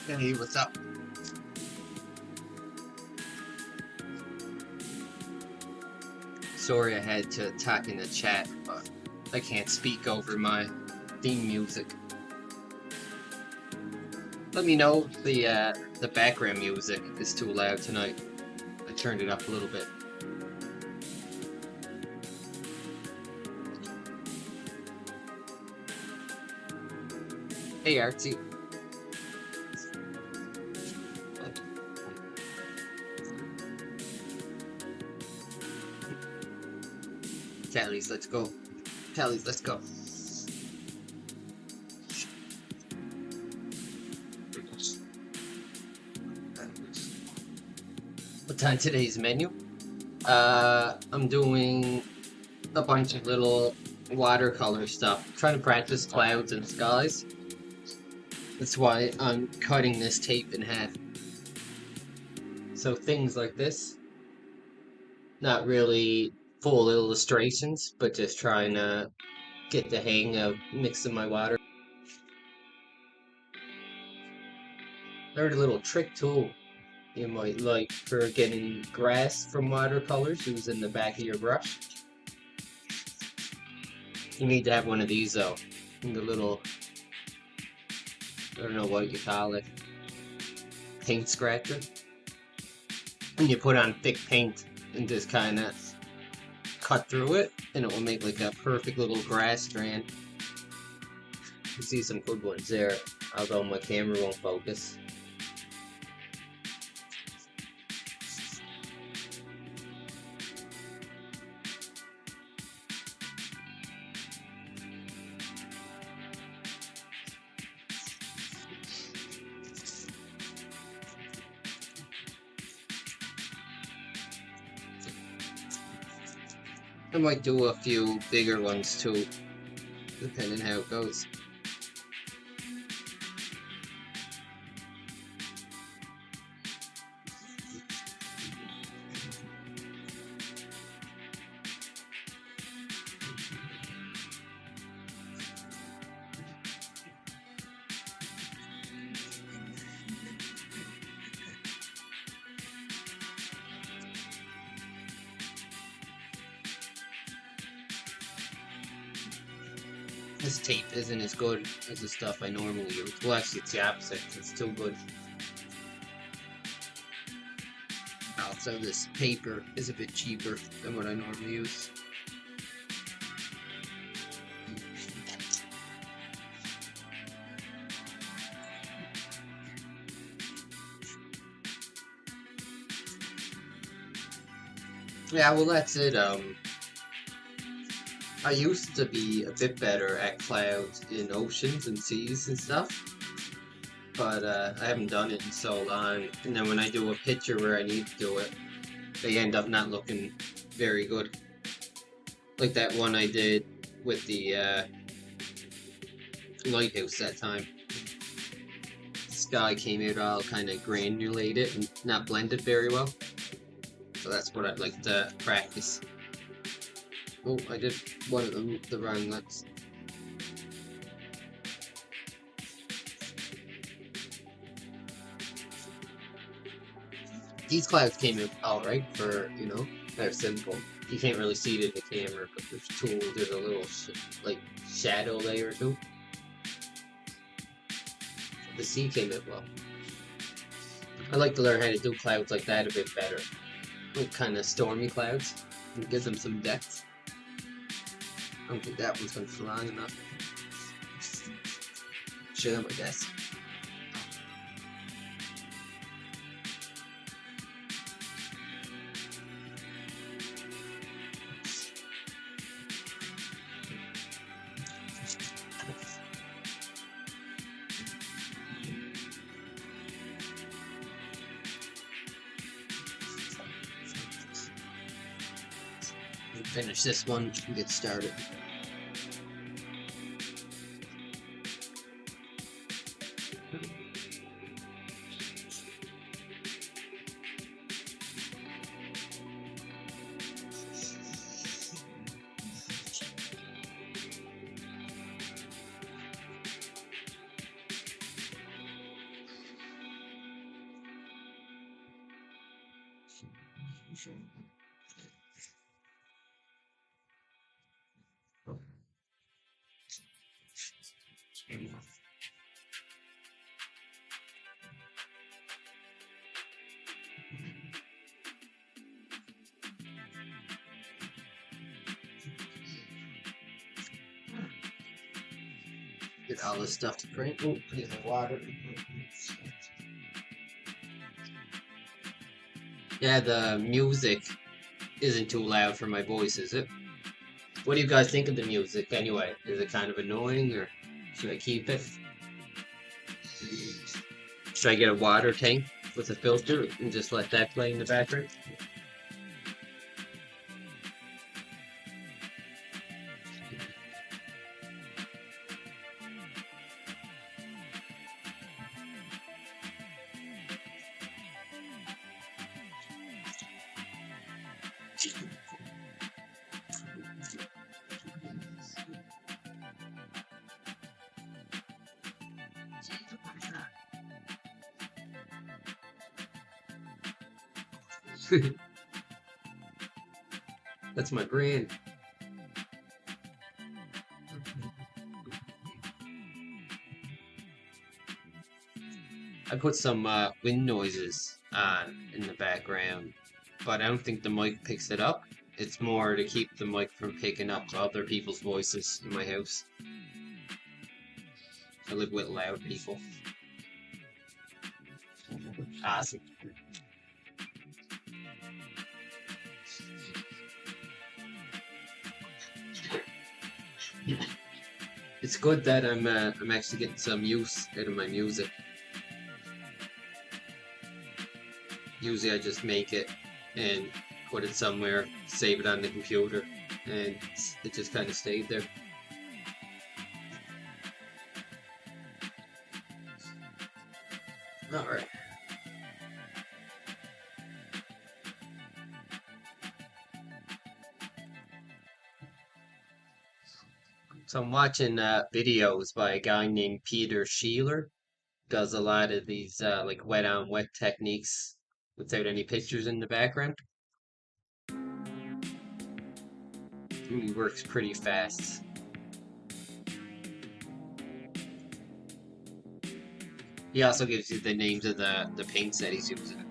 Hey, what's up? Sorry I had to talk in the chat, but I can't speak over my theme music. Let me know if the background music is too loud tonight. I turned it up a little bit. Hey, Artsy. Tallies, let's go. Tallies, let's go. What's on today's menu? I'm doing a bunch of little watercolor stuff. Trying to practice clouds and skies. That's why I'm cutting this tape in half. So things like this. Not really full illustrations, but just trying to get the hang of mixing my water. There's a little trick tool you might like for getting grass from watercolors using the back of your brush. You need to have one of these though. And the little, I don't know what you call it, paint scratcher. And you put on thick paint and just kind of cut through it, and it will make like a perfect little grass strand. You see some good ones there, although my camera won't focus. I might do a few bigger ones too, depending how it goes. This tape isn't as good as the stuff I normally use. Well, actually, it's the opposite. It's still good. Also, this paper is a bit cheaper than what I normally use. Yeah, well that's it. I used to be a bit better at clouds in oceans and seas and stuff, but I haven't done it in so long. And then when I do a picture where I need to do it, they end up not looking very good. Like that one I did with the lighthouse that time. The sky came out all kind of granulated and not blended very well. So that's what I'd like to practice. Oh, I did one of them the wrong ones. These clouds came out alright for, they're simple. You can't really see it in the camera, but there's a little like shadow layer too. The sea came out well. I like to learn how to do clouds like that a bit better. Like kind of stormy clouds. And give them some depth. I don't think that one's going to be long enough. Shit on my desk. Finish this one and get started. Get all this stuff to print. Oh, need my water. Yeah, the music isn't too loud for my voice, is it? What do you guys think of the music anyway? Is it kind of annoying or should I keep it? Should I get a water tank with a filter and just let that play in the background? That's my brand. I put some wind noises on in the background, but I don't think the mic picks it up. It's more to keep the mic from picking up other people's voices in my house. I live with loud people. Awesome. It's good that I'm actually getting some use out of my music. Usually I just make it and put it somewhere, save it on the computer, and it just kind of stayed there. Alright. So I'm watching videos by a guy named Peter Sheeler. Does a lot of these like wet on wet techniques without any pictures in the background. He works pretty fast. He also gives you the names of the paints that he's using.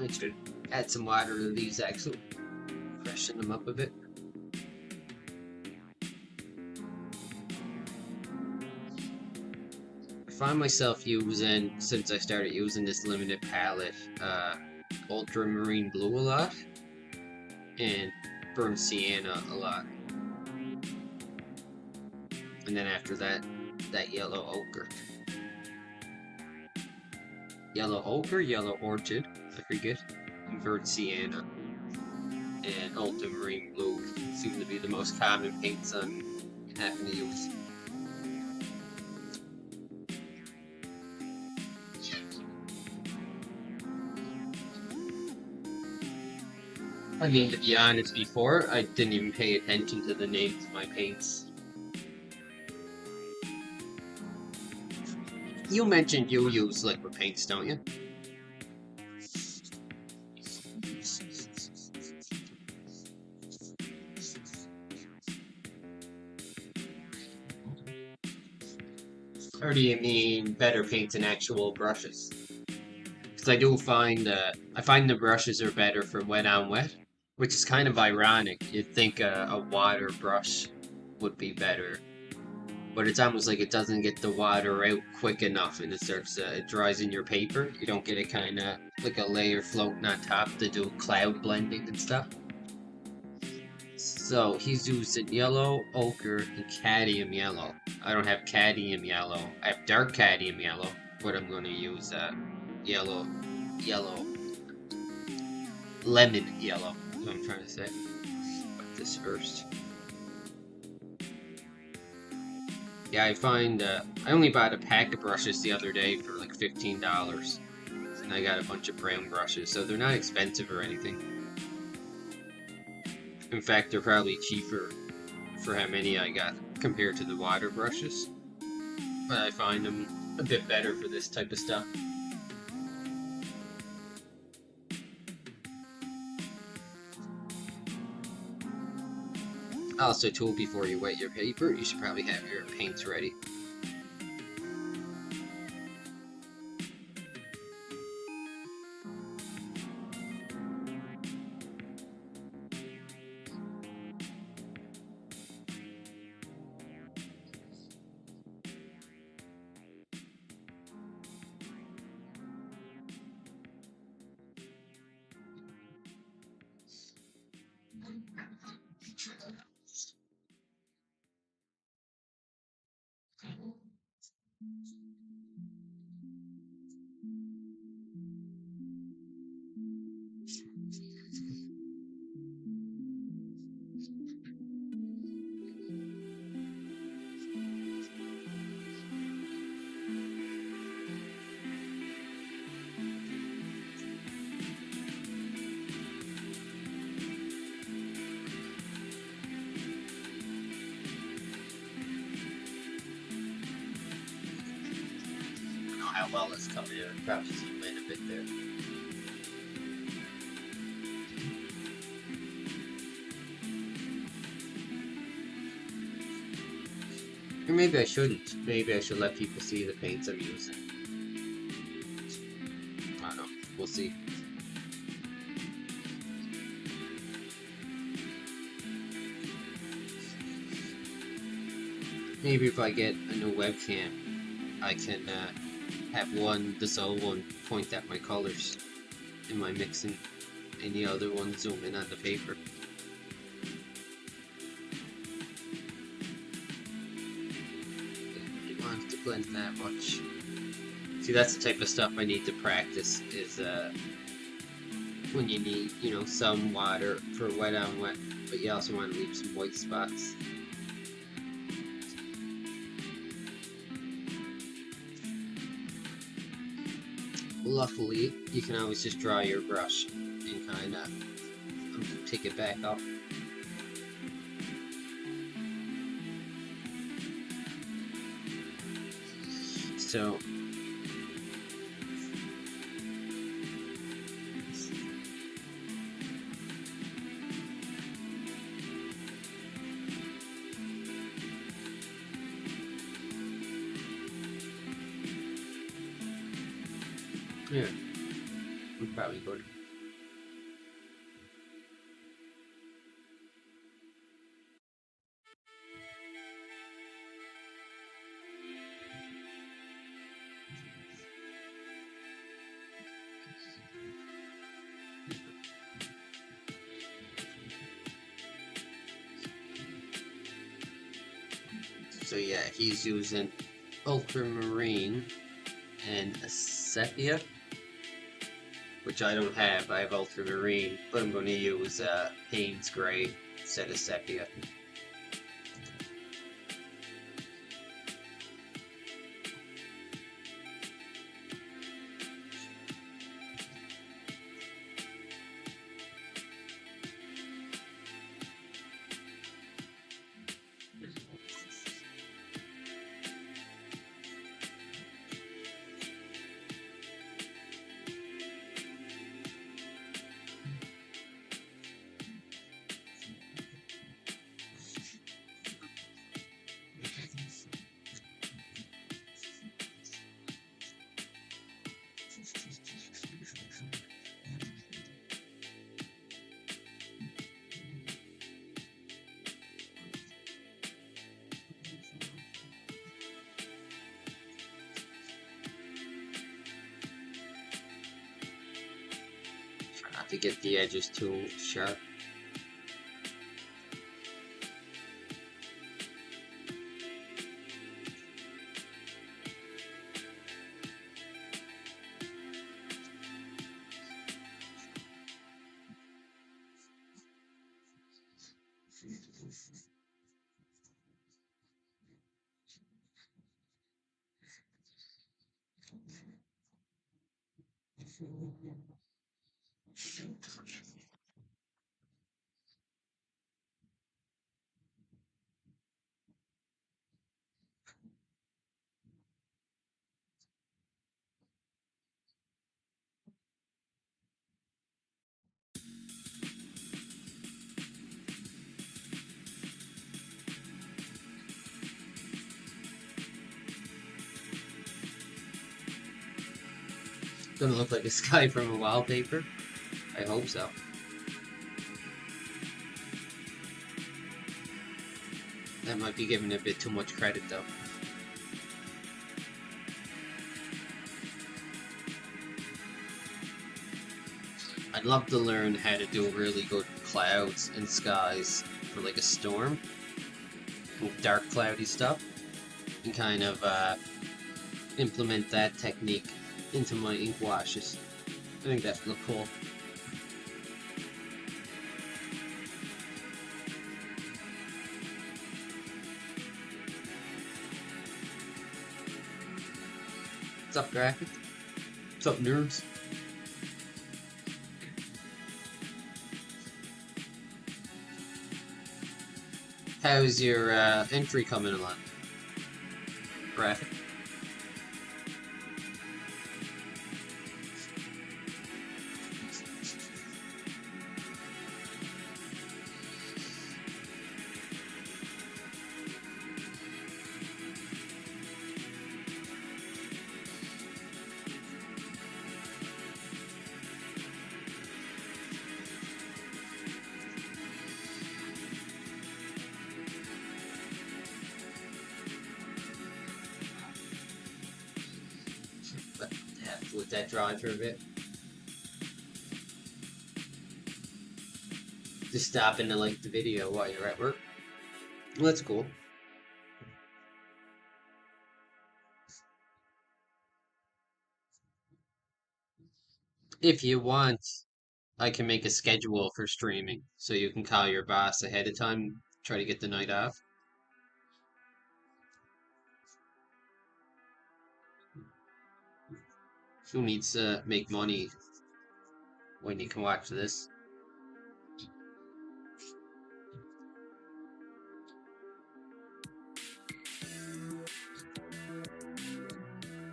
I should add some water to these actually, freshen them up a bit. I find myself using, since I started using this limited palette, ultramarine blue a lot, and burnt sienna a lot. And then after that, that yellow ochre. Yellow ochre, yellow orchid, I forget, and burnt sienna, and ultramarine blue seem to be the most common paints I'm having to use. I mean, to be honest, before, I didn't even pay attention to the names of my paints. You mentioned you use liquid paints, don't you? Or do you mean better paints than actual brushes? Because I do find I find the brushes are better for wet on wet, which is kind of ironic. You'd think a water brush would be better, but it's almost like it doesn't get the water out quick enough, and it dries in your paper. You don't get it kind of like a layer floating on top to do cloud blending and stuff. So he's using yellow, ochre, and cadmium yellow. I don't have cadmium yellow. I have dark cadmium yellow, but I'm going to use yellow, lemon yellow. That's what I'm trying to say. Put this first. Yeah, I find I only bought a pack of brushes the other day for like $15, and I got a bunch of brown brushes, so they're not expensive or anything. In fact, they're probably cheaper for how many I got compared to the water brushes, but I find them a bit better for this type of stuff. Also, too, before you wet your paper, you should probably have your paints ready. I don't know how well it's coming in. Probably zoom in a bit there. Or maybe I shouldn't. Maybe I should let people see the paints I'm using. I don't know. We'll see. Maybe if I get a new webcam, I can have this old one point at my colors in my mixing, and the other one zoom in on the paper. You don't have to blend that much. See, that's the type of stuff I need to practice, is when you need, some water for wet on wet, but you also want to leave some white spots. Luckily, you can always just dry your brush and kind of pick it back up. So, yeah, we're probably good. So yeah, he's using ultramarine and a sepia, which I don't have. I have ultramarine, but I'm going to use Payne's gray instead of sepia. Try not to get the edges too sharp. Gonna look like a sky from a wallpaper. I hope so. That might be giving it a bit too much credit though. I'd love to learn how to do really good clouds and skies for like a storm, dark cloudy stuff, and kind of implement that technique into my ink washes. I think that'd look cool. What's up, Graphic? What's up, nerds? How's your entry coming along, Graphic? Have to let that dry for a bit. Just stopping to like the video while you're at work. Well, that's cool. If you want, I can make a schedule for streaming, so you can call your boss ahead of time, try to get the night off. Who needs to make money when you can watch this?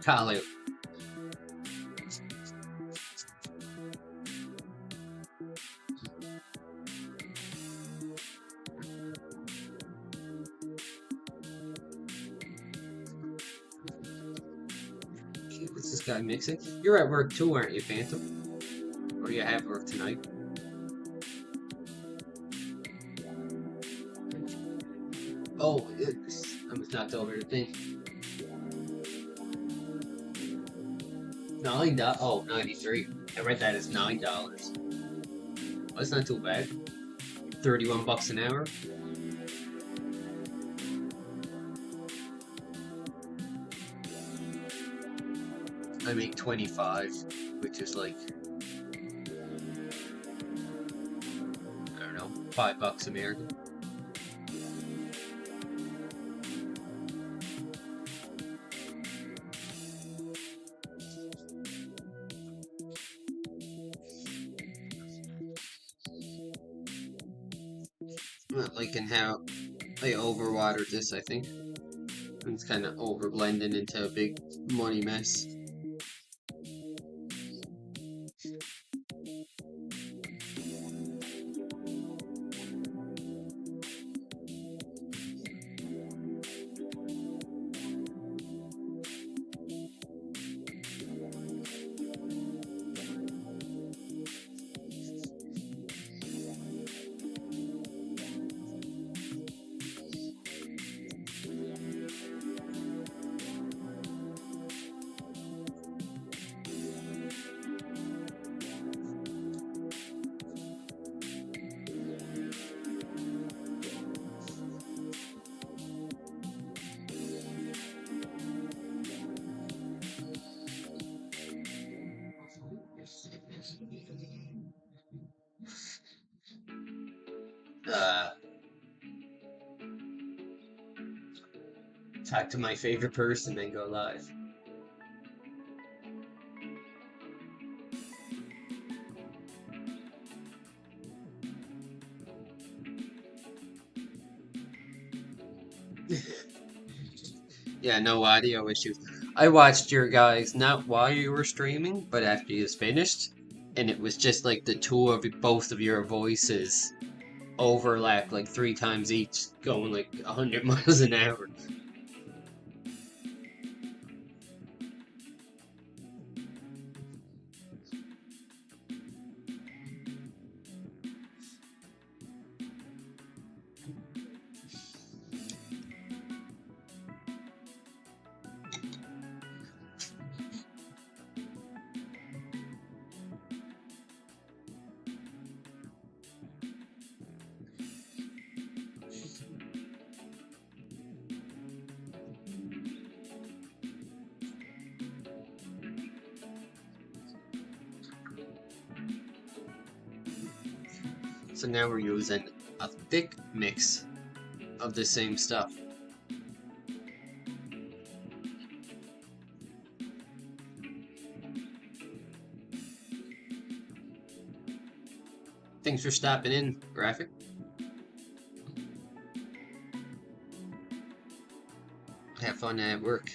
Call out. Okay, what's this guy mixing? You're at work too, aren't you, Phantom? Or you have work tonight? Oh, I was knocked over the thing. $9. Oh, 93. I read that as $9. Well, that's not too bad. 31 bucks an hour. I make 25, which is like, I don't know, $5 American. Not liking how I overwatered this, I think. It's kind of over blending into a big money mess. Uh, Talk to my favorite person and go live. Yeah, no audio issues. I watched your guys not while you were streaming, but after you was finished, and it was just like the two of both of your voices overlap like 3 times each, going like 100 miles an hour. So now we're using a thick mix of the same stuff. Thanks for stopping in, Graphic. Have fun at work.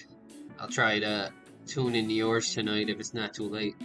I'll try to tune into yours tonight if it's not too late.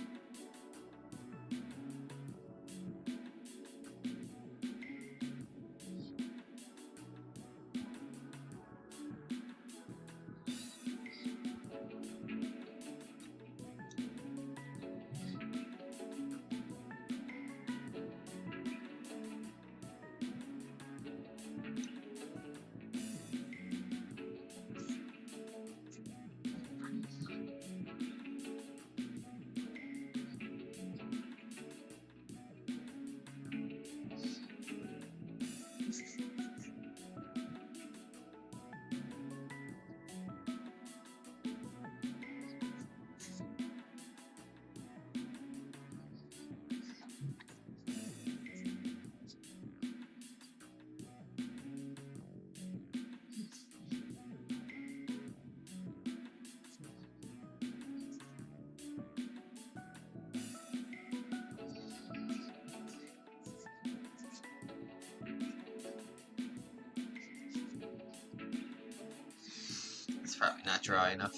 It's probably not dry enough.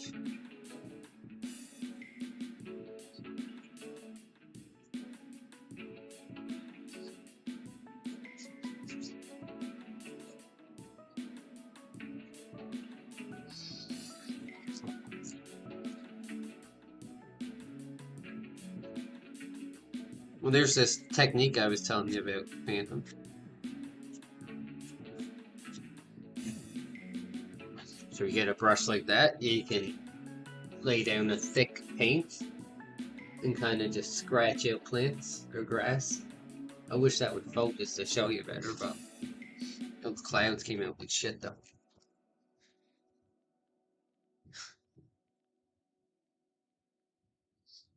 Well, there's this technique I was telling you about, Phantom. So you get a brush like that, you can lay down a thick paint and kind of just scratch out plants or grass. I wish that would focus to show you better, but those clouds came out like shit though.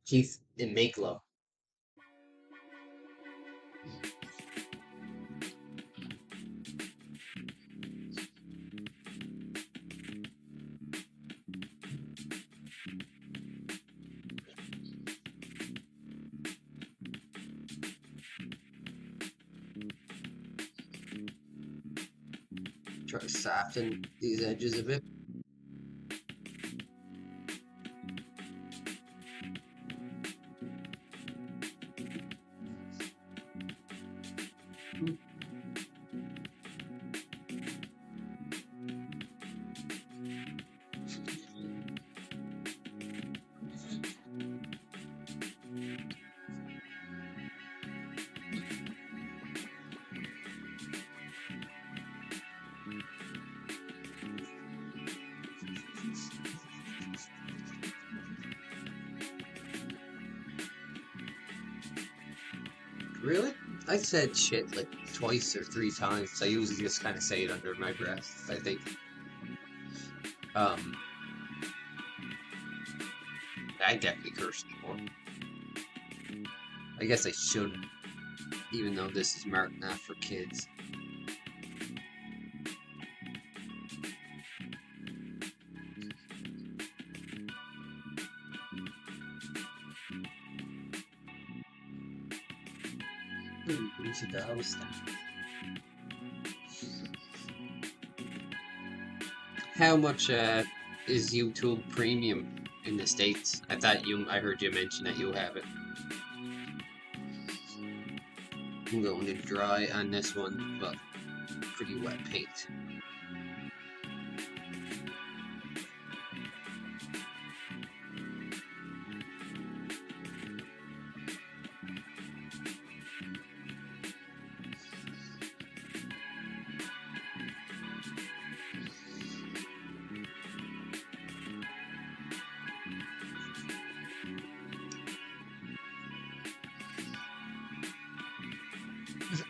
Keith and make love. Try to soften these edges a bit. Really? I said shit like twice or three times. I usually just kind of say it under my breath, I think. Um, I definitely cursed before. I guess I shouldn't, even though this is marked not for kids. We should always stop. How much is YouTube Premium in the States? I heard you mention that you have it. I'm going to dry on this one, but pretty wet paint.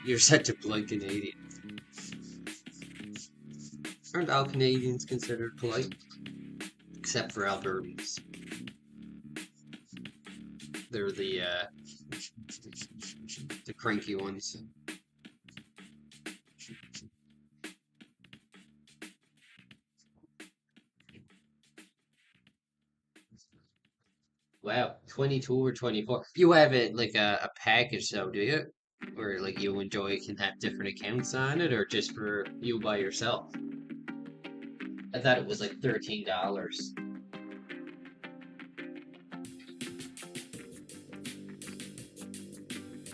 You're such a polite Canadian. Aren't all Canadians considered polite? Except for Albertans. They're the cranky ones. Wow, 22 or 24. You have it like a package though, do you? Where like you and Joy can have different accounts on it, or just for you by yourself? I thought it was like $13.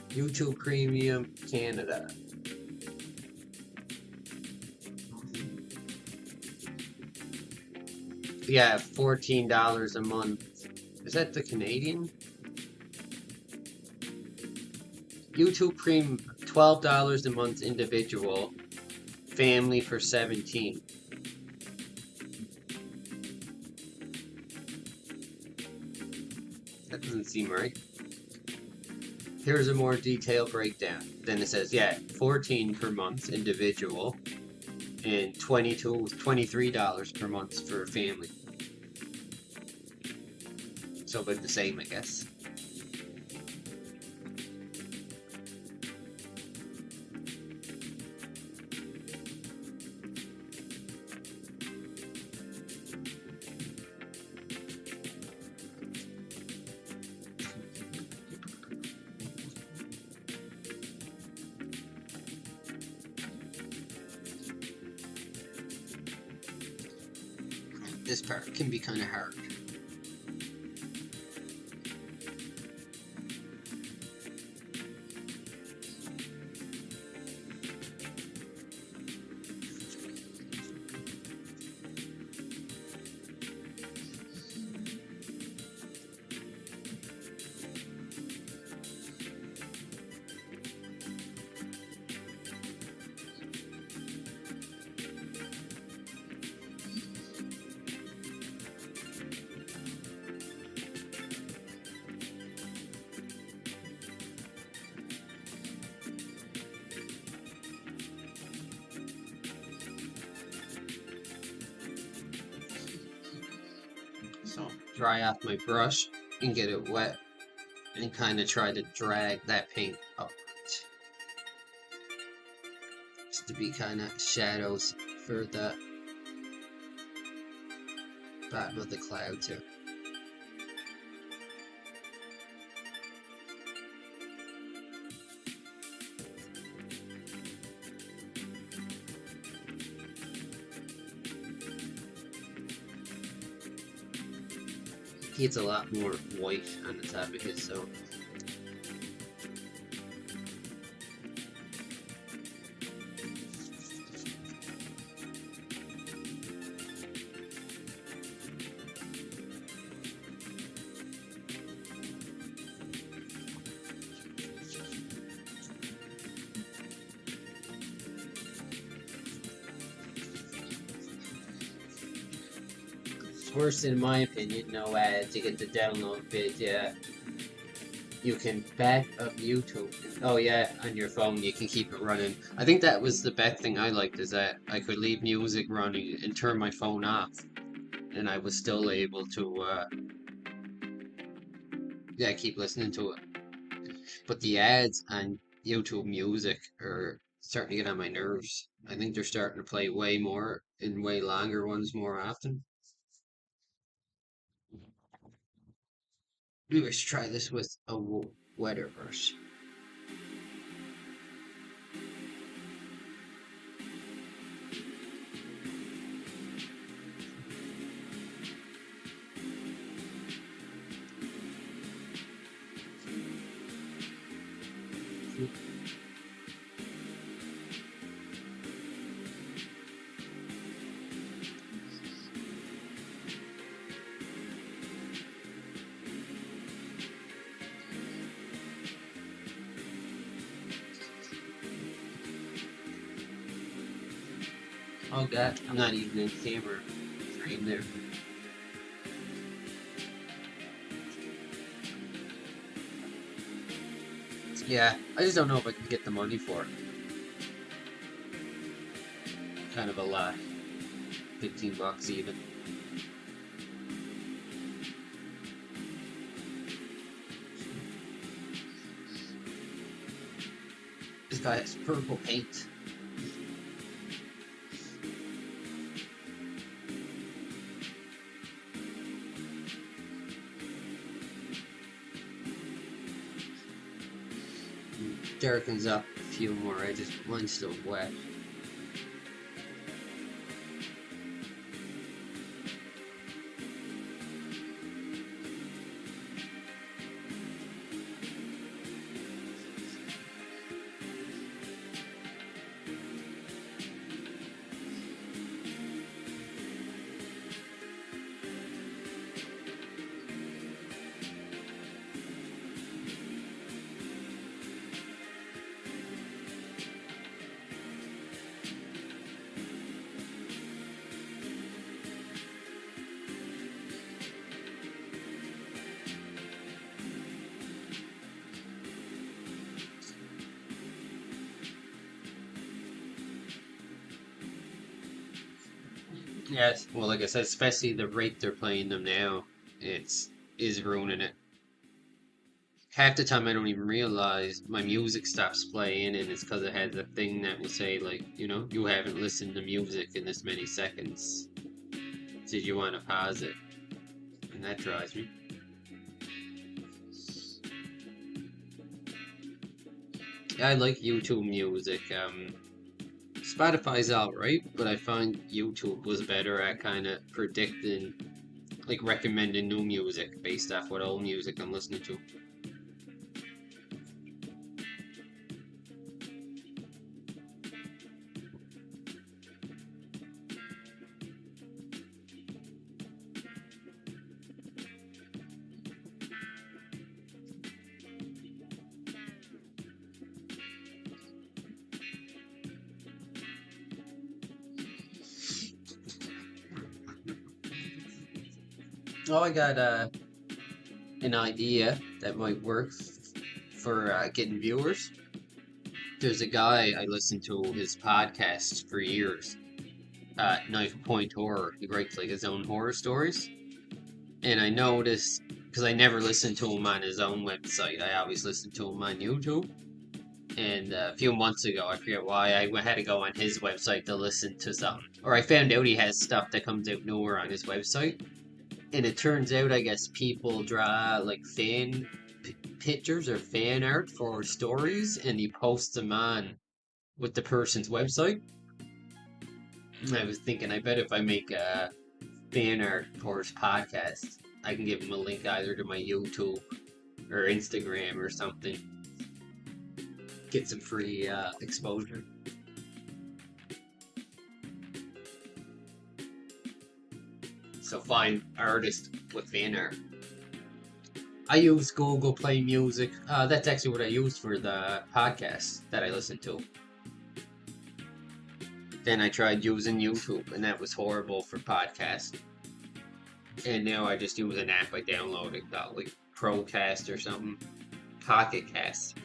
YouTube Premium Canada. Yeah, $14 a month. Is that the Canadian? YouTube Premium, $12 a month individual. Family for 17. That doesn't seem right. Here's a more detailed breakdown. Then it says, yeah, 14 per month individual and $23 per month for a family. So about the same, I guess. This part can be kind of hard. So dry off my brush and get it wet and kind of try to drag that paint up just to be kind of shadows for the bottom of the cloud too. He gets a lot more white on the top of his, so first, in my opinion, no ads. You get the download bit, yeah. You can back up YouTube. Oh yeah, on your phone you can keep it running. I think that was the best thing I liked, is that I could leave music running and turn my phone off, and I was still able to, yeah, keep listening to it. But the ads on YouTube Music are starting to get on my nerves. I think they're starting to play way more in way longer ones more often. Maybe I should try this with a weather brush. Oh god, I'm not even in camera frame there. Yeah, I just don't know if I can get the money for it. Kind of a lot. 15 bucks even. This guy has purple paint. Darkens up a few more edges. Mine's still wet. Yes, well, like I said, especially the rate they're playing them now, it's is ruining it. Half the time I don't even realize my music stops playing, and it's because it has a thing that will say, like, you haven't listened to music in this many seconds. Did you want to pause it? And that drives me. Yeah, I like YouTube Music. Spotify's alright, but I find YouTube was better at kind of predicting, like recommending new music based off what old music I'm listening to. Oh, I got an idea that might work for getting viewers. There's a guy I listened to his podcast for years, Knife Point Horror. He writes like his own horror stories, and I noticed because I never listened to him on his own website. I always listened to him on YouTube. And a few months ago, I forget why, had to go on his website to listen to something. Or I found out he has stuff that comes out newer on his website. And it turns out, I guess, people draw like fan pictures or fan art for stories, and he posts them on with the person's website. And I was thinking, I bet if I make a fan art for his podcast, I can give him a link either to my YouTube or Instagram or something. Get some free exposure. So find artists with fan art. I use Google Play Music. That's actually what I used for the podcast that I listened to. Then I tried using YouTube, and that was horrible for podcasts. And now I just use an app I downloaded called like Procast or something. Pocket Cast.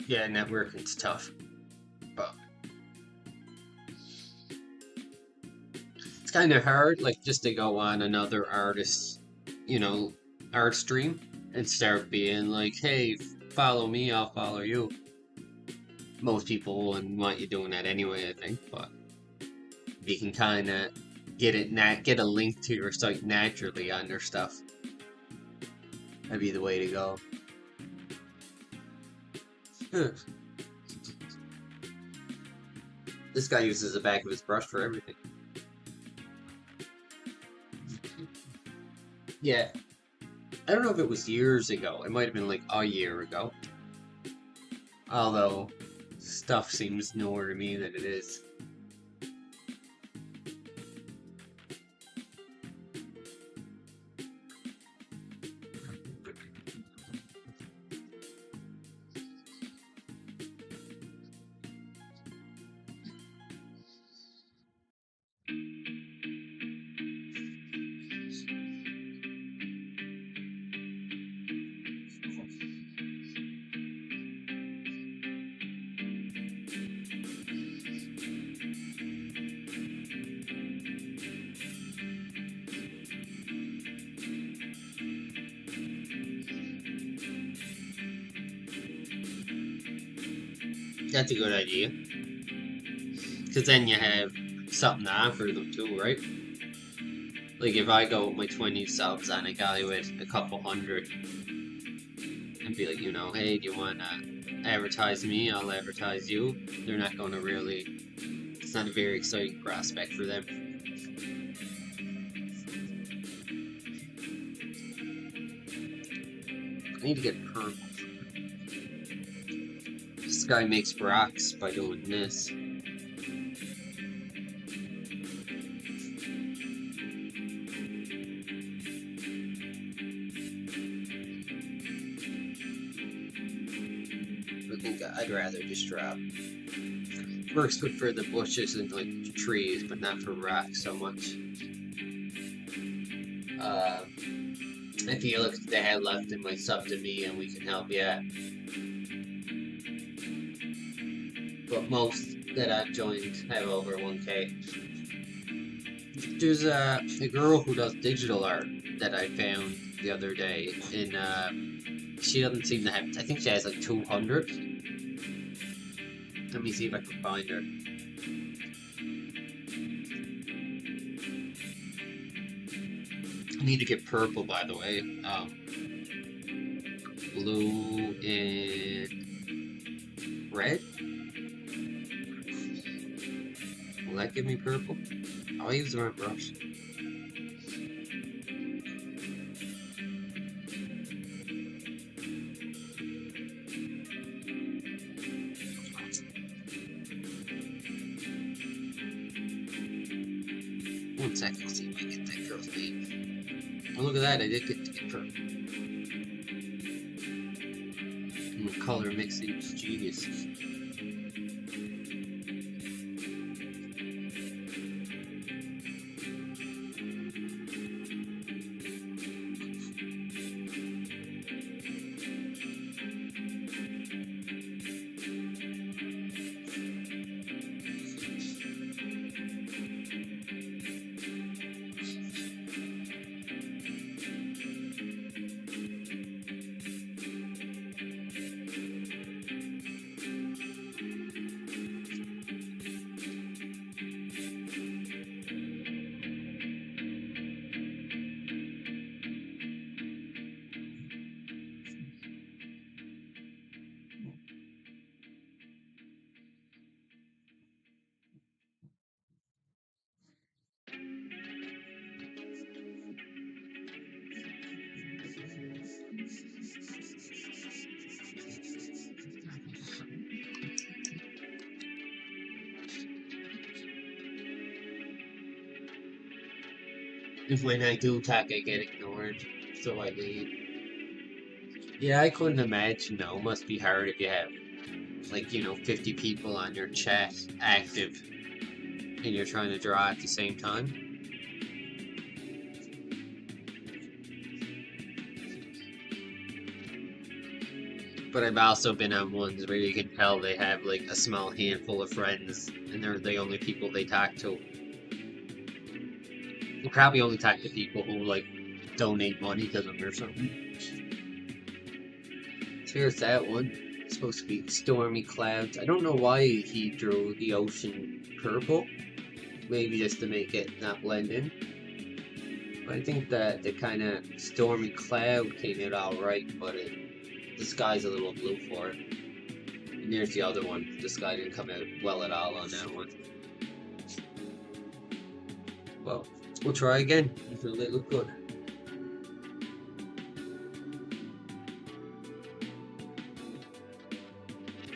Yeah, networking's tough, but it's kind of hard, like, just to go on another artist's, art stream and start being like, hey, follow me, I'll follow you. Most people wouldn't want you doing that anyway, I think, but you can kind of get a link to your site naturally on their stuff. That'd be the way to go. This guy uses the back of his brush for everything. Yeah. I don't know if it was years ago. It might have been like a year ago. Although, stuff seems newer to me than it is. That's a good idea. Because then you have something to offer them too, right? Like if I go with my 20 subs and a guy with a couple hundred, and be like, hey, do you want to advertise me? I'll advertise you. They're not going to really. It's not a very exciting prospect for them. I need to get purple. This guy makes rocks by doing this. I think I'd rather just drop. Works good for the bushes and like trees, but not for rocks so much. If you look at the head left in my sub to me and we can help you out. But most that I've joined have over 1K. There's a girl who does digital art that I found the other day, and she doesn't seem to have. I think she has like 200. Let me see if I can find her. I need to get purple, by the way. Blue and red. Will that give me purple? I'll use the right brush. One second, see if I get that girl's name. Oh, look at that, I did get to get purple. And the color mixing is genius. If when I do talk, I get ignored, so I leave. Yeah, I couldn't imagine though. Must be hard if you have, like, 50 people on your chat active and you're trying to draw at the same time. But I've also been on ones where you can tell they have like a small handful of friends and they're the only people they talk to. They probably only talk to people who like donate money to them or something. So here's that one. It's supposed to be stormy clouds. I don't know why he drew the ocean purple. Maybe just to make it not blend in. But I think that the kind of stormy cloud came out alright, but the sky's a little blue for it. And there's the other one. The sky didn't come out well at all on that one. Well, we'll try again until they look good.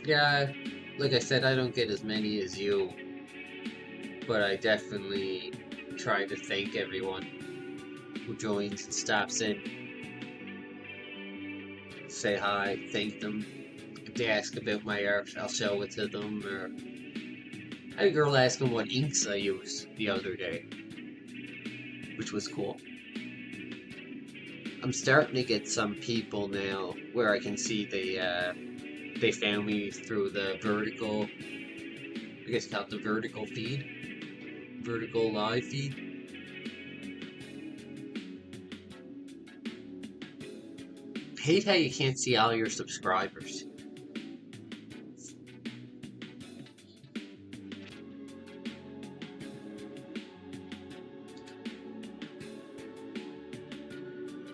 Yeah, like I said, I don't get as many as you, but I definitely try to thank everyone who joins and stops in. Say hi, thank them. If they ask about my art, I'll show it to them. Or I had a girl asking what inks I used the other day, which was cool. I'm starting to get some people now where I can see they found me through the vertical, I guess called the vertical feed, vertical live feed. Hate how you can't see all your subscribers.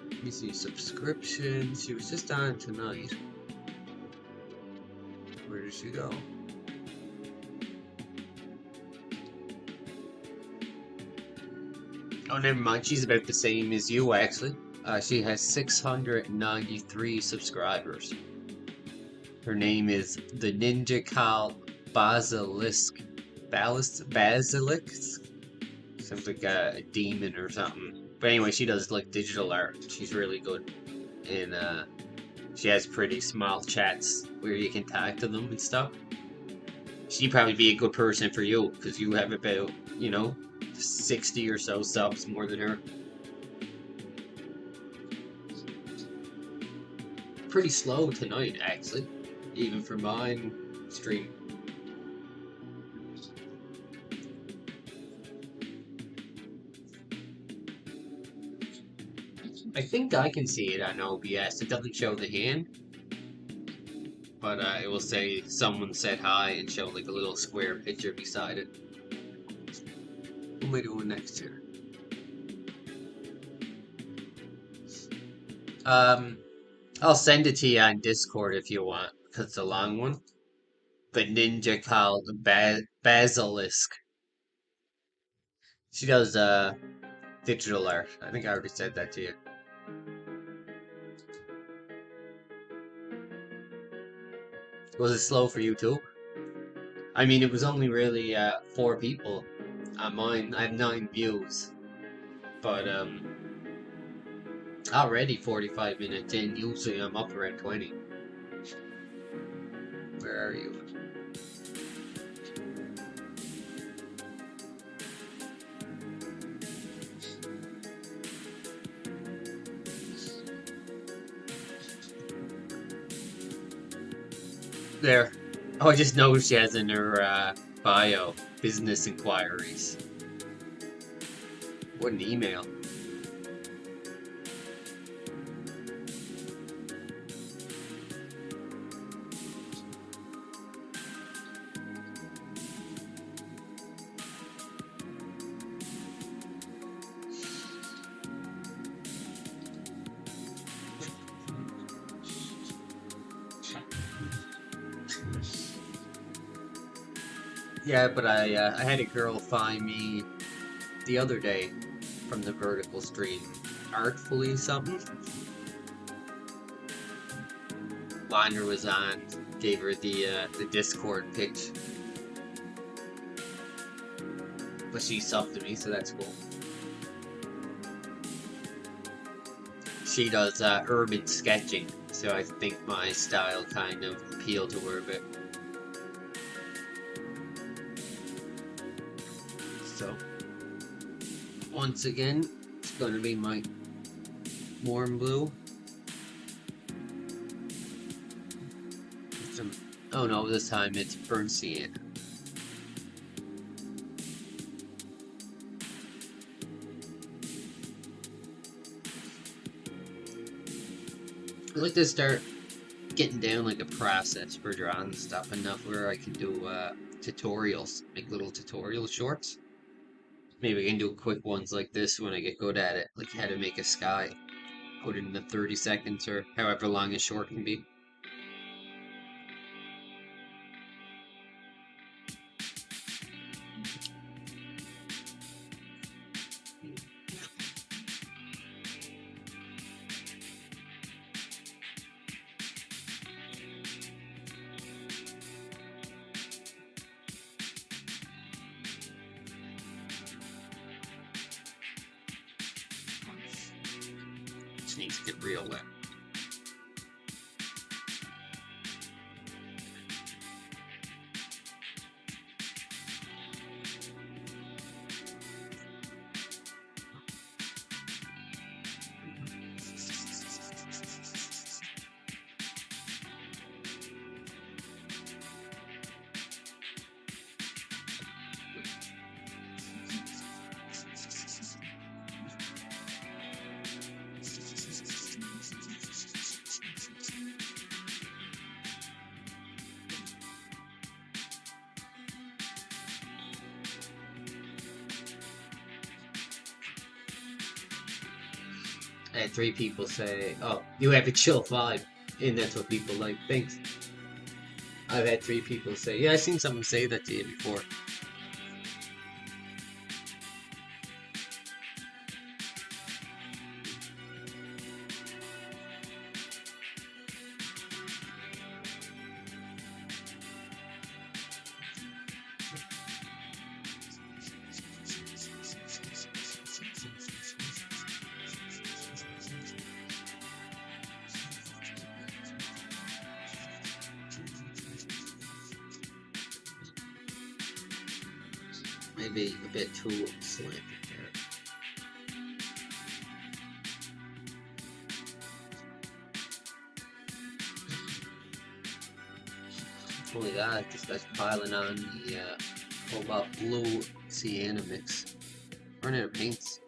Let me see subscriptions. She was just on tonight. Where did she go? Oh, never mind. She's about the same as you, actually. She has 693 subscribers. Her name is the Ninja called Basilisk. Basilisk? Sounds like a demon or something. But anyway, she does like digital art. She's really good. And she has pretty small chats where you can talk to them and stuff. She'd probably be a good person for you because you have about, 60 or so subs more than her. Pretty slow tonight, actually, even for mine stream. I think I can see it on OBS. It doesn't show the hand, but it will say someone said hi and show like a little square picture beside it. What am I doing next here? I'll send it to you on Discord if you want, because it's a long one. The ninja called Basilisk. She does digital art. I think I already said that to you. Was it slow for you too? I mean, it was only really 4 people on mine. I have 9 views, but already 45 minutes in. Usually I'm up around 20. Where are you? There. Oh, I just noticed she has in her bio business inquiries. What an email. Yeah, but I had a girl find me the other day from the vertical stream. Artfully something. Wander was on, gave her the Discord pitch. But she subbed to me, so that's cool. she does urban sketching, so I think my style kind of appealed to her a bit. So, once again, it's going to be my warm blue. Oh no, this time it's burnt sienna. I like to start getting down like a process for drawing stuff enough where I can do tutorials, make little tutorial shorts. Maybe I can do quick ones like this when I get good at it, like how to make a sky. Put it in the 30 seconds or however long a short can be. Just needs to get real wet. I had 3 people say, "Oh, you have a chill vibe," and that's what people like. Thanks. I've had 3 people say, "Yeah, I've seen someone say that to you before." Maybe a bit too slanted there. Only that, just that's piling on the cobalt blue sienna mix. Running out of paints.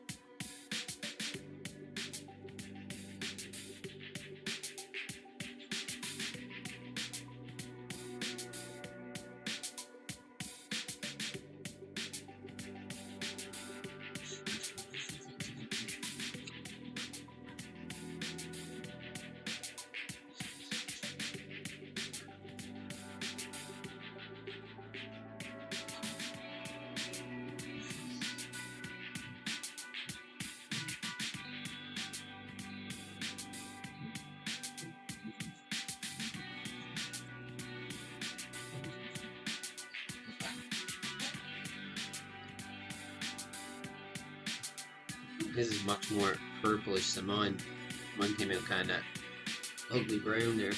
This is much more purplish than mine. Mine came out kind of ugly brown there.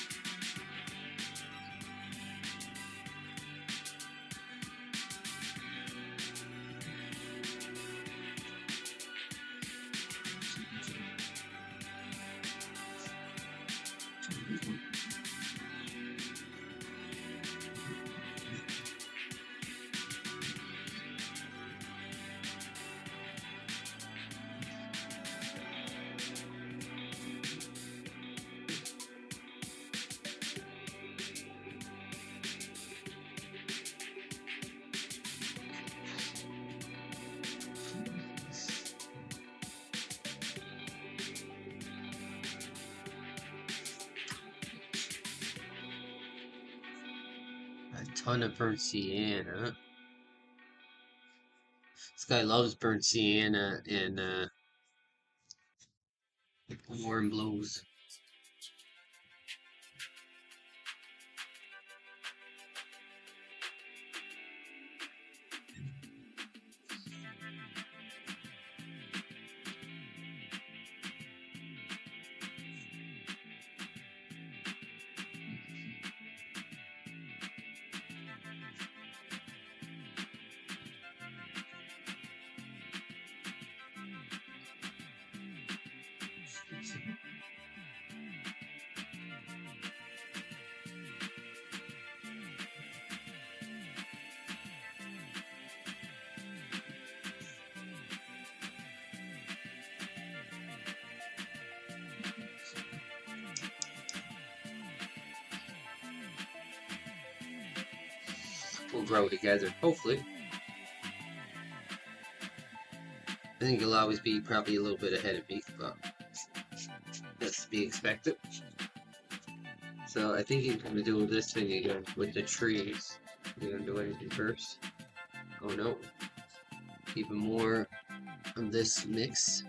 A ton of burnt sienna. This guy loves burnt sienna and warm blues. grow together, hopefully. I think he'll always be probably a little bit ahead of me, but that's to be expected. So I think he's gonna do this thing again with the trees. He's gonna do anything first. Oh no. Even more of this mix.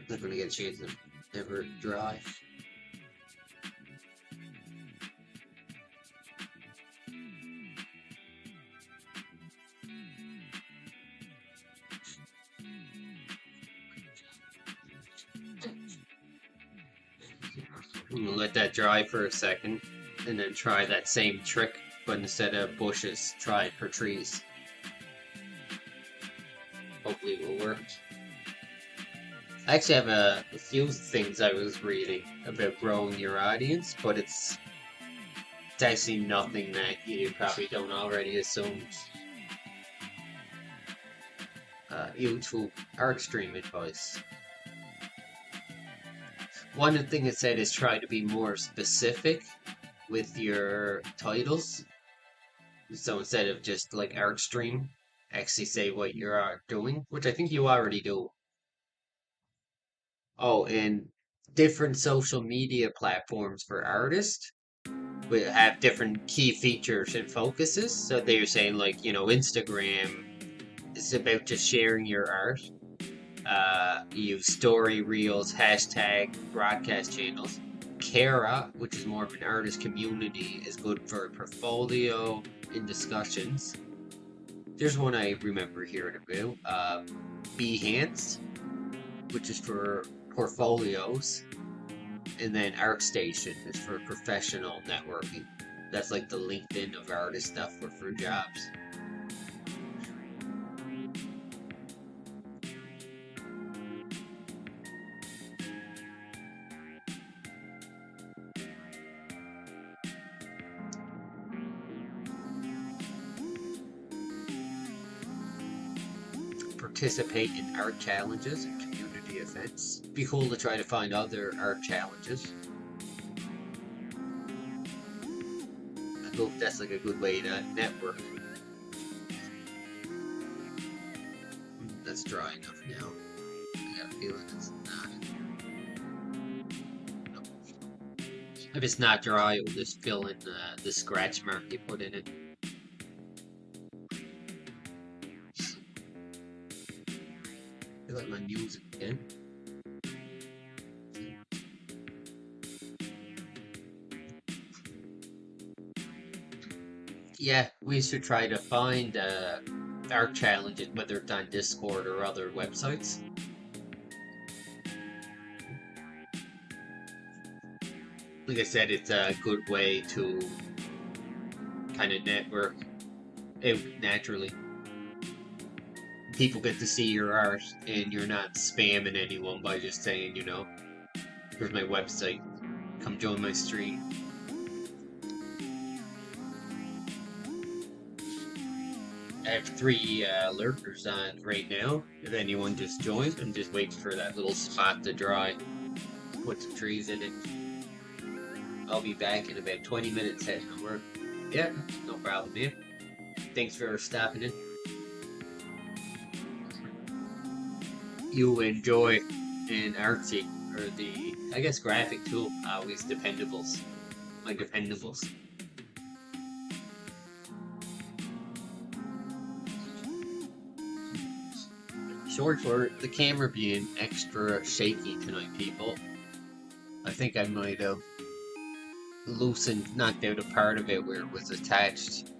Not gonna get a chance to ever dry. I'm gonna let that dry for a second and then try that same trick, but instead of bushes, try it for trees. Hopefully it will work. I actually have a few things I was reading about growing your audience, but it's actually nothing that you probably don't already assume. YouTube art stream advice. One thing it said is try to be more specific with your titles. So instead of just like art stream, actually say what you're doing, which I think you already do. Oh, and different social media platforms for artists will have different key features and focuses. So they're saying like, Instagram is about just sharing your art. You use story reels, hashtag, broadcast channels. Kara, which is more of an artist community, is good for portfolio and discussions. There's one I remember hearing about. Behance, which is for portfolios. And then ArtStation is for professional networking. That's like the LinkedIn of artist stuff for jobs. Participate in art challenges and community events. Be cool to try to find other art challenges. I hope that's like a good way to network. That's dry enough now. I got a feeling it's not. Nope. If it's not dry, we'll just fill in the scratch mark you put in it. I feel like my music again. Yeah, we should try to find art challenges, whether it's on Discord or other websites. Like I said, it's a good way to kind of network out naturally. People get to see your art, and you're not spamming anyone by just saying, here's my website, come join my stream. I have 3 lurkers on right now. If anyone just joins, I'm just waiting for that little spot to dry. Put some trees in it. I'll be back in about 20 minutes heading to work. Yeah, no problem, man. Thanks for stopping in. You enjoy an artsy, or the, I guess, graphic tool, always dependables. My dependables. Sorry for the camera being extra shaky tonight, people. I think I might have knocked out a part of it where it was attached.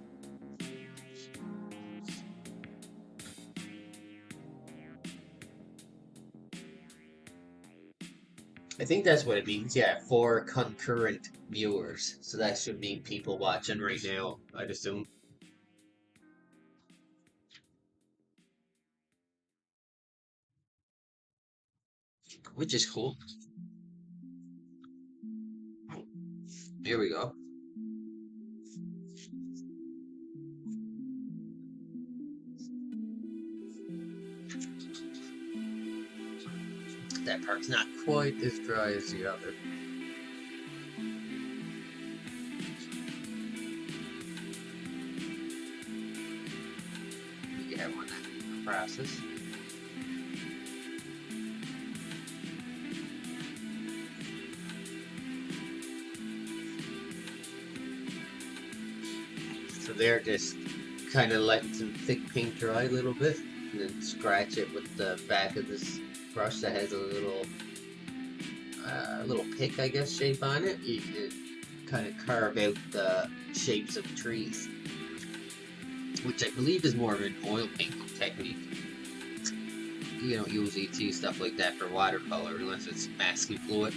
I think that's what it means, yeah, 4 concurrent viewers. So that should mean people watching right now, I'd assume. Which is cool. Here we go. That part's not quite as dry as the other. You have one that process. So they're just kind of letting some thick paint dry a little bit, and then scratch it with the back of this brush that has a little pick, I guess, shape on it. You can kind of carve out the shapes of trees, which I believe is more of an oil painting technique. You don't usually see stuff like that for watercolor unless it's masking fluid.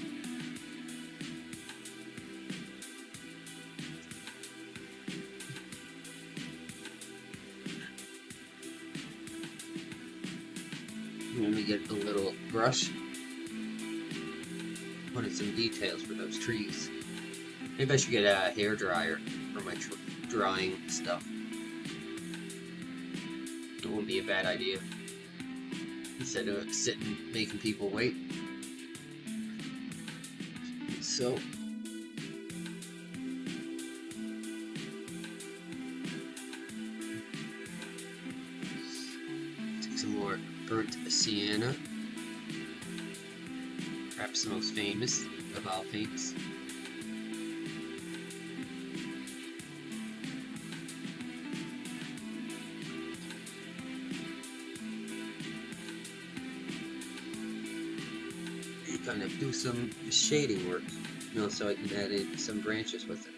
Let me get a little brush, put in some details for those trees. Maybe I should get a hair dryer for my drawing stuff. It wouldn't be a bad idea, instead of sitting making people wait. So take some more burnt sienna, perhaps the most famous of all paints. Kind of do some shading work, so I can add in some branches with it.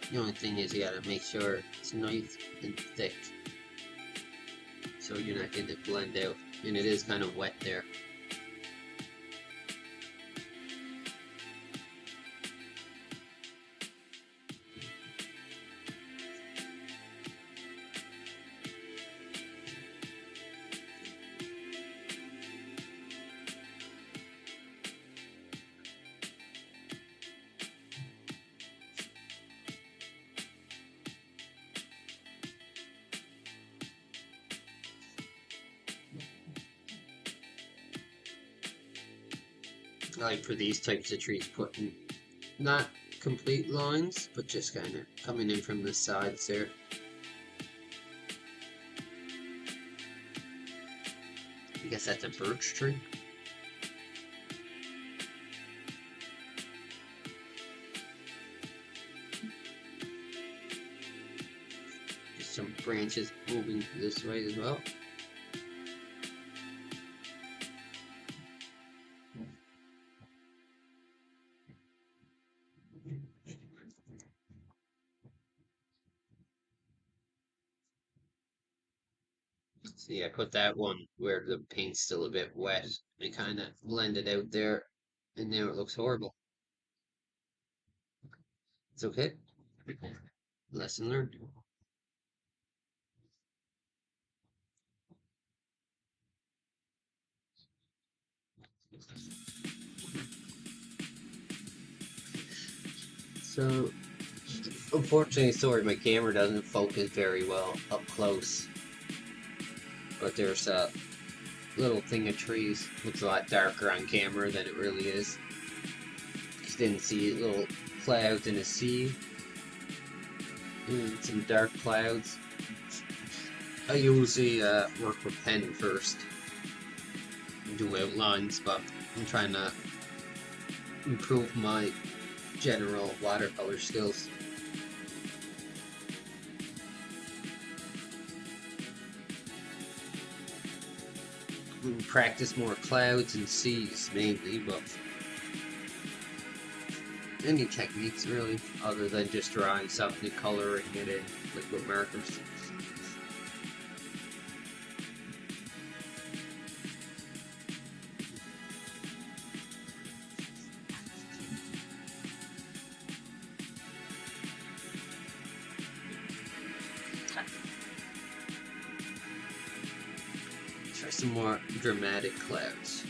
The only thing is you gotta make sure it's nice and thick, so you're not getting it blend out, and it is kind of wet there. I like for these types of trees putting not complete lines, but just kind of coming in from the sides there. I guess that's a birch tree. There's some branches moving this way as well. See, I put that one where the paint's still a bit wet. It kind of blended out there, and now it looks horrible. It's okay. Lesson learned. So, unfortunately, sorry, my camera doesn't focus very well up close. But there's a little thing of trees. Looks a lot darker on camera than it really is. Just didn't see little clouds in the sea. And some dark clouds. I usually work with pen first. Do outlines, but I'm trying to improve my general watercolor skills. Practice more clouds and seas mainly, but any techniques really, other than just drawing something and coloring it in liquid markers. for some more dramatic clouds.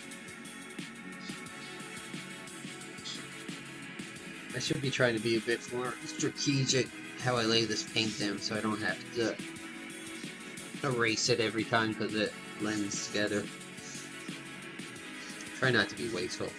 I should be trying to be a bit more strategic how I lay this paint down so I don't have to erase it every time because it blends together. Try not to be wasteful.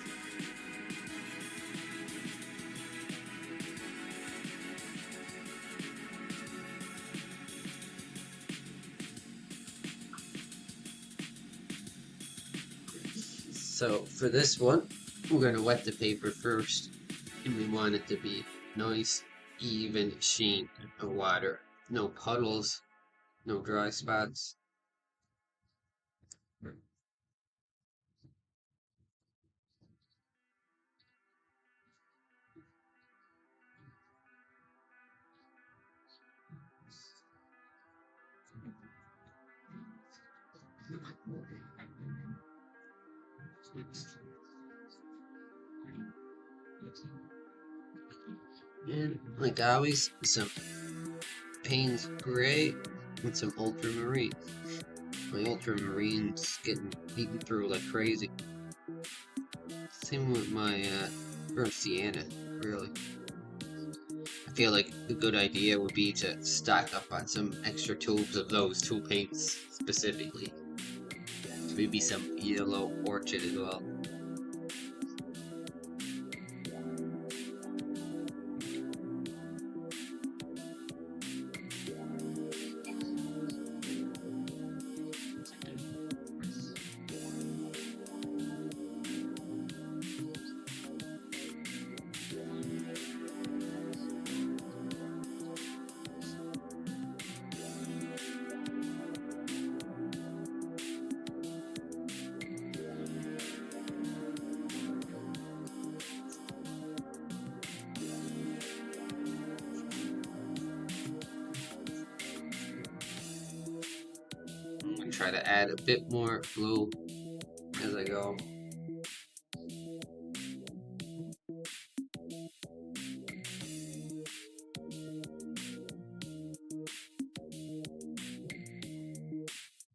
So for this one, we're going to wet the paper first, and we want it to be nice, even sheen of water. No puddles, no dry spots. And like always, some Payne's Gray and some Ultramarine. My Ultramarine's getting beaten through like crazy. Same with my burnt sienna, really. I feel like a good idea would be to stock up on some extra tubes of those two paints specifically. Maybe some yellow orchid as well. I'm gonna try to add a bit more blue as I go.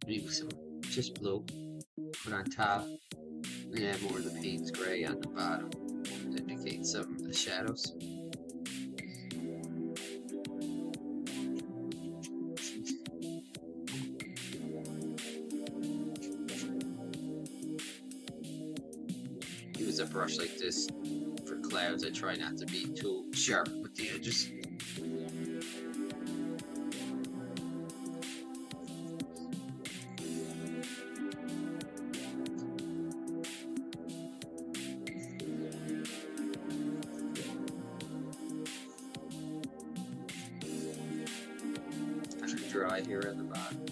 Maybe some just blue. Put on top. And add more of the Payne's Gray on the bottom to indicate some of the shadows. Use a brush like this for clouds. I try not to be too sharp with the edges. Kind of dry here at the bottom.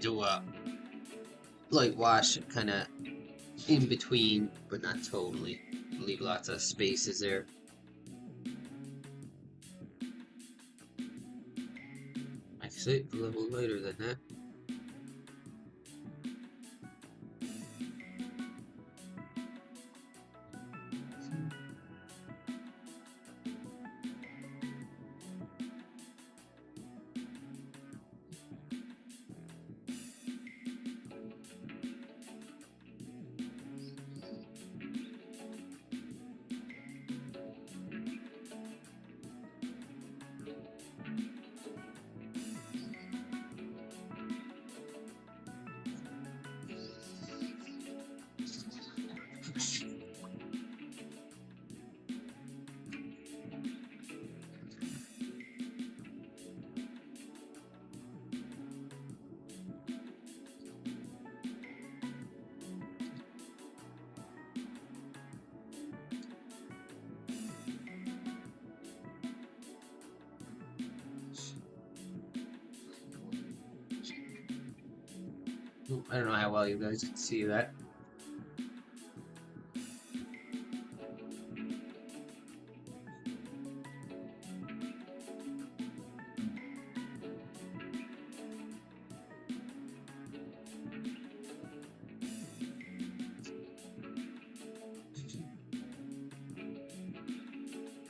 Do a light wash kind of in between, but not totally. Leave lots of spaces there. Actually, a little lighter than that. I don't know how well you guys can see that.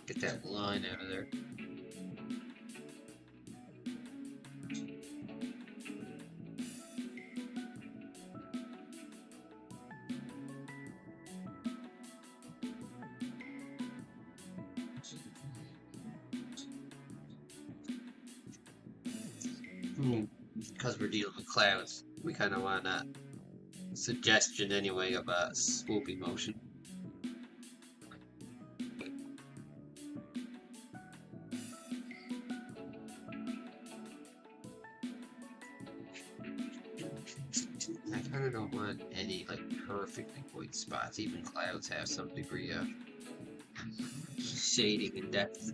Get that line out of there. Because we're dealing with clouds, we kind of want a suggestion anyway of a swooping motion. I kind of don't want any like perfectly white spots. Even clouds have some degree of shading and depth.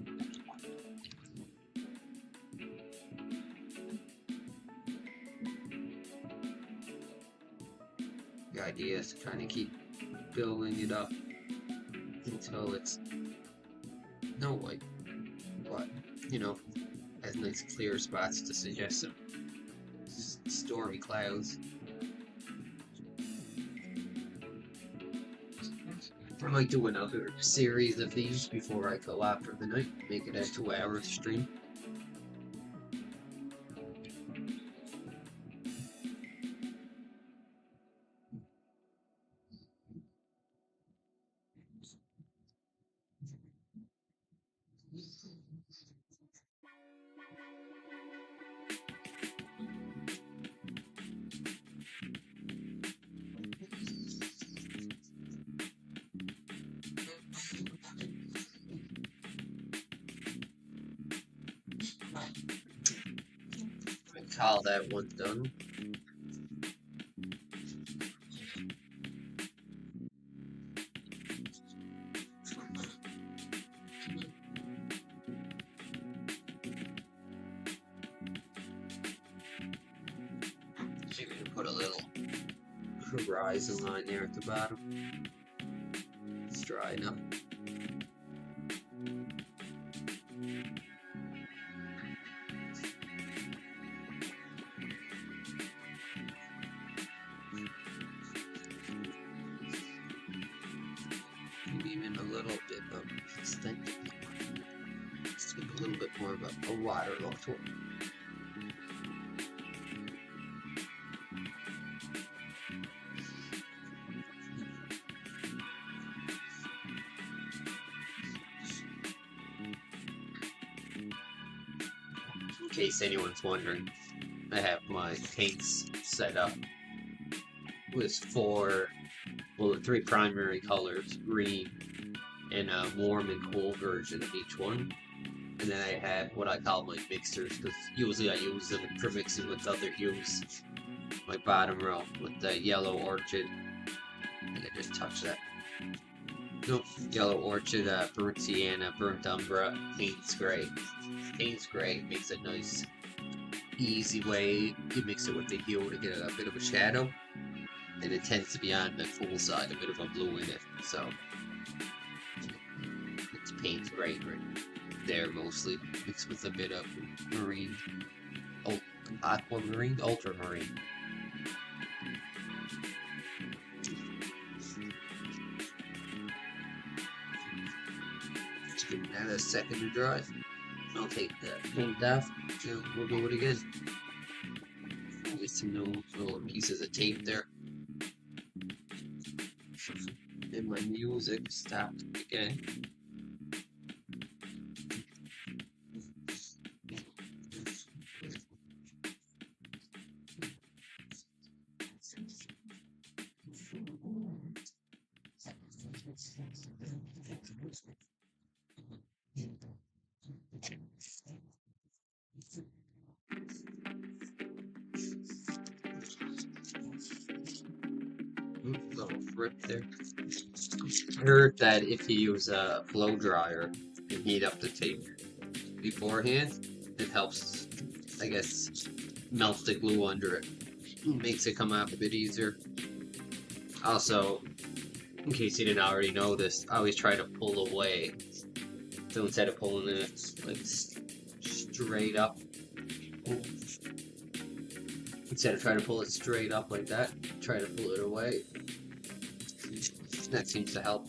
The idea is to kind of keep building it up until it's no white, but you know, has nice clear spots to suggest some stormy clouds. I might do another series of these before I go out for the night, make it a 2-hour stream. Call that one done. Maybe we can put a little horizon line there at the bottom. It's dry enough. Even a little bit of extent. Let's give a little bit more of a water look to it. In case anyone's wondering, I have my paints set up with the 3 primary colors, green, and a warm and cool version of each one. And then I have what I call my mixers, because usually I use them for mixing with other hues. My bottom row with the yellow orchid. I think I just touched that. Nope, yellow orchid, burnt sienna, burnt umbra, Payne's gray. Payne's gray makes a nice, easy way. You mix it with the hue to get a bit of a shadow. And it tends to be on the cool side, a bit of a blue in it, so it's Payne's gray right there mostly, mixed with a bit of marine, aquamarine, ultramarine. Just give that a second to dry. I'll take that paint off, and we'll do it again. Get some little pieces of tape there. And my music stopped again. Little rip there. I heard that if you use a blow dryer and heat up the tape beforehand, it helps, I guess, melt the glue under it. Makes it come out a bit easier. Also, in case you didn't already know this, I always try to pull away. So instead of pulling it like straight up, instead of trying to pull it straight up like that, try to pull it away. That seems to help.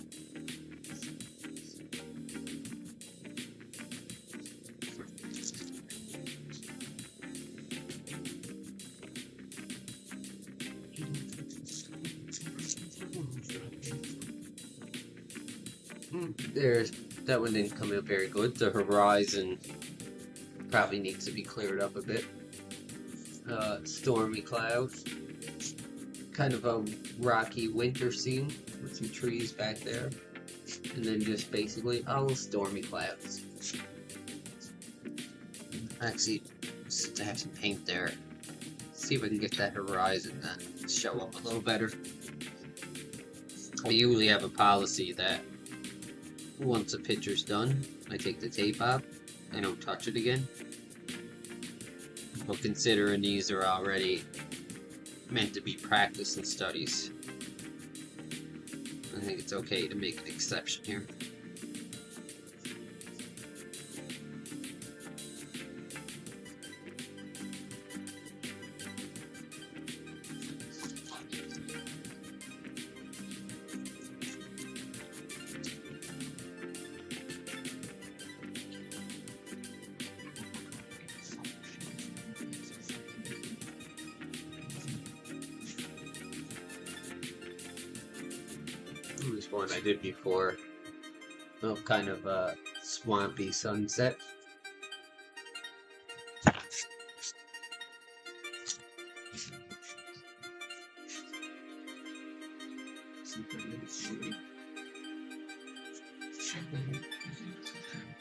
There's that one didn't come out very good. The horizon probably needs to be cleared up a bit. Stormy clouds, kind of a rocky winter scene with some trees back there, and then just basically all stormy clouds. Actually, just have some paint there. See if I can get that horizon to show up a little better. I usually have a policy that once a picture's done, I take the tape off. I don't touch it again. But considering these are already meant to be practice and studies, I think it's okay to make an exception here. This one I did before. Oh, kind of a swampy sunset.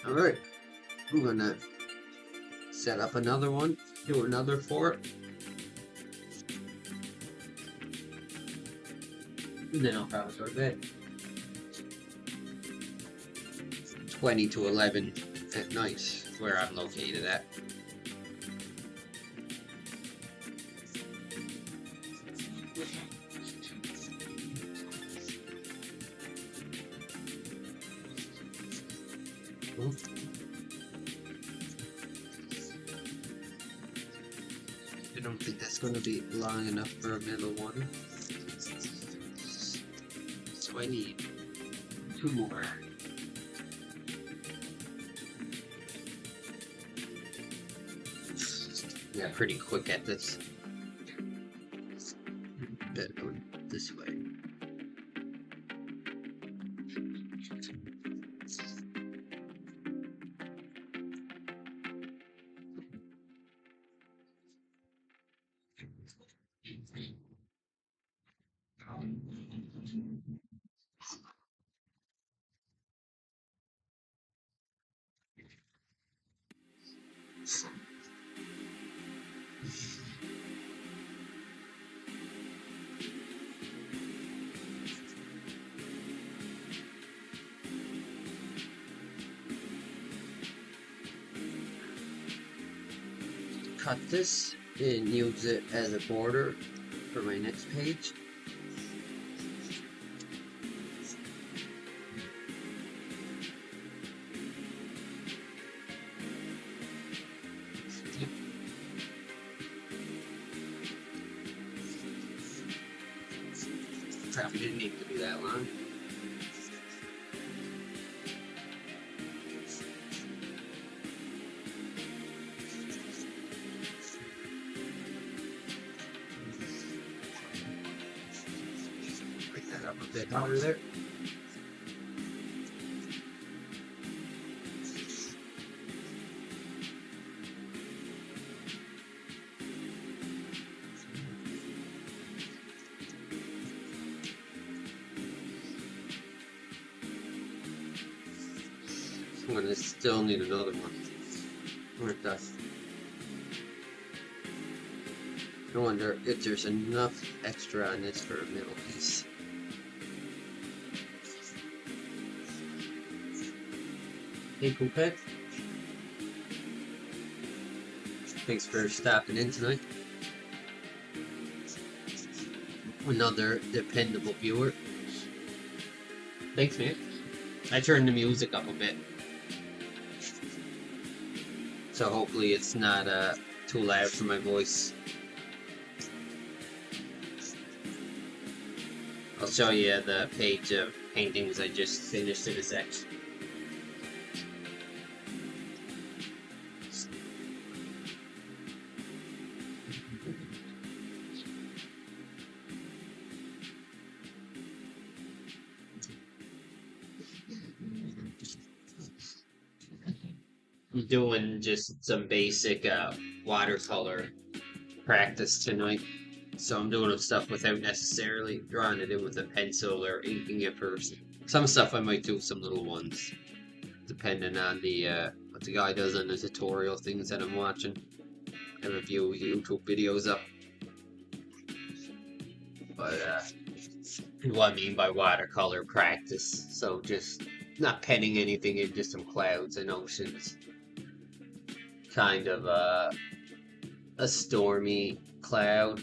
Alright, I'm gonna set up another one, do another fort. And then I'll probably go to bed. 20 to 11 at night, where I'm located at. I don't think that's going to be long enough for a middle one. So I need 2 more. Yeah, pretty quick at this. Better go this way. Cut this and use it as a border for my next page. Probably didn't need to be that long. Bring that up a bit higher there. I'm gonna still need another one. Where it does. I wonder if there's enough extra on this for a middle piece. Hey, Poopette. Thanks for stopping in tonight. Another dependable viewer. Thanks, man. I turned the music up a bit, so hopefully it's not too loud for my voice. I'll show you the page of paintings I just finished in a sec. I'm doing just some basic watercolor practice tonight. So I'm doing stuff without necessarily drawing it in with a pencil or inking it first. Some stuff I might do some little ones, depending on the what the guy does on the tutorial things that I'm watching. I have a few YouTube videos up. But what I mean by watercolor practice, so just not penning anything in, just some clouds and oceans. Kind of a stormy cloud,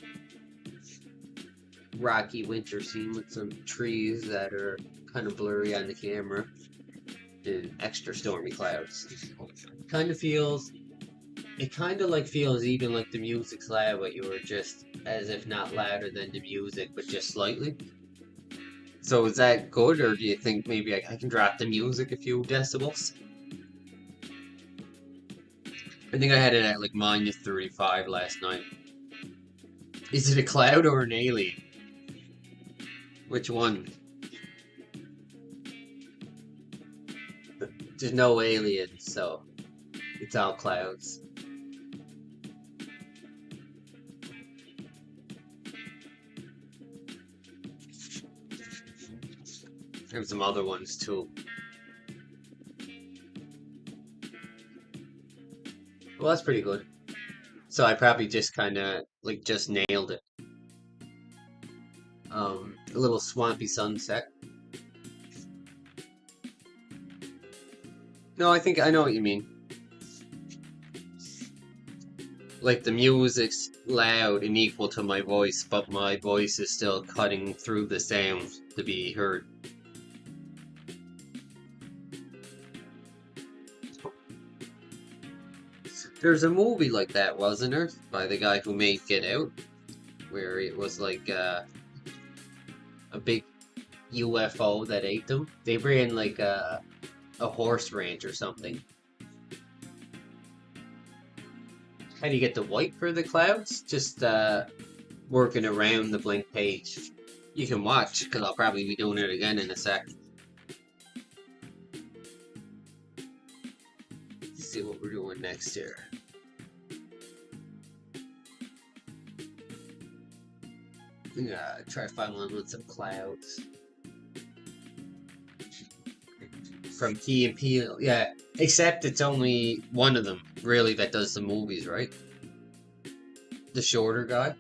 rocky winter scene with some trees that are kind of blurry on the camera, and extra stormy clouds. Kind of feels, it kind of like feels even like the music's loud, but you were just as if not louder than the music, but just slightly. So is that good, or do you think maybe I can drop the music a few decibels? I think I had it at like -35 last night. Is it a cloud or an alien? Which one? There's no aliens, so it's all clouds. There's some other ones too. Well, that's pretty good. So I probably just kind of like just nailed it. A little swampy sunset. No, I think I know what you mean. Like the music's loud and equal to my voice, but my voice is still cutting through the sound to be heard. There's a movie like that, wasn't there? By the guy who made Get Out, where it was like a big UFO that ate them. They were in like a horse ranch or something. How do you get the white for the clouds? Just working around the blank page. You can watch, because I'll probably be doing it again in a sec. Let's see what we're doing next here. Yeah, try to find one with some clouds. From Key and Peele, yeah. Except it's only one of them, really, that does the movies, right? The shorter guy.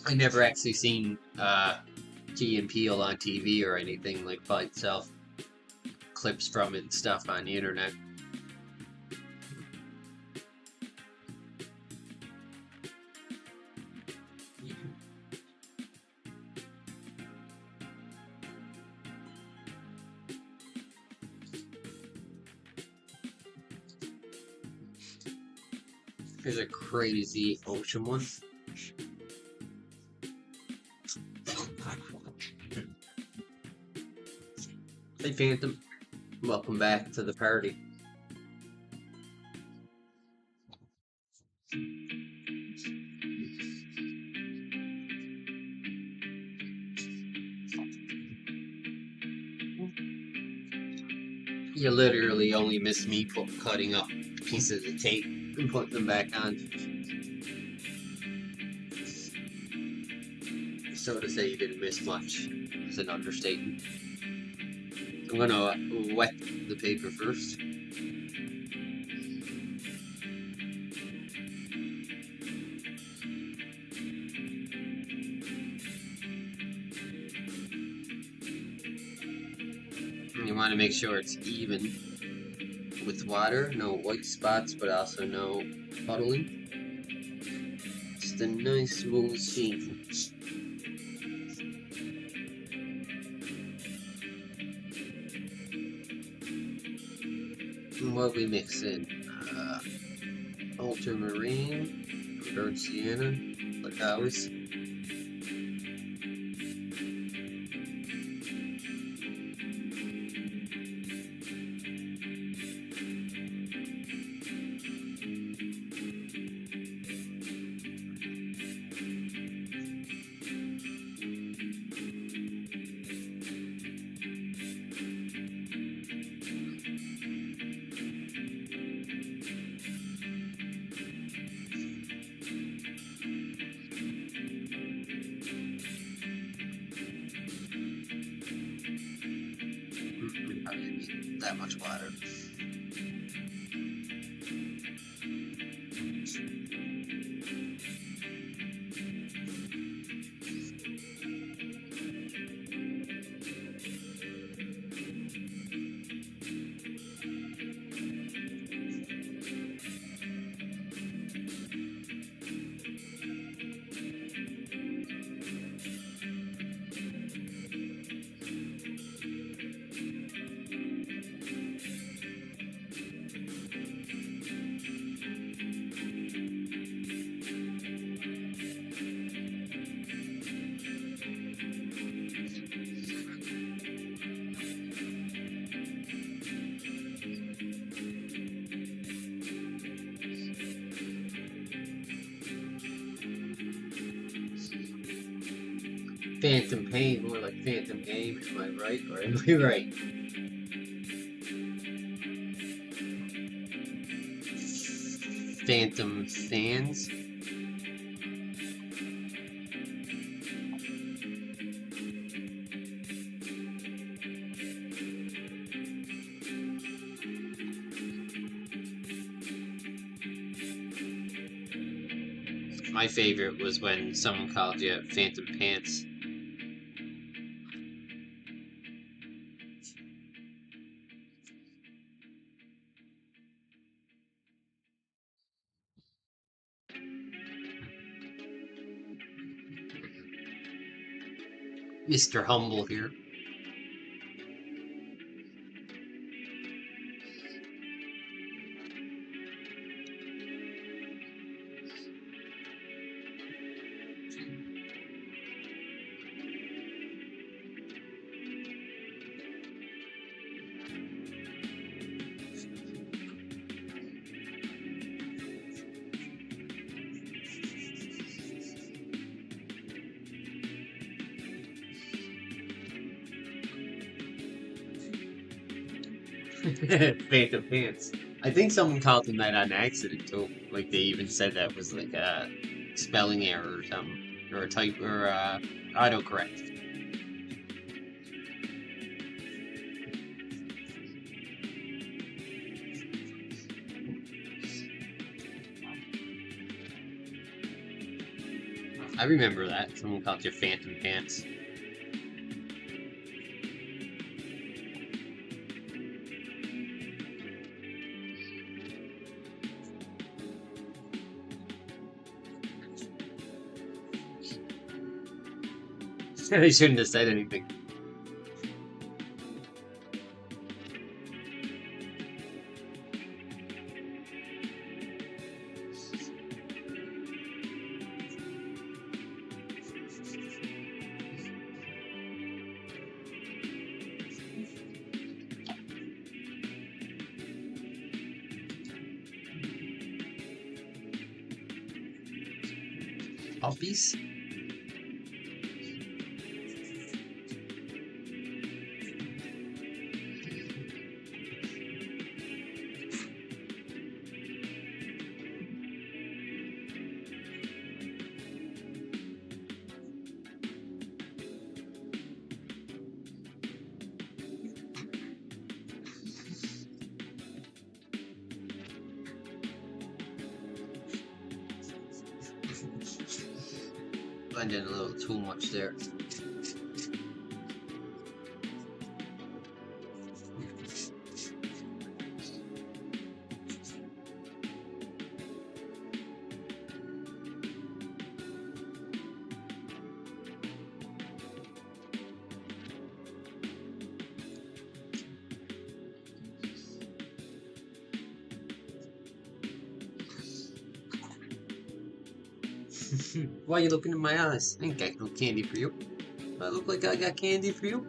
I never actually seen Key and Peele on TV or anything like by itself. Clips from it and stuff on the internet. Here's a crazy ocean one. Hey Phantom, welcome back to the party. You literally only miss me cutting up pieces of tape and putting them back on. So to say you didn't miss much is an understatement. I'm gonna wet the paper first. You want to make sure it's even. with water, no white spots, but also no puddling. Just a nice smooth sheen. And what we mix in? Ultramarine, burnt sienna, like ours. Probably need that much water. Phantom pain, more like phantom game, am I right or am I right? Phantom fans. My favorite was when someone called you Phantom Pants. Mr. Humble here. Phantom Pants. I think someone called him that on accident too. Like they even said that was like a spelling error or something, or a type or autocorrect. I remember that someone called you Phantom Pants. I shouldn't have said anything. Puppies? Blended a little too much there. Why are you looking in my eyes? I ain't got no candy for you. I look like I got candy for you?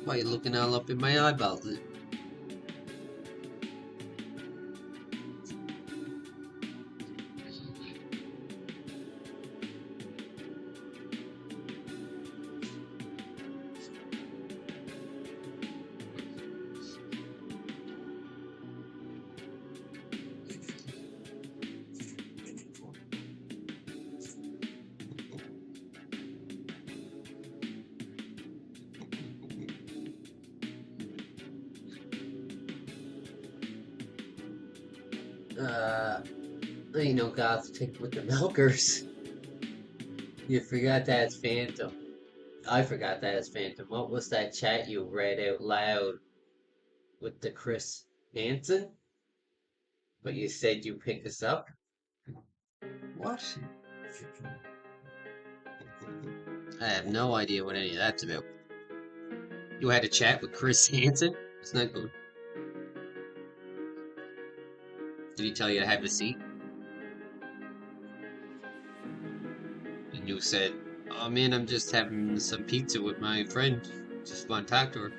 Why are you looking all up in my eyeballs? Ain't no gothic with the milkers. You forgot that's Phantom. I forgot that as Phantom. What was that chat you read out loud with the Chris Hansen? But you said you picked us up? What? I have no idea what any of that's about. You had a chat with Chris Hansen? It's not good. Did he tell you to have a seat? And you said, oh man, I'm just having some pizza with my friend. Just want to talk to her.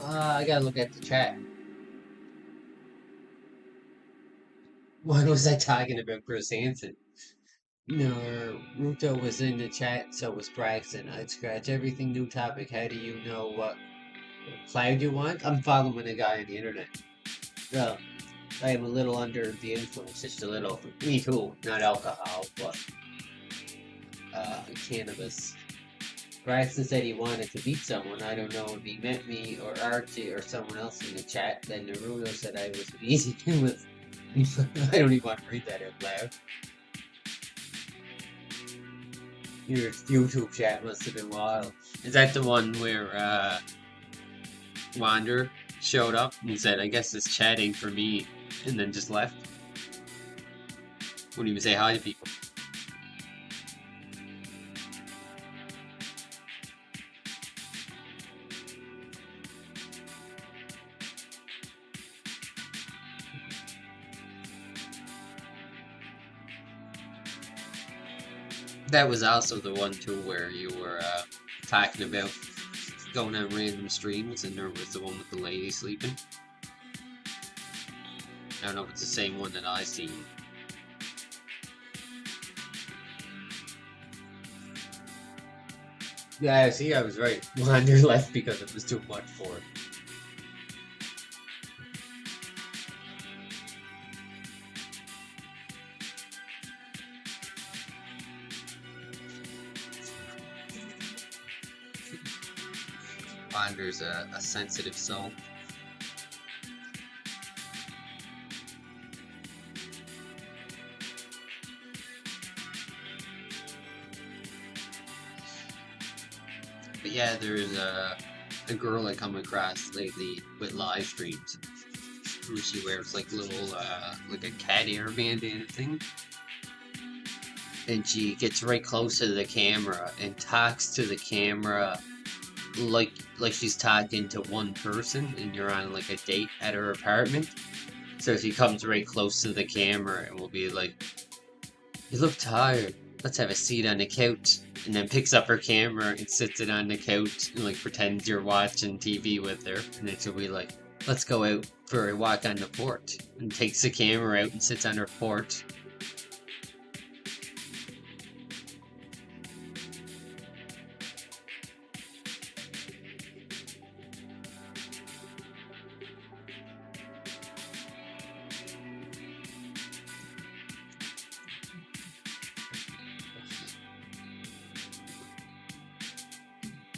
I gotta look at the chat. What was I talking about, Chris Hansen? No, Ruto was in the chat, so was Braxton. I'd scratch everything new topic. How do you know what cloud you want? I'm following a guy on the internet. Well, I am a little under the influence, just a little. Me too, not alcohol, but cannabis. Braxton said he wanted to meet someone. I don't know if he meant me or Archie or someone else in the chat. Then Naruto said I was easy with. I don't even want to read that out loud. Your YouTube chat must have been wild. Is that the one where Wander showed up and said, I guess this chat ain't for me, and then just left? Wouldn't even say hi to people. That was also the one too where you were talking about going on random streams, and there was the one with the lady sleeping. I don't know if it's the same one that I seen. Yeah, see, I was right. Wander left because it was too much for him. Wander's a sensitive soul. Yeah, there's a girl I come across lately with live streams where she wears like little like a cat ear bandana thing, and she gets right close to the camera and talks to the camera like she's talking to one person, and you're on like a date at her apartment. So she comes right close to the camera and will be like, "You look tired. Let's have a seat on the couch." And then picks up her camera and sits it on the couch and like pretends you're watching TV with her. And then she'll be like, "Let's go out for a walk on the porch." And takes the camera out and sits on her porch.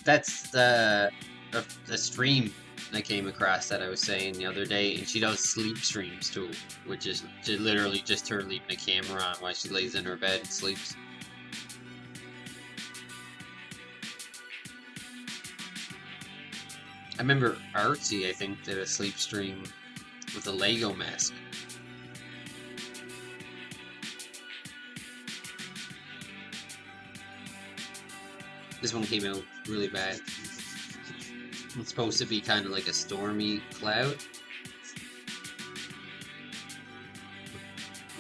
That's the stream I came across that I was saying the other day, and she does sleep streams too, which is literally just her leaving the camera on while she lays in her bed and sleeps. I remember Artsy, I think, did a sleep stream with a Lego mask. This one came out really bad. It's supposed to be kind of like a stormy cloud.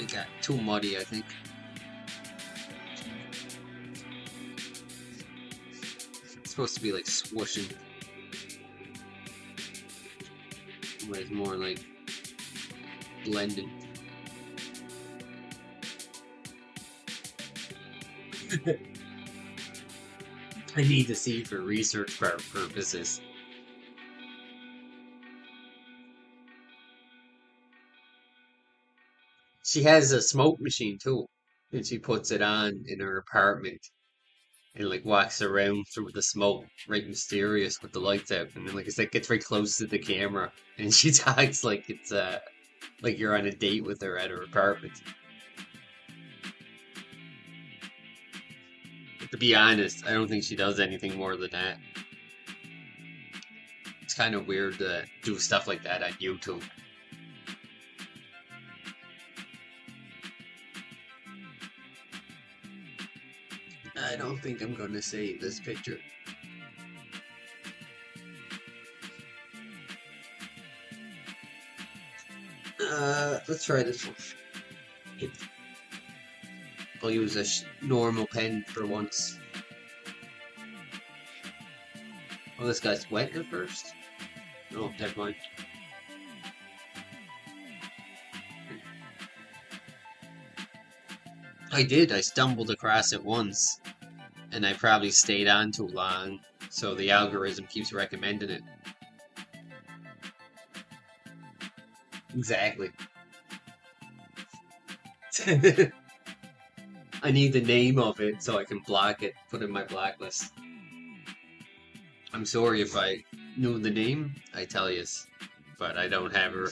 It got too muddy, I think. It's supposed to be like swooshing. But it's more like blended. I need to see for research purposes. She has a smoke machine too, and she puts it on in her apartment and like walks around through the smoke, right mysterious with the lights out, and then like I said, gets very close to the camera, and she talks like it's like you're on a date with her at her apartment. But to be honest, I don't think she does anything more than that. It's kind of weird to do stuff like that on YouTube. I don't think I'm gonna save this picture. Let's try this one. I'll use a normal pen for once. Oh, this guy's wetter first? Oh, never mind. I did, I stumbled across it once, and I probably stayed on too long, so the algorithm keeps recommending it. Exactly. I need the name of it so I can block it, put it in my blacklist. I'm sorry if I knew the name, I tell you, but I don't have her.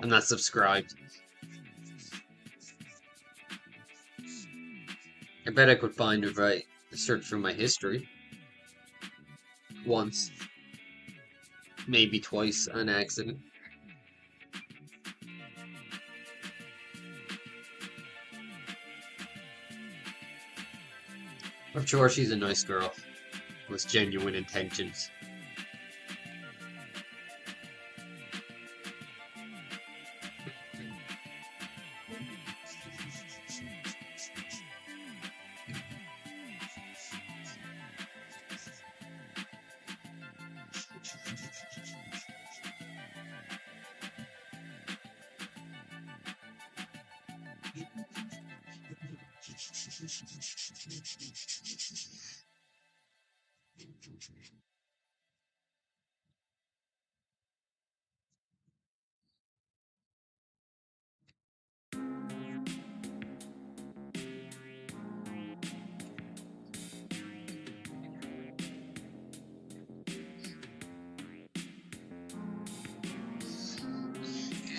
I'm not subscribed. I bet I could find her if I search for my history. Once. Maybe twice on accident. I'm sure she's a nice girl with genuine intentions.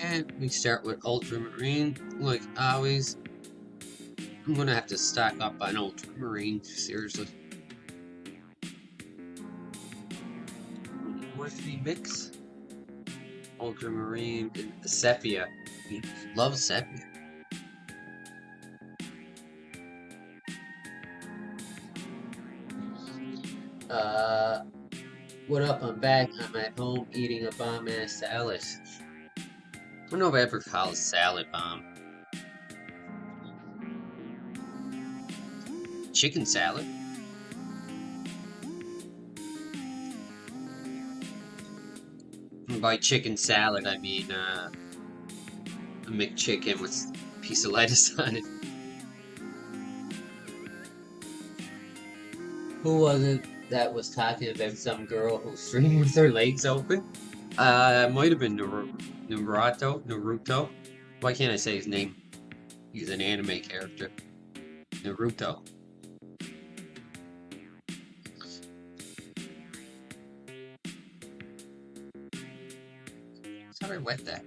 And we start with ultramarine, like always. I'm gonna have to stock up on ultramarine, seriously. chemistry mix. Ultramarine and sepia. Love sepia. What up? I'm back. I'm at home eating a bomb ass salad. I don't know if I ever call it salad bomb. Chicken salad? And by chicken salad, I mean a McChicken with a piece of lettuce on it. Who was it that was talking about some girl who's streaming with her legs open? It might have been Naruto. Why can't I say his name? He's an anime character. Naruto. How did I wet that?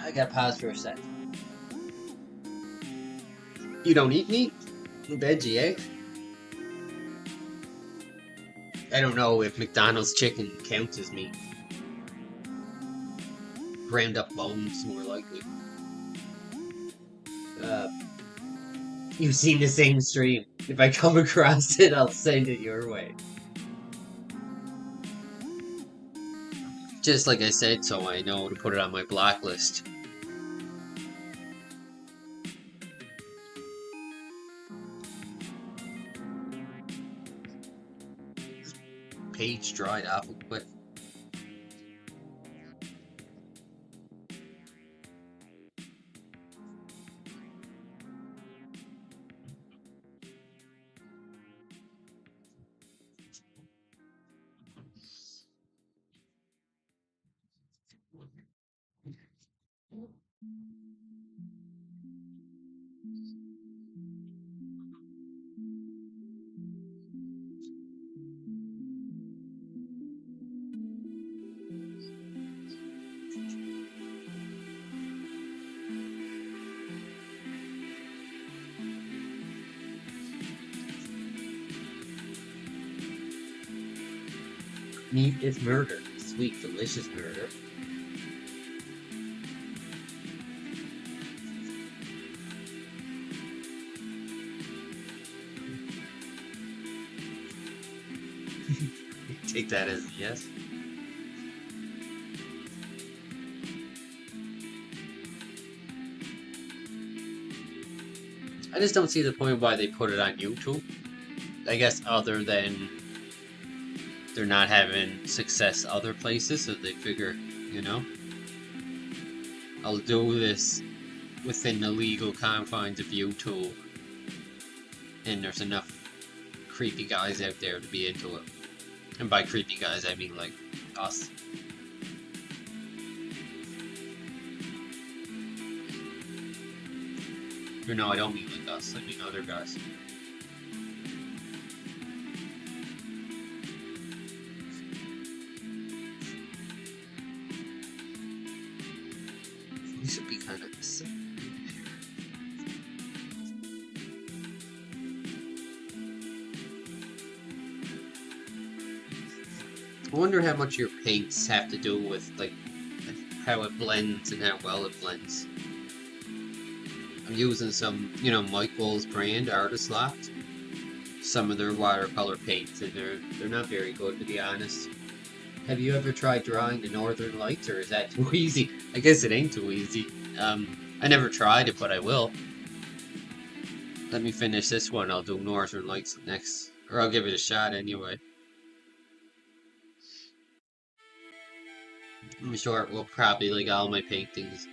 I got pause for a sec. You don't eat meat? Veggie, eh? I don't know if McDonald's chicken counts as meat. Ground up bones, more likely. You've seen the same stream. If I come across it, I'll send it your way. Just like I said, so I know to put it on my block list. Page dried awful quick. Meat is murder. Sweet, delicious murder. Take that as a yes. I just don't see the point why they put it on YouTube. I guess other than they're not having success other places, so they figure, you know, I'll do this within the legal confines of YouTube, and there's enough creepy guys out there to be into it. And by creepy guys, I mean like us. Or no, I don't mean like us, I mean other guys. We should be kind of the same. I wonder how much your paints have to do with like how it blends and how well it blends. I'm using some, you know, Michael's brand Artist Loft. Some of their watercolor paints, and they're not very good, to be honest. Have you ever tried drawing the Northern Lights, or is that too easy? I guess it ain't too easy. I never tried it, but I will. Let me finish this one. I'll do Northern Lights next, or I'll give it a shot anyway. I'm sure it will probably, like all my paintings,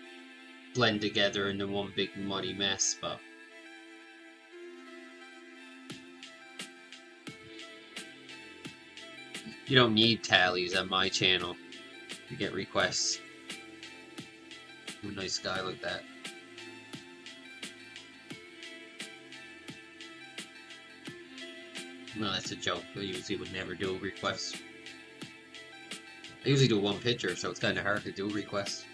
blend together into one big muddy mess, but you don't need tallies on my channel to get requests. I'm a nice guy like that. No, that's a joke. I usually would never do requests. I usually do one picture, so it's kind of hard to do requests.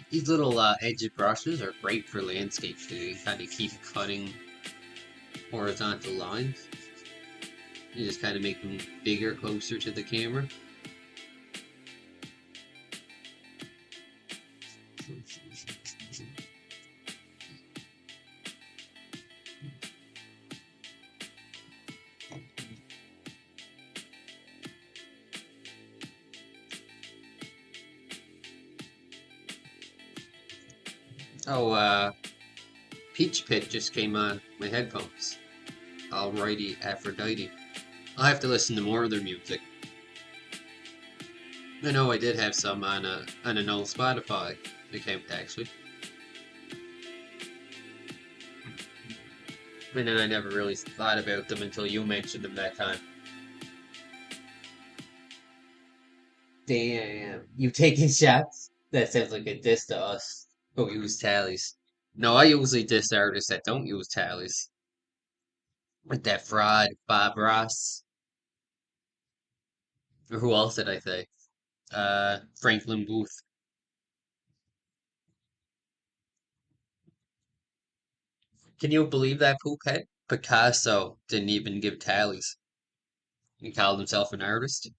These little edge brushes are great for landscapes because you kind of keep cutting horizontal lines. You just kind of make them bigger, closer to the camera. Oh, Peach Pit just came on my headphones. Alrighty, Aphrodite. I'll have to listen to more of their music. I know I did have some on an old Spotify account actually. And then I never really thought about them until you mentioned them that time. Damn, you taking shots? That sounds like a diss to us who use tallies. No, I usually diss artists that don't use tallies. Like that fraud, Bob Ross. Or who else did I say? Franklin Booth. Can you believe that, Phuket? Picasso didn't even give tallies. He called himself an artist.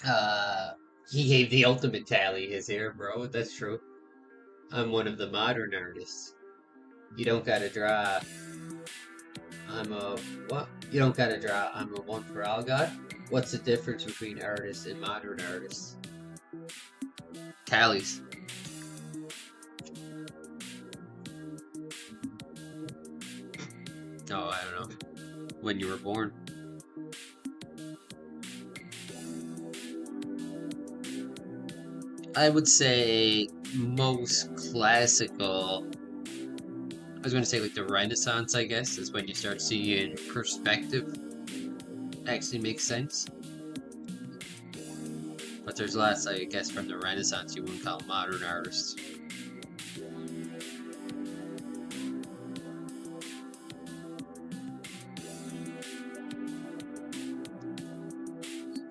Uh, he gave the ultimate tally his hair, bro. That's true. I'm one of the modern artists. You don't gotta draw. I'm a what? You don't gotta draw. I'm a one for all god. What's the difference between artists and modern artists? Tallies. Oh, I don't know. When you were born. I would say most classical was going to say like the Renaissance, I guess, is when you start seeing perspective actually makes sense. But there's lots, I guess, from the Renaissance you wouldn't call modern artists.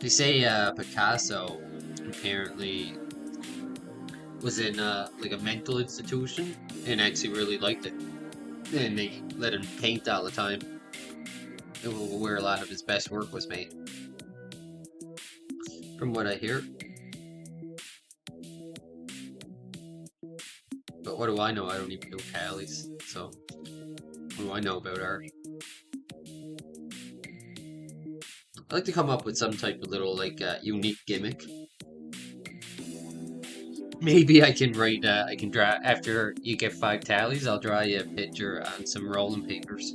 They say Picasso apparently was in like a mental institution and actually really liked it. And they let him paint all the time, where a lot of his best work was made. From what I hear. But what do I know? I don't even do tallies, so what do I know about art? I like to come up with some type of little like unique gimmick. Maybe I can write. I can draw after you get 5 tallies. I'll draw you a picture on some rolling papers.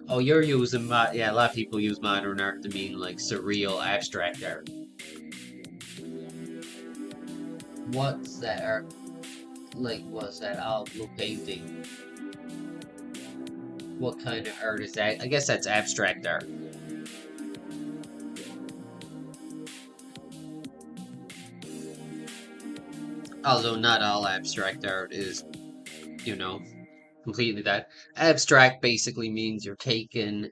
Oh, you're using yeah. A lot of people use modern art to mean like surreal, abstract art. What's that art? Like, what's that outlook painting? What kind of art is that? I guess that's abstract art. Although not all abstract art is, you know, completely that. Abstract basically means you're taking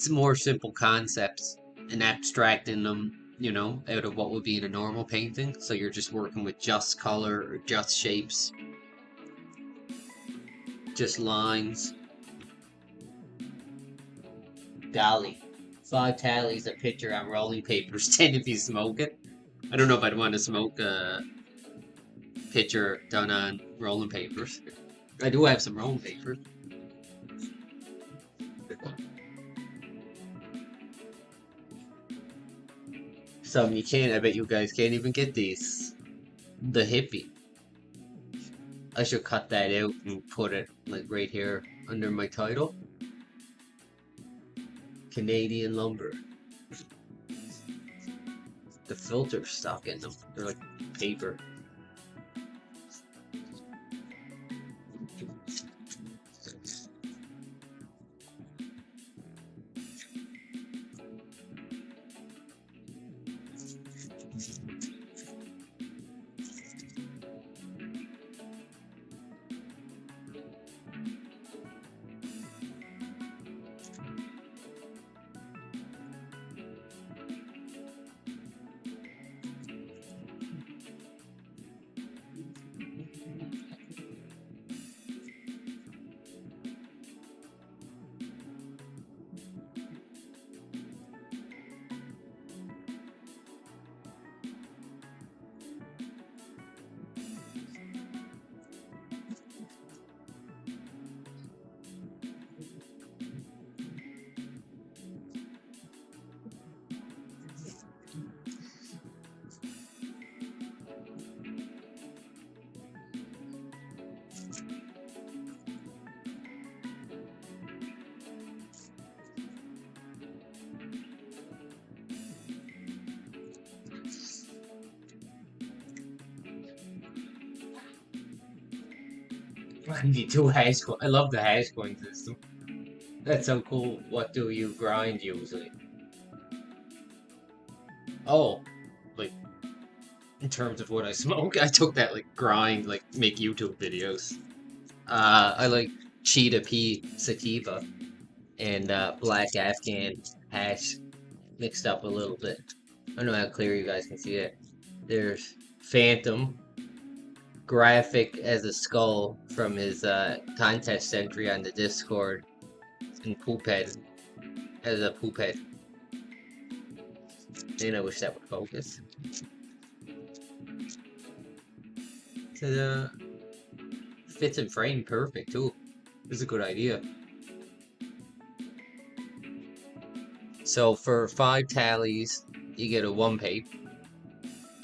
more simple concepts and abstracting them, you know, out of what would be in a normal painting. So you're just working with just color or just shapes, just lines. Golly, 5 tallies, a picture on rolling papers, 10 if you smoke it. I don't know if I'd want to smoke a picture done on rolling papers. I do have some rolling papers. Some you can't, I bet you guys can't even get these. The hippie. I should cut that out and put it like right here under my title. Canadian lumber. The filter's stuck in them. They're like paper. You do hash coin. I love the hash coin system. That's so cool. What do you grind usually? Oh, like in terms of what I smoke, I took that like grind, like make YouTube videos. I like Cheetah Pea sativa and Black Afghan hash mixed up a little bit. I don't know how clear you guys can see it. There's Phantom, graphic as a skull from his contest entry on the Discord, and Poophead as a Poophead. And I wish that would focus. So fits in frame perfect too. This is a good idea. So for 5 tallies, you get a 1 paper.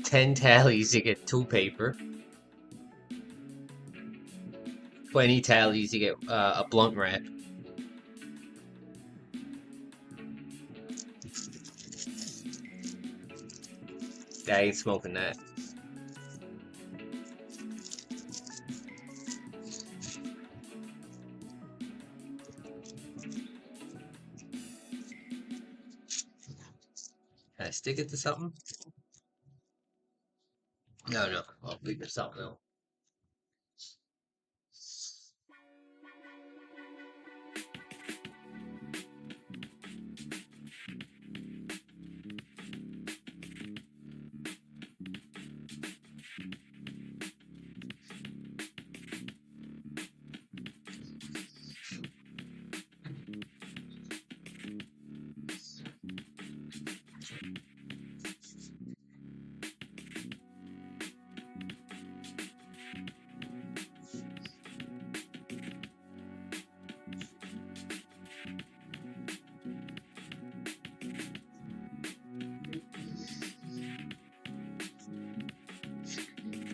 10 tallies, you get 2 paper. 20 tallies, you get a blunt wrap. I ain't smoking that. Can I stick it to something? No, no. I'll leave it something else.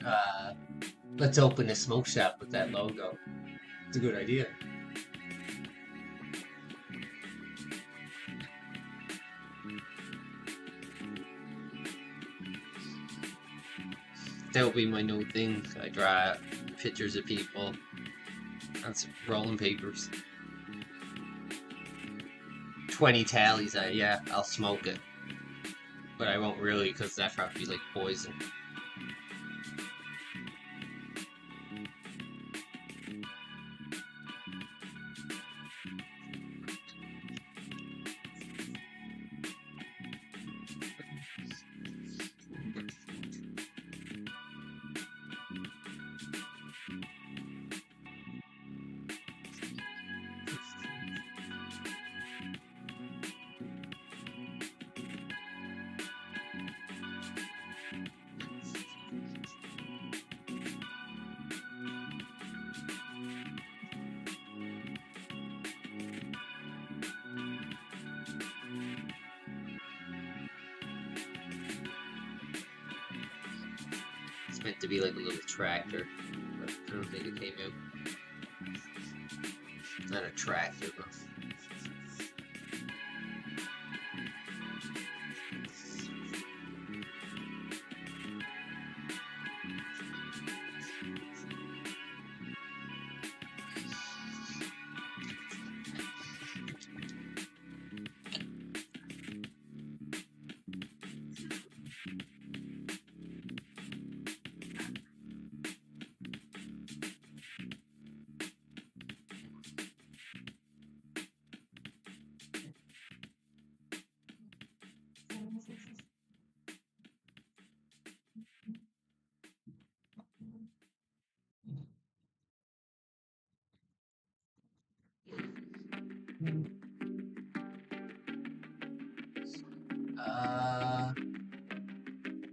Uh, let's open a smoke shop with that logo. It's a good idea. That will be my new thing. I draw pictures of people on some rolling papers. 20 tallies, yeah, I'll smoke it. But I won't really, because that'd probably be like poison. It's meant to be like a little tractor, but I don't think it came out. Not a tractor, but...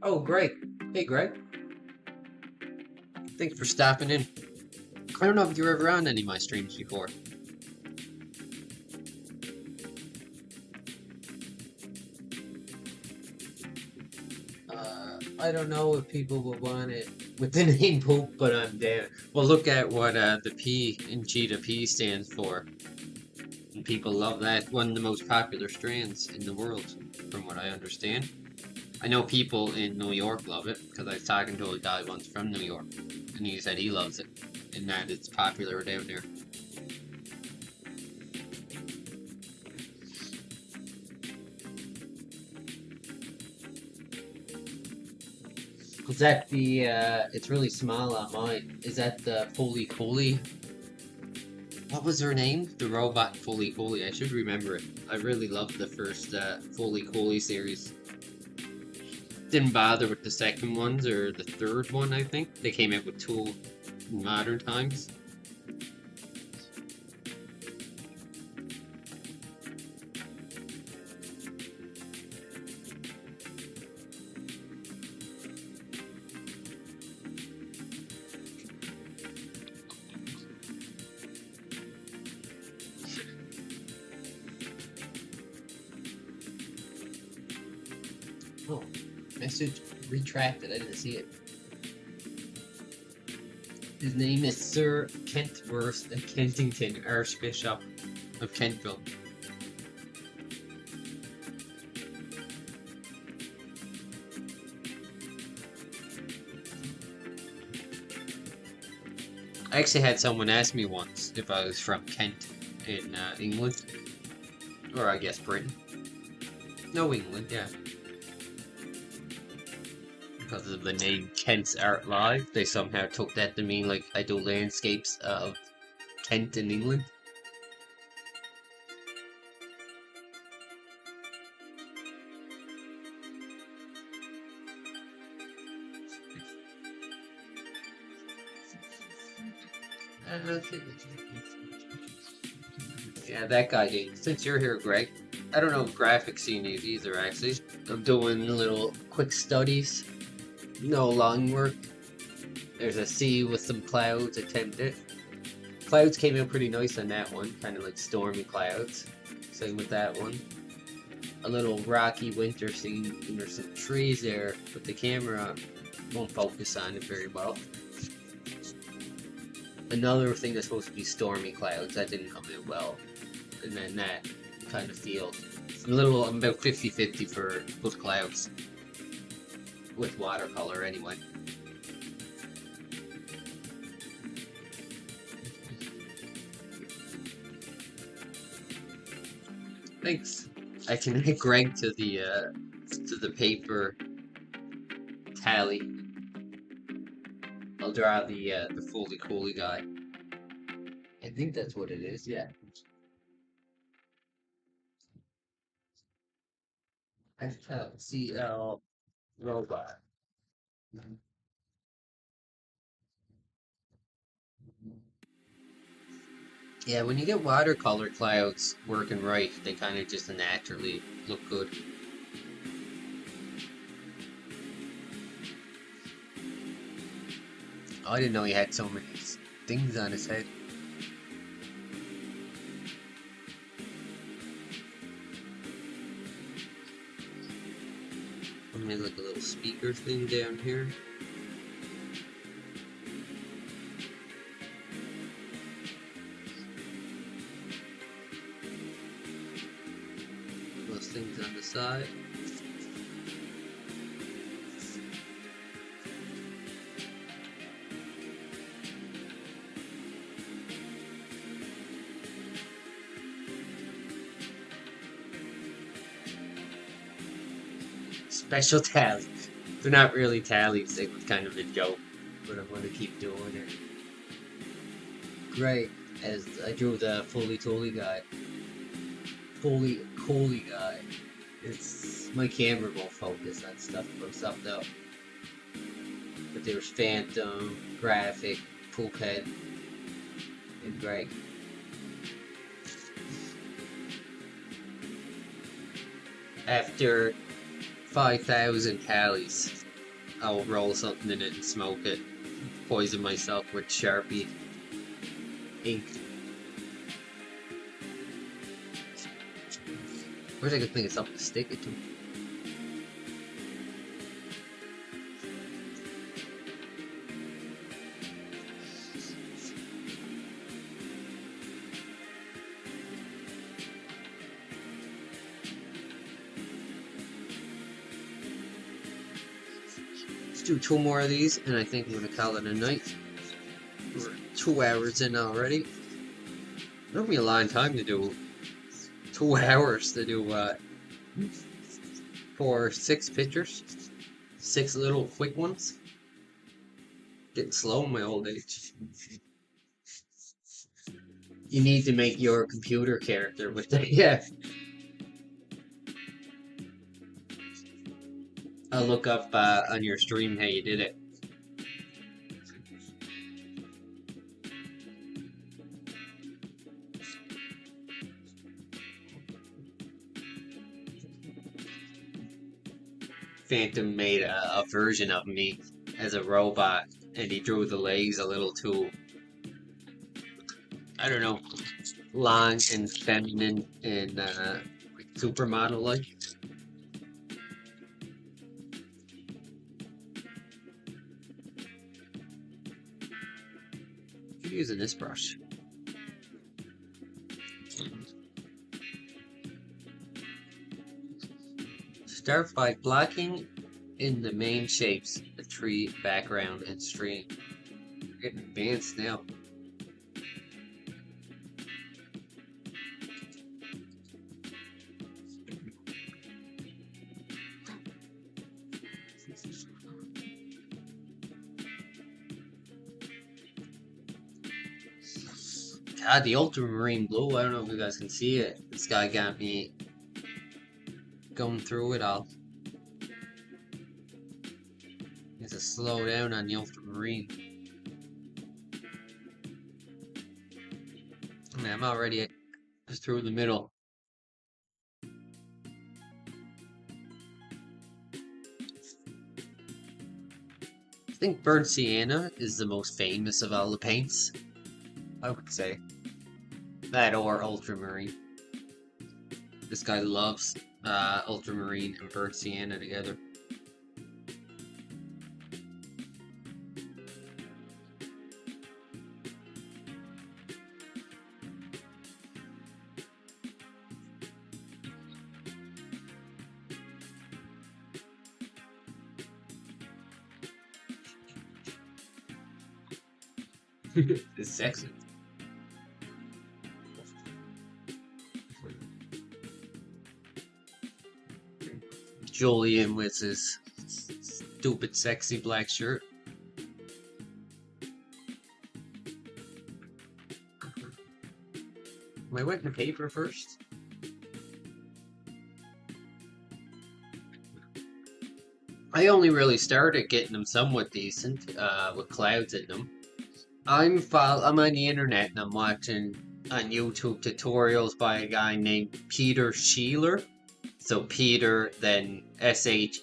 Oh, Greg. Hey, Greg. Thanks for stopping in. I don't know if you were ever on any of my streams before. I don't know if people will want it with the name Poop, but I'm down. Well, look at what the P in Cheetah P stands for. And people love that. One of the most popular strands in the world, from what I understand. I know people in New York love it, because I was talking to a guy once from New York, and he said he loves it, and that it's popular down there. Is that the, it's really small on mine. Is that the Foley Coley? What was her name? The robot Foley Coley. I should remember it. I really loved the first Foley Coley series. Didn't bother with the second ones or the third one, I think. They came out with two in modern times. Oh, message retracted. I didn't see it. His name is Sir Kentworth of Kentington, Archbishop of Kentville. I actually had someone ask me once if I was from Kent in England, or I guess Britain. No, England, yeah. Because of the name Kent's Art Live, they somehow took that to mean like I do landscapes of Kent in England. Yeah, that guy did. Since you're here, Greg, I don't know if graphics seen these either, actually. I'm doing little quick studies. No long work. There's a sea with some clouds attempted. Clouds came out pretty nice on that one, kind of like stormy clouds. Same with that one. A little rocky winter scene, and there's some trees there, but the camera won't focus on it very well. Another thing that's supposed to be stormy clouds, that didn't come out well. And then that kind of field. I'm about 50-50 for both clouds. With watercolor anyway. Thanks. I can hit Greg to the paper tally. I'll draw the Foley Cooley guy. I think that's what it is, yeah. FLCL robot. Yeah, when you get watercolor clouds working right, they kind of just naturally look good. Oh, I didn't know he had so many things on his head. And there's like a little speaker thing down here. Those things on the side. Special tally. They're not really tallies, they was kind of a joke, but I'm gonna keep doing it. Great, as I drew the Foley Tooley guy. Foley Cooley guy. It's my camera won't focus on stuff comes up though. But there's Phantom, Graphic, Poophead, and Greg. After 5,000 tallies, I'll roll something in it and smoke it. Poison myself with Sharpie ink. Where's I could think of something to stick it to? Let's do 2 more of these, and I think I'm gonna call it a night. We're 2 hours in already. It took me a long time to do 2 hours to do for 6 pictures. 6 little quick ones. Getting slow in my old age. You need to make your computer character with that. Yeah. I'll look up on your stream how you did it. Phantom made a version of me as a robot, and he drew the legs a little too, I don't know, long and feminine and supermodel-like. I'm using this brush. Start by blocking in the main shapes, the tree, background, and stream. We're getting advanced now. God, the ultramarine blue, I don't know if you guys can see it. This guy got me going through it all. He has to slow down on the ultramarine. Man, I'm already just through the middle. I think burnt sienna is the most famous of all the paints, I would say. That or ultramarine. This guy loves ultramarine and burnt sienna together. It's sexy. Julian with his stupid sexy black shirt. Am I wetting the paper first? I only really started getting them somewhat decent, with clouds in them. I'm on the internet and I'm watching on YouTube tutorials by a guy named Peter Scheeler. So Peter, then Sheeler,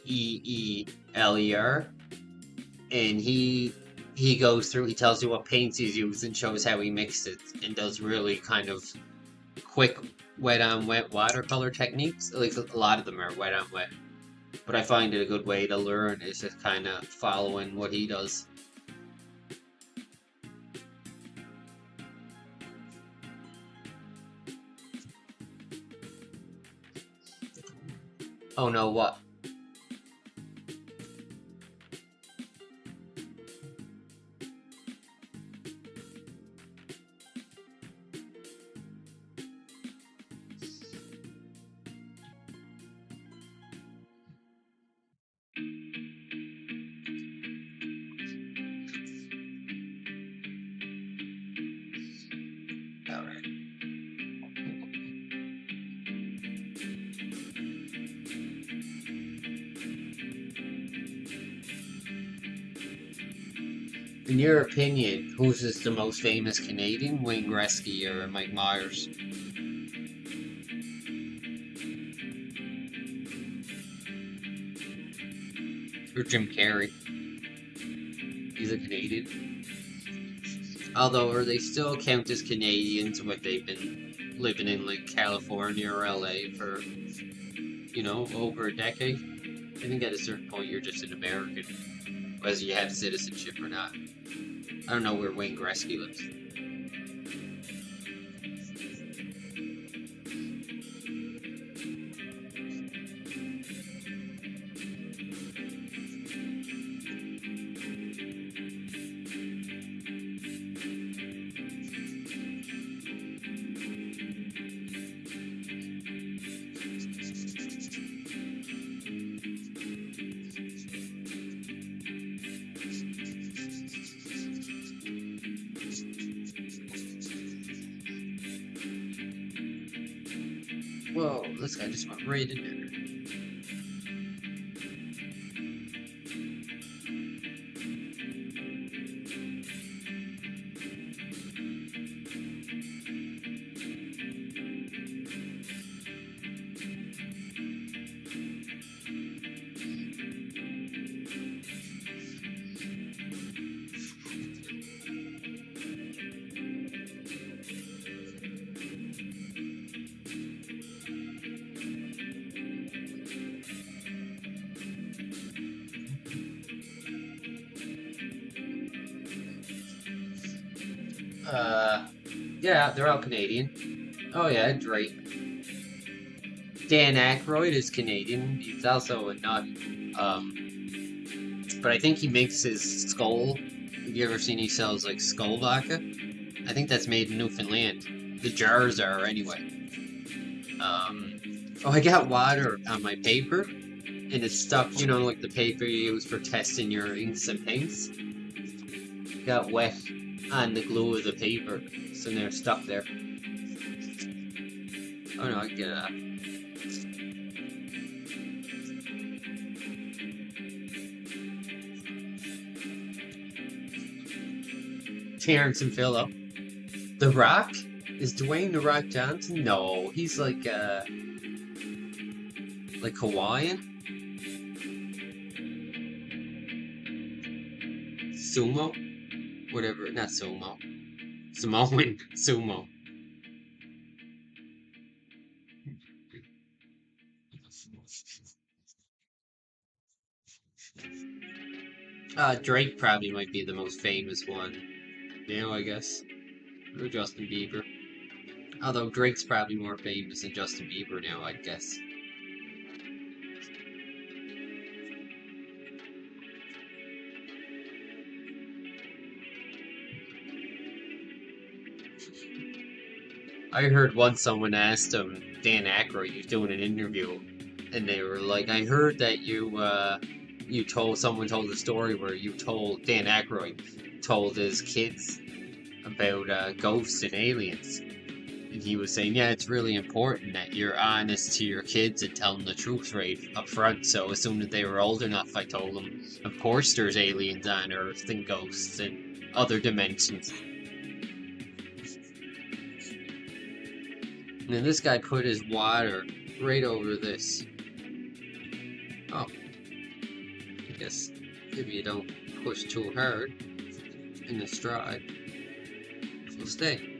and he goes through. He tells you what paints he's used and shows how he mixed it, and does really kind of quick wet on wet watercolor techniques. At least a lot of them are wet on wet. But I find it a good way to learn is just kind of following what he does. Oh no, what? Alright. In your opinion, who's just the most famous Canadian, Wayne Gretzky or Mike Myers? Or Jim Carrey? He's a Canadian. Although, are they still count as Canadians when they've been living in like California or LA for, you know, over a decade? I think at a certain point you're just an American, whether you have citizenship or not. I don't know where Wayne Gretzky lives. Whoa, this guy just went right in there. Yeah, they're all Canadian. Oh yeah, Drake. Dan Aykroyd is Canadian. He's also a nut. But I think he makes his skull. Have you ever seen he sells like skull vodka? I think that's made in Newfoundland. The jars are anyway. Oh, I got water on my paper, and it's stuck. You know, like the paper you use for testing your inks and paints. Got wet. on the glue of the paper, so they're stuck there. Oh no, I get that. Terrence and Phillip. The Rock? Is Dwayne The Rock Johnson? No, he's like Hawaiian? Sumo? Whatever, not sumo. Samoan sumo. Drake probably might be the most famous one. I guess. Or Justin Bieber. Although Drake's probably more famous than Justin Bieber now, I guess. I heard once someone asked him, Dan Aykroyd, he was doing an interview, and they were like, I heard that someone told a story where you told, Dan Aykroyd told his kids about ghosts and aliens. And he was saying, yeah, it's really important that you're honest to your kids and tell them the truth right up front. So as soon as they were old enough, I told them, of course there's aliens on Earth and ghosts and other dimensions. And then this guy put his water right over this. Oh. I guess if you don't push too hard in the stride, it'll stay.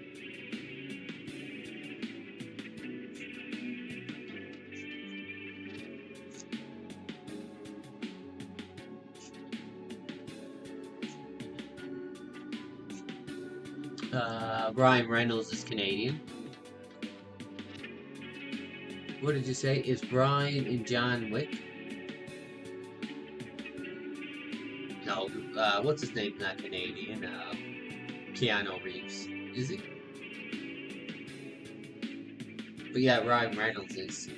Ryan Reynolds is Canadian. What did you say? Is Brian in John Wick? No, what's his name? Not Canadian. Keanu Reeves. Is he? But yeah, Ryan Reynolds is.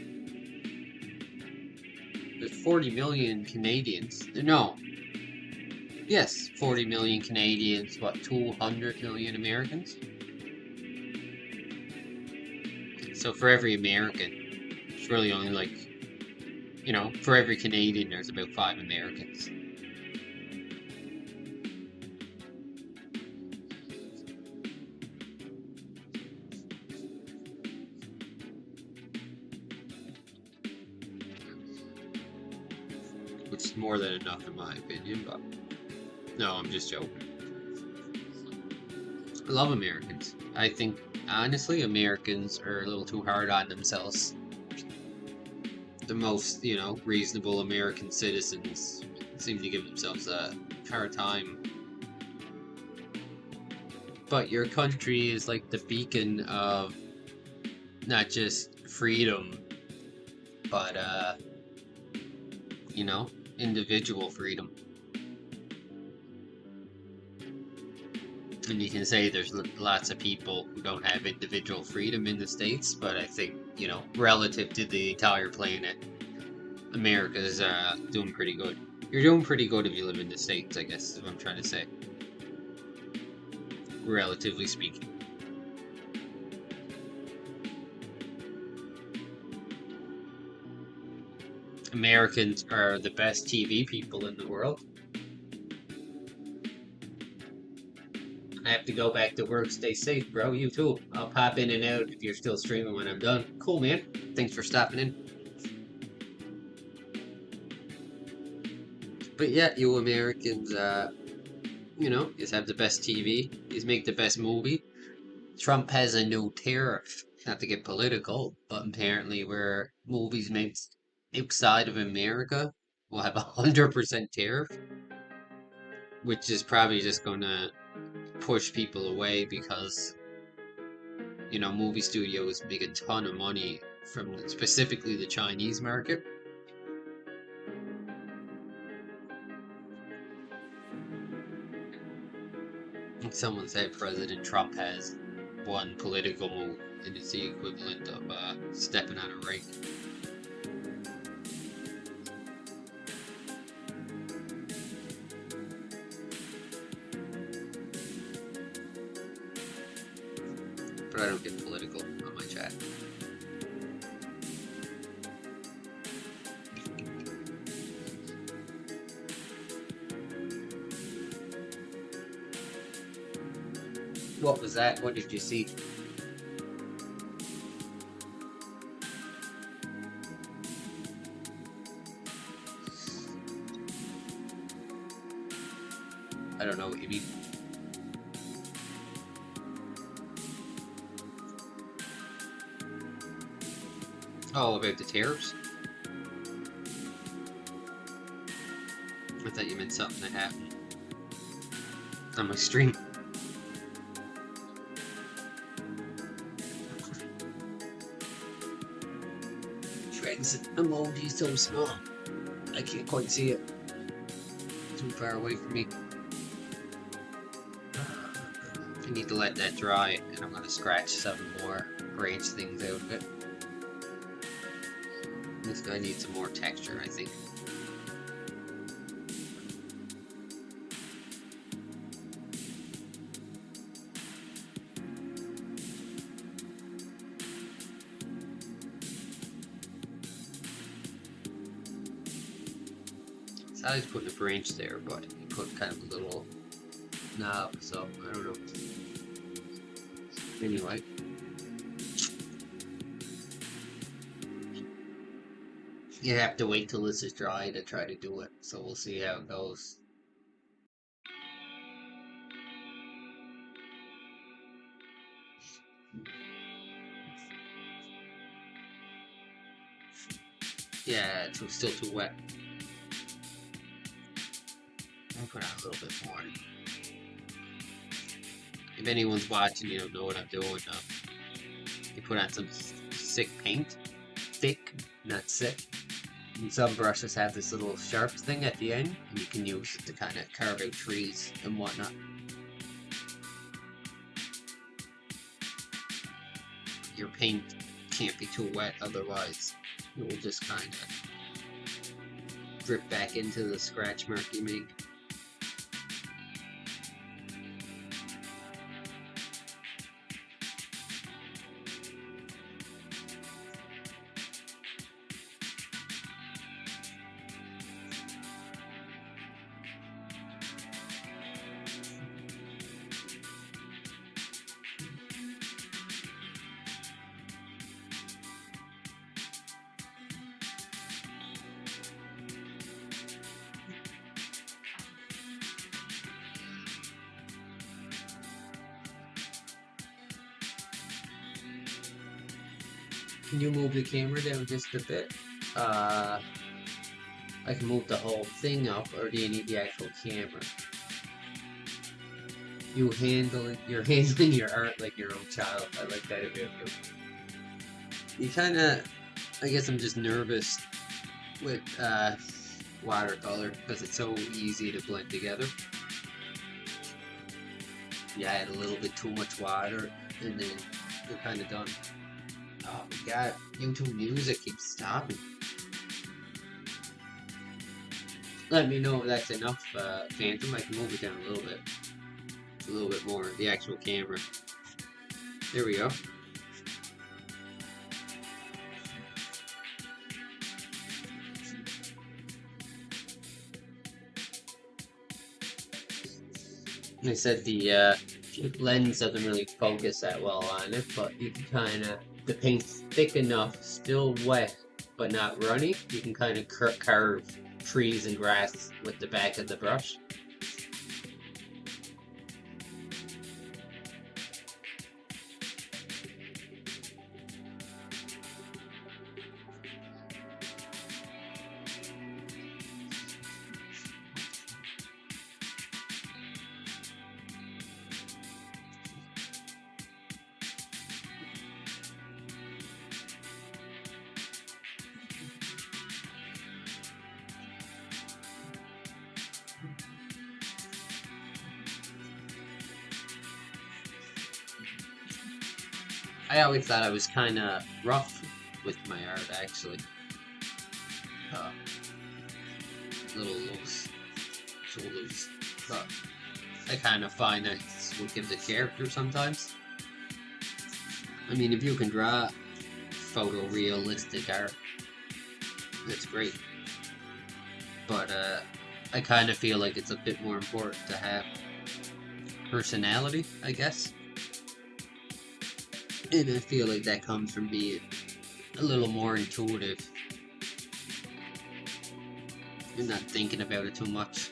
There's 40 million Canadians. No. Yes, 40 million Canadians. What, 200 million Americans? So for every American, it's really only like, for every Canadian, there's about 5 Americans. Which is more than enough in my opinion, but no, I'm just joking. I love Americans. I think, honestly, Americans are a little too hard on themselves. The most, reasonable American citizens seem to give themselves a hard time. But your country is like the beacon of not just freedom, but, individual freedom. And you can say there's lots of people who don't have individual freedom in the States, but I think, relative to the entire planet, America's doing pretty good. You're doing pretty good if you live in the States, I guess, is what I'm trying to say. Relatively speaking. Americans are the best TV people in the world. I have to go back to work. Stay safe, bro. You too. I'll pop in and out if you're still streaming when I'm done. Cool, man. Thanks for stopping in. But yeah, you Americans, you have the best TV. You make the best movie. Trump has a new tariff. Not to get political, but apparently where movies made outside of America will have 100% tariff, which is probably just gonna push people away because movie studios make a ton of money from specifically the Chinese market. Someone said President Trump has one political move and it's the equivalent of stepping on a rake. but I don't get political on my chat. What was that? What did you see? I don't know what you mean. Oh, about the tariffs? I thought you meant something that happened on my stream. Dragon's emoji is so small. I can't quite see it. Too far away from me. I need to let that dry, and I'm going to scratch some more branch things out of it. This guy needs some more texture, I think. So I was putting a branch there, but he put kind of a little knob, so I don't know. Anyway. You have to wait till this is dry to try to do it, so we'll see how it goes. Yeah, it's still too wet. I'll put out a little bit more. If anyone's watching, you don't know what I'm doing. You put on some thick paint. Thick, not sick. And some brushes have this little sharp thing at the end, and you can use it to kind of carve out trees and whatnot. Your paint can't be too wet, otherwise it will just kind of drip back into the scratch mark you make. Can you move the camera down just a bit? I can move the whole thing up, or do you need the actual camera? You're handling your art like your own child. I like that about you. You kinda, I guess I'm just nervous with watercolor because it's so easy to blend together. You add a little bit too much water and then you're kinda done. Oh my god, YouTube music keeps stopping. Let me know if that's enough, Phantom. I can move it down a little bit. A little bit more, the actual camera. There we go. I said the lens doesn't really focus that well on it, but you can kind of, the paint's thick enough, still wet, but not runny. You can kind of carve trees and grass with the back of the brush. I always thought I was kind of rough with my art, actually. A little loose. So loose. But I kind of find that's what gives it character sometimes. I mean, if you can draw photorealistic art, that's great. But I kind of feel like it's a bit more important to have personality, I guess. And I feel like that comes from being a little more intuitive and not thinking about it too much.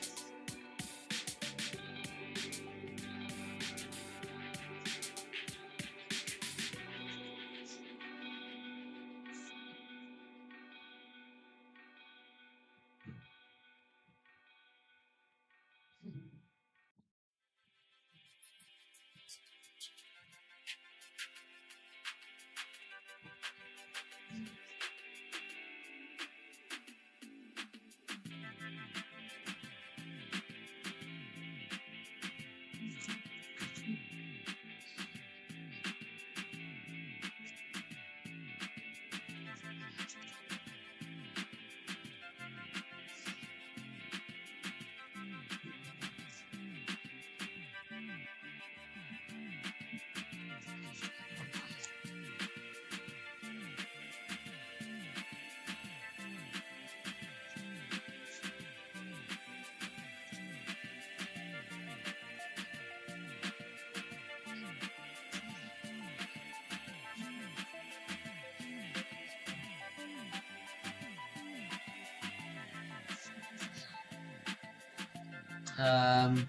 Um,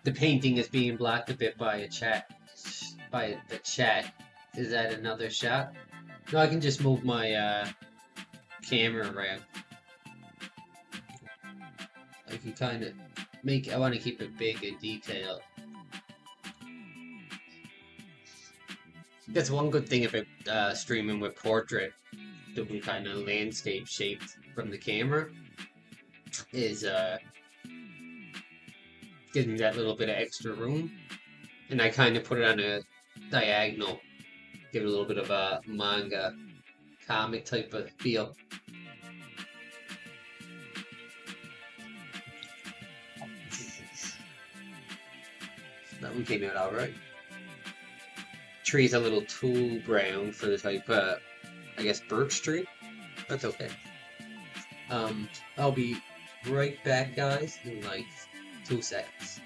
the painting is being blocked a bit by a chat. By the chat. Is that another shot? No, I can just move my camera around. I can kind of make. I want to keep it big and detailed. That's one good thing about streaming with portrait, doing kind of landscape shaped from the camera, is gives me that little bit of extra room, and I kind of put it on a diagonal, give it a little bit of a manga comic type of feel. That one came out alright. Tree's a little too brown for the type of, I guess, birch tree. That's okay. I'll be right back, guys, in like 2 seconds.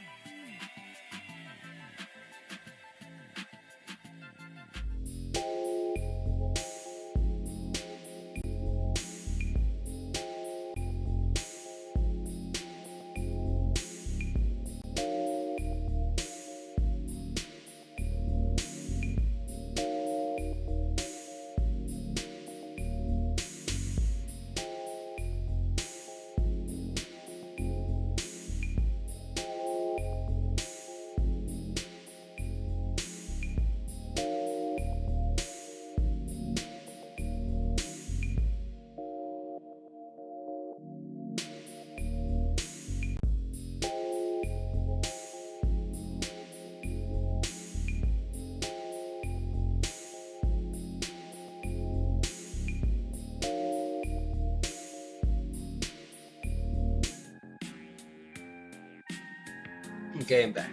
Okay, I'm back.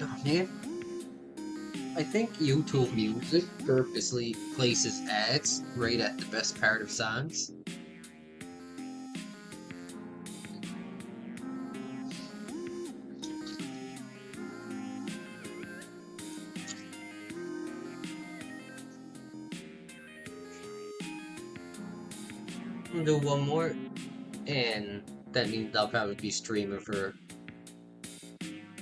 Oh, man. I think YouTube Music purposely places ads right at the best part of songs. I'll do one more, and that means I'll probably be streaming for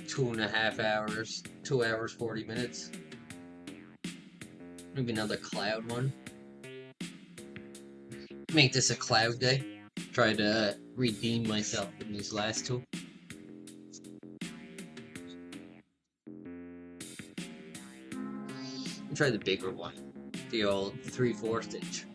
2.5 hours, 2 hours, 40 minutes. Maybe another cloud one. Make this a cloud day. Try to redeem myself from these last two. Try the bigger one. The old 3/4 inch.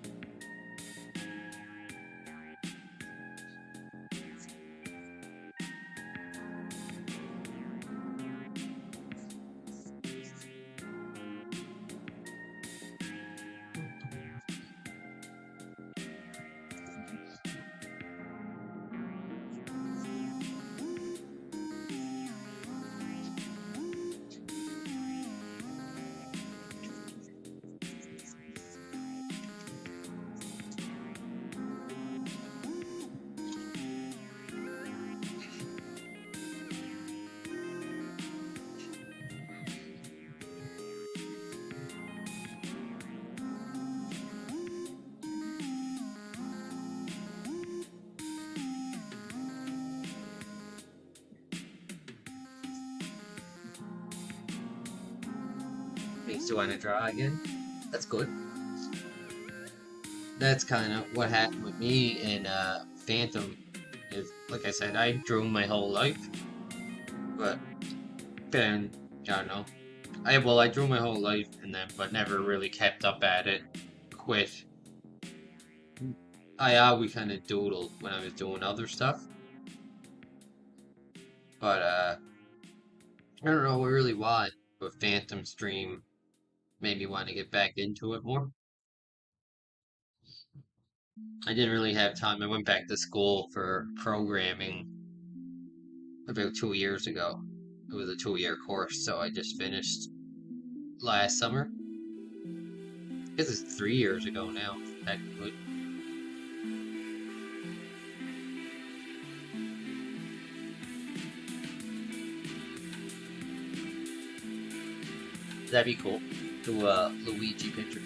makes you want to draw again. That's good. That's kind of what happened with me in Phantom. Is like I said, I drew my whole life, but then I don't know. I drew my whole life and then but never really kept up at it. Quit. I always kind of doodled when I was doing other stuff, but I don't know really why. But Phantom Stream made me want to get back into it more. I didn't really have time. I went back to school for programming about 2 years ago. It was a 2 year course, so I just finished last summer. This is 3 years ago now, technically. That'd be cool. Do a Luigi picture.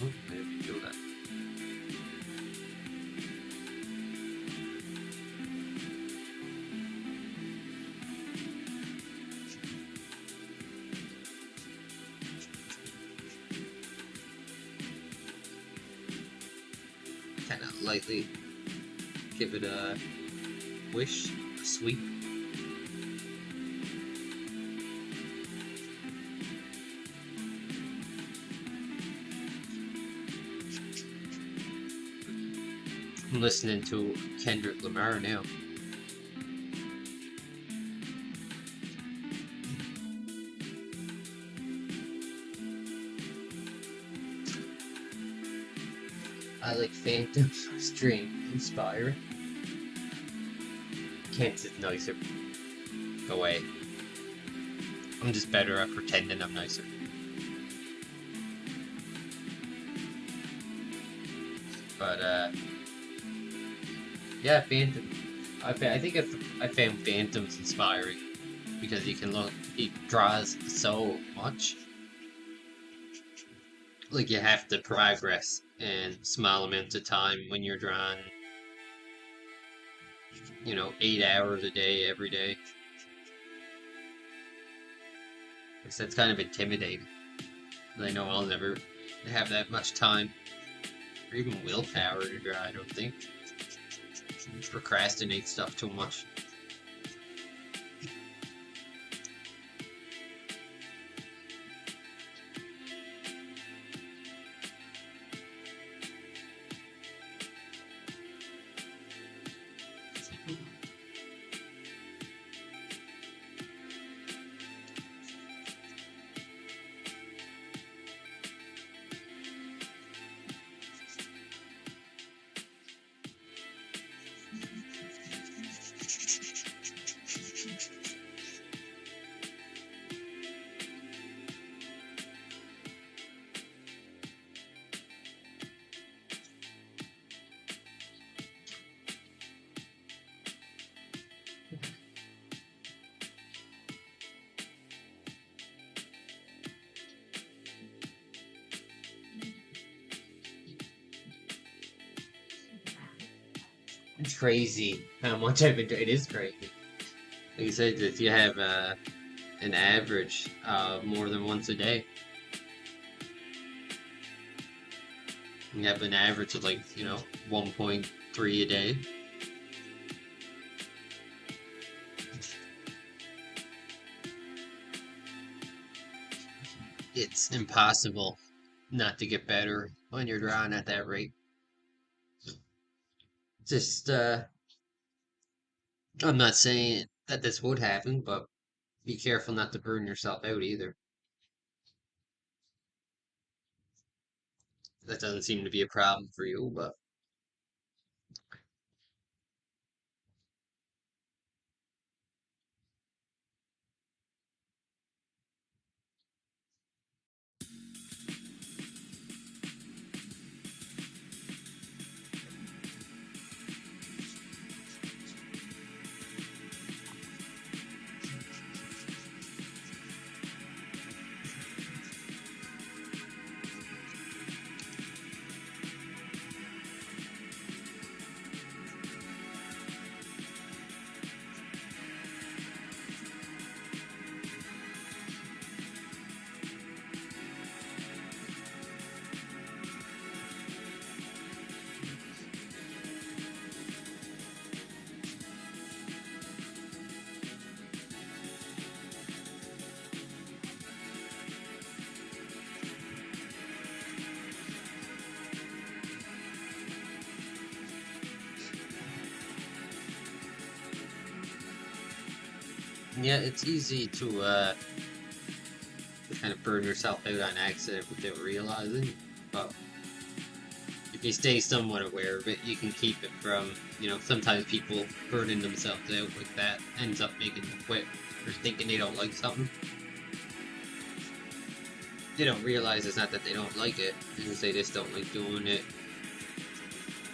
Oh, maybe do that. Kind of lightly give it a wish, a sweep. I'm listening to Kendrick Lamar now. I like Phantom Stream inspiring. Can't sit nicer. Go away. I'm just better at pretending I'm nicer. But yeah, Phantom. I think I found Phantom's inspiring because he draws so much. Like you have to progress in small amounts of time when you're drawing, 8 hours a day every day. Because that's kind of intimidating. I know I'll never have that much time or even willpower to draw. I don't think. Procrastinate stuff too much. It's crazy how much I've been doing. It is crazy. Like you said, if you have an average more than once a day, you have an average of 1.3 a day. It's impossible not to get better when you're drawing at that rate. Just, I'm not saying that this would happen, but be careful not to burn yourself out either. That doesn't seem to be a problem for you, but Yeah, it's easy to kind of burn yourself out on accident without realizing, but if you stay somewhat aware of it, you can keep it from, sometimes people burning themselves out like that ends up making them quit or thinking they don't like something. They don't realize it's not that they don't like it, it's they just don't like doing it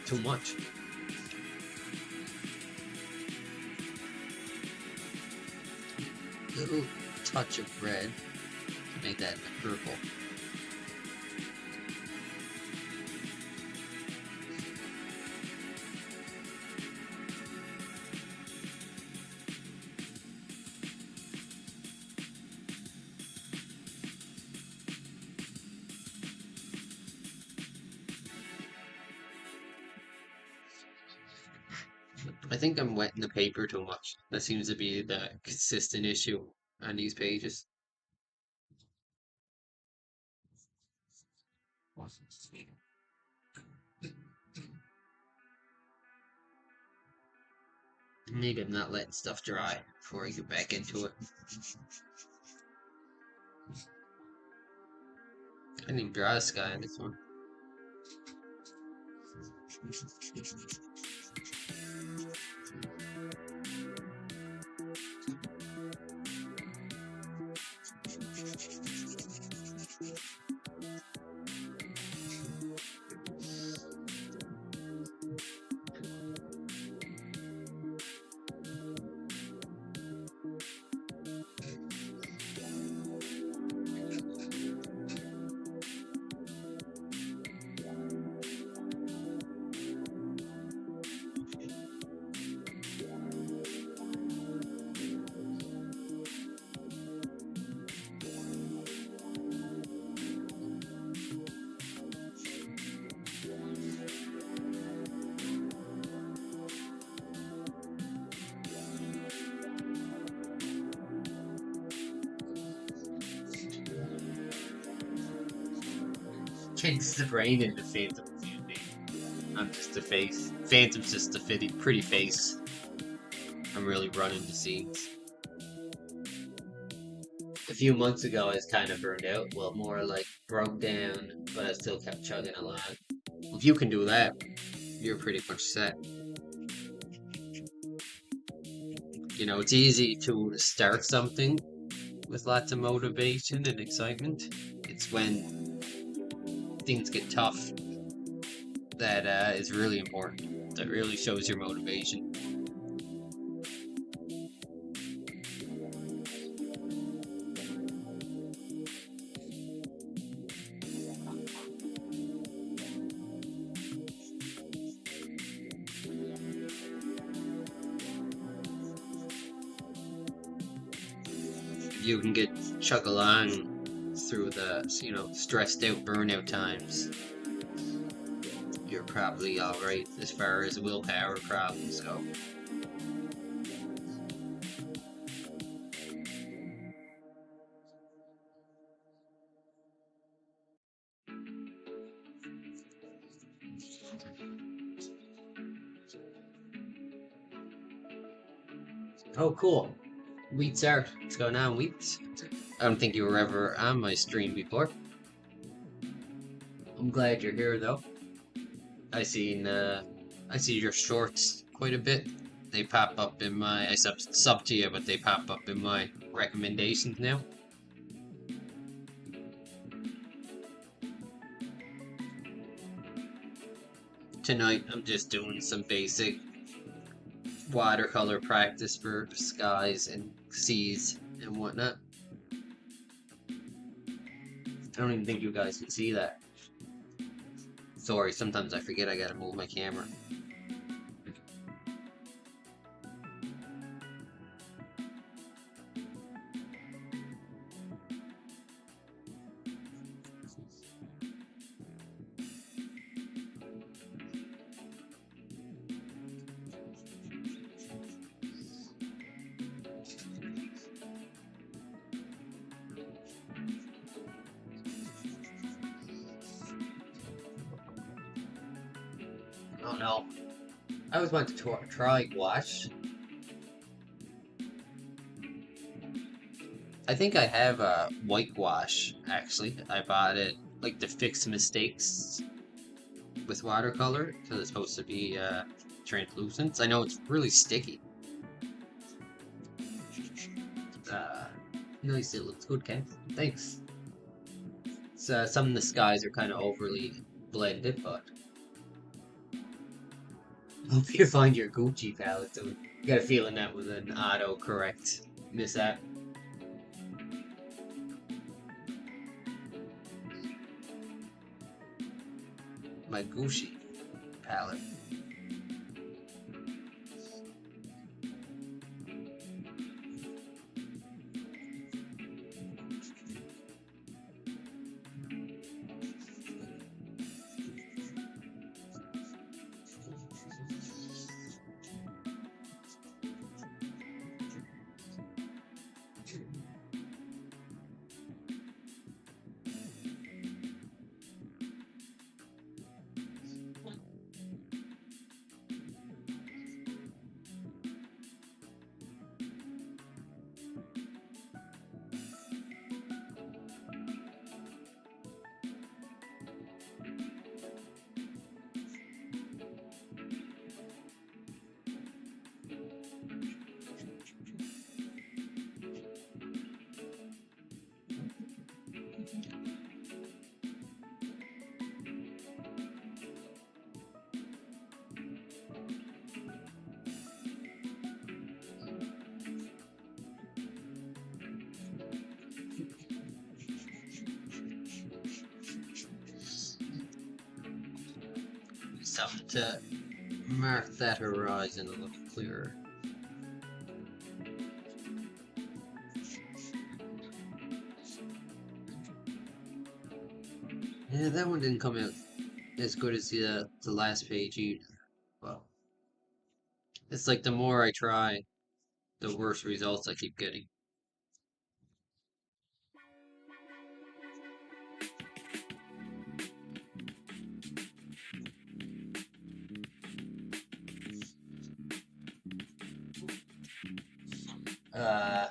too much. Little touch of red to make that purple. I think I'm wetting the paper too much. That seems to be the consistent issue on these pages. Maybe I'm not letting stuff dry before I get back into it. I didn't even draw the sky on this one. Changes the brain into Phantom Beauty. I'm just a face. Phantom's just a pretty face. I'm really running the scenes. A few months ago, I was kind of burned out. Well, more like broke down, but I still kept chugging along. If you can do that, you're pretty much set. It's easy to start something with lots of motivation and excitement. It's when things get tough that is really important. That really shows your motivation. You can chug along through the stressed out burnout times. You're probably alright as far as willpower problems go. Oh, cool. Wheats art. What's going on, Wheats? I don't think you were ever on my stream before. I'm glad you're here, though. I see your shorts quite a bit. They pop up in I sub to you, but they pop up in my recommendations now. Tonight, I'm just doing some basic watercolor practice for skies and seas and whatnot. I don't even think you guys can see that. Sorry, sometimes I forget I gotta move my camera. Oh no. I always wanted to try gouache. I think I have a whitewash, actually. I bought it, like, to fix mistakes with watercolor, because it's supposed to be translucent. I know it's really sticky. Uh, nice, it looks good, Ken. Thanks. Some of the skies are kind of overly blended, but hope you find your Gucci palette soon. Got a feeling that was an auto-correct mishap. My Gucci palette. Something to mark that horizon a little clearer. Yeah, that one didn't come out as good as the last page either. Well, it's like the more I try, the worse results I keep getting. Uh,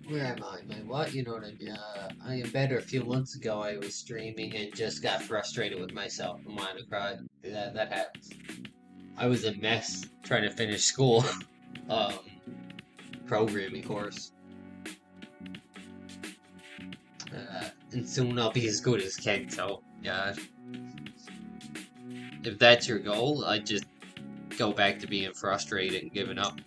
where am I? My what? You know what I mean? I am better. A few months ago, I was streaming and just got frustrated with myself and wanted to cry. That happens. I was a mess trying to finish school, um, programming course. And soon I'll be as good as Ken. So yeah, if that's your goal, I just go back to being frustrated and giving up.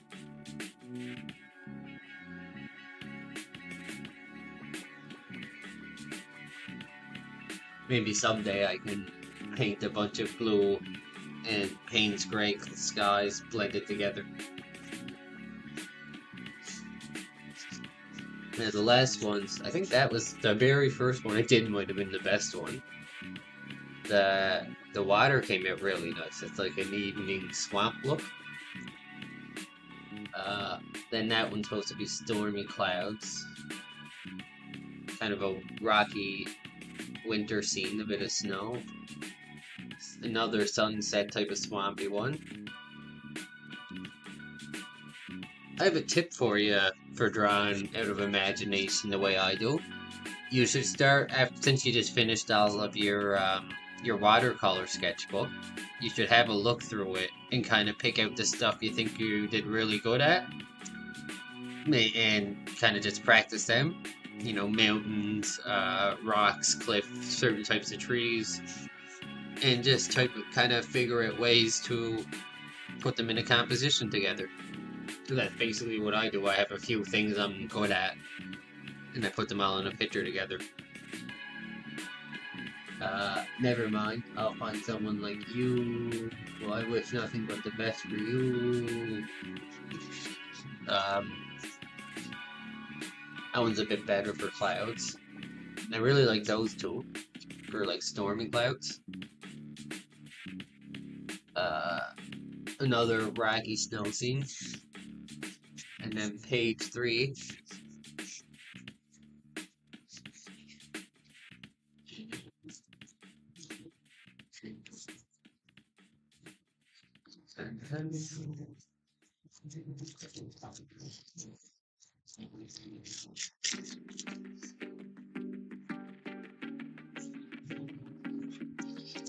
Maybe someday I can paint a bunch of blue and Payne's gray skies blended together. And the last ones, I think that was the very first one I did might have been the best one. The water came out really nice. It's like an evening swamp look. Then that one's supposed to be stormy clouds. Kind of a rocky winter scene, a bit of snow. Another sunset type of swampy one. I have a tip for you for drawing out of imagination the way I do. You should start after, since you just finished all of your watercolor sketchbook. You should have a look through it and kind of pick out the stuff you think you did really good at, and kind of just practice them. You know, mountains, rocks, cliffs, certain types of trees, and just kind of figure out ways to put them in a composition together. So that's basically what I do. I have a few things I'm good at, and I put them all in a picture together. Never mind. I'll find someone like you. Well, I wish nothing but the best for you. Um, that one's a bit better for clouds. I really like those two for like stormy clouds. Uh, Another rocky snow scene. And then page 3.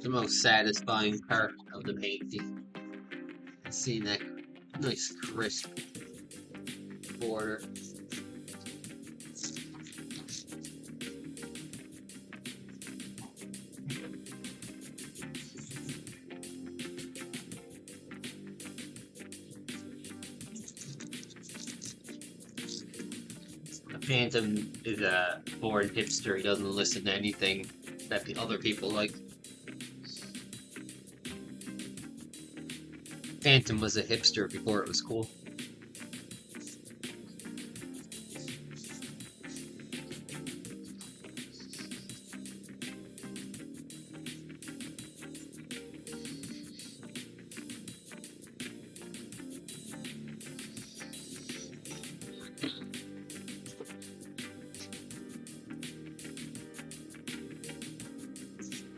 The most satisfying part of the painting. Seeing that nice crisp border. Phantom is a born hipster. He doesn't listen to anything that the other people like. Phantom was a hipster before it was cool.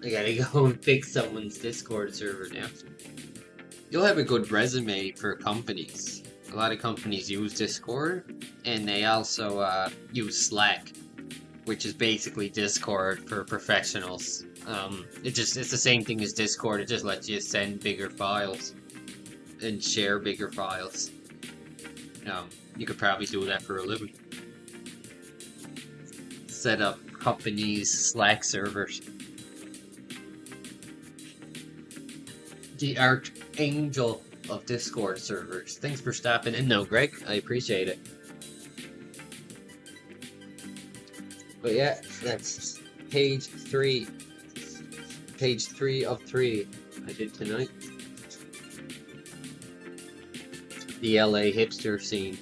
I gotta go and fix someone's Discord server now. You'll have a good resume for companies. A lot of companies use Discord, and they also use Slack, which is basically Discord for professionals. It's the same thing as Discord. It just lets you send bigger files and share bigger files. You could probably do that for a living. Set up companies' Slack servers. The archangel of Discord servers. Thanks for stopping in, though, Greg. I appreciate it. But yeah, that's page 3. Page 3 of 3 I did tonight. The LA hipster scene.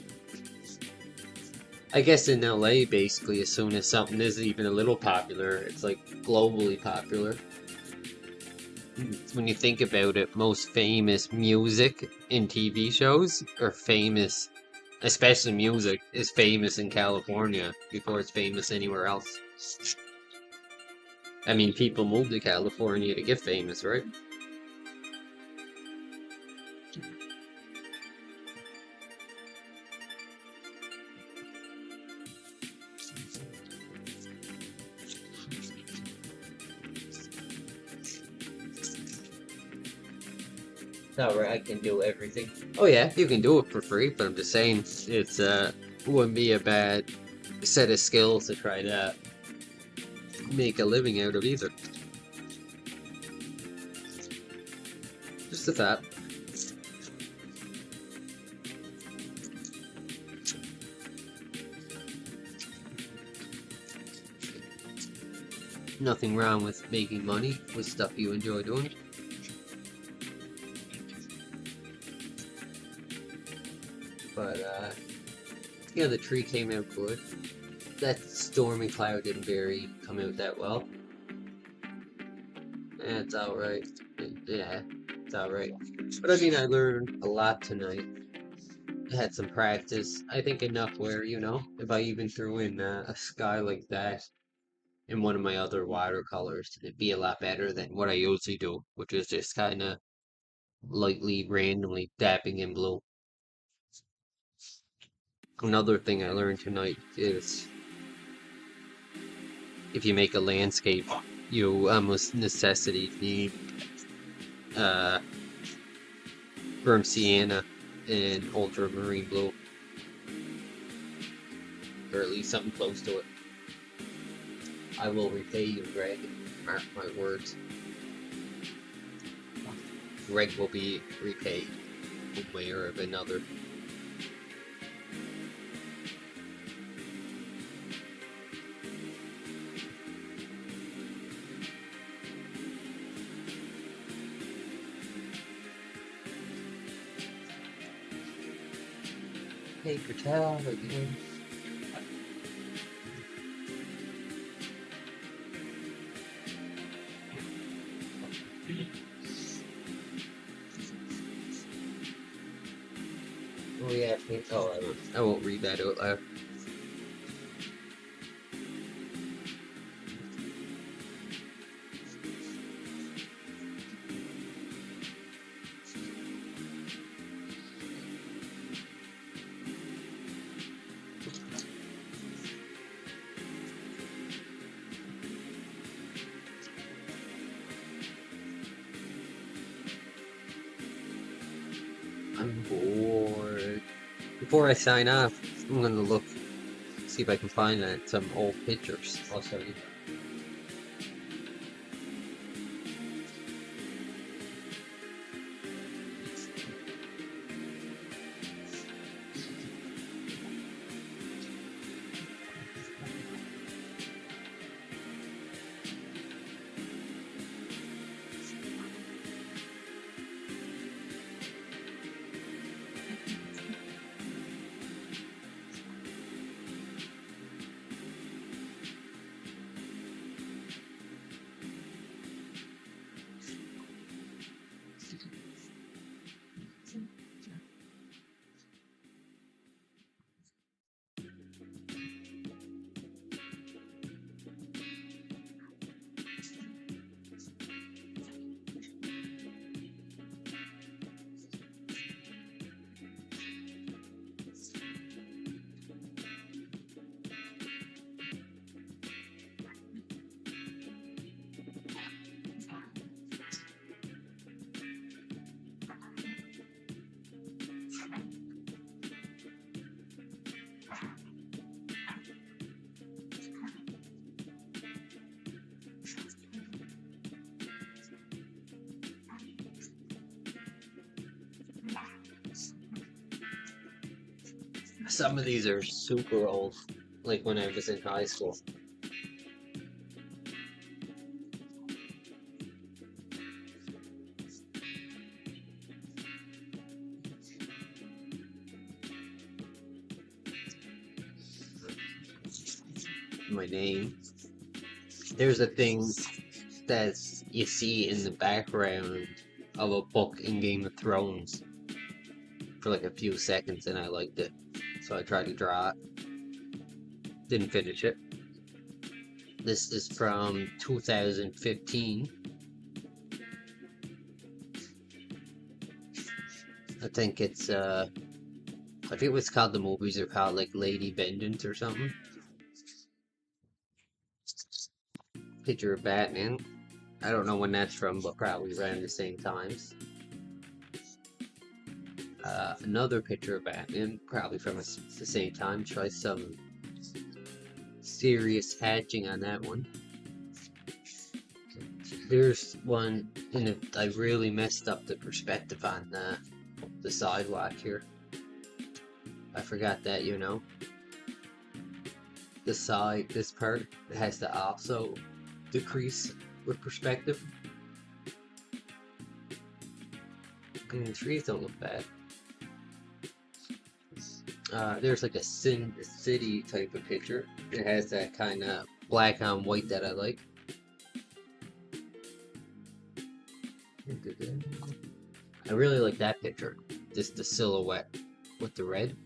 I guess in LA, basically, as soon as something is even a little popular, it's like globally popular. When you think about it, most famous music in TV shows are famous, especially music, is famous in California before it's famous anywhere else. I mean, people move to California to get famous, right? Alright, I can do everything. Oh yeah, you can do it for free, but I'm just saying, it's wouldn't be a bad set of skills to try to make a living out of either. Just a thought. Nothing wrong with making money with stuff you enjoy doing. But, yeah, the tree came out good. That stormy cloud didn't come out that well. Yeah, it's alright. Yeah, it's alright. But I mean, I learned a lot tonight. I had some practice. I think enough where, if I even threw in a sky like that in one of my other watercolors, it'd be a lot better than what I usually do, which is just kind of lightly, randomly dabbing in blue. Another thing I learned tonight is if you make a landscape, you almost necessity need burnt sienna and ultramarine blue, or at least something close to it. I will repay you, Greg. Mark my words. Greg will be repaid one way or another. Paper towel again. Oh yeah, I won't read that out loud. I'm bored. Before I sign off, I'm gonna look, see if I can find some old pictures. I'll show you. Some of these are super old, like when I was in high school. My name. There's a thing that you see in the background of a book in Game of Thrones for like a few seconds, and I liked it, so I tried to draw it. Didn't finish it. This is from 2015. I think it's I think what's called, the movies are called like Lady Vengeance or something. Picture of Batman. I don't know when that's from, but probably around the same times. Another picture of Batman, probably from the same time. Try some serious hatching on that one. There's one, and I really messed up the perspective on the sidewalk here. I forgot that, you know. The side, this part, has to also decrease with perspective. And the trees don't look bad. There's like a city type of picture. It has that kind of black on white that I like. I really like that picture. Just the silhouette with the red.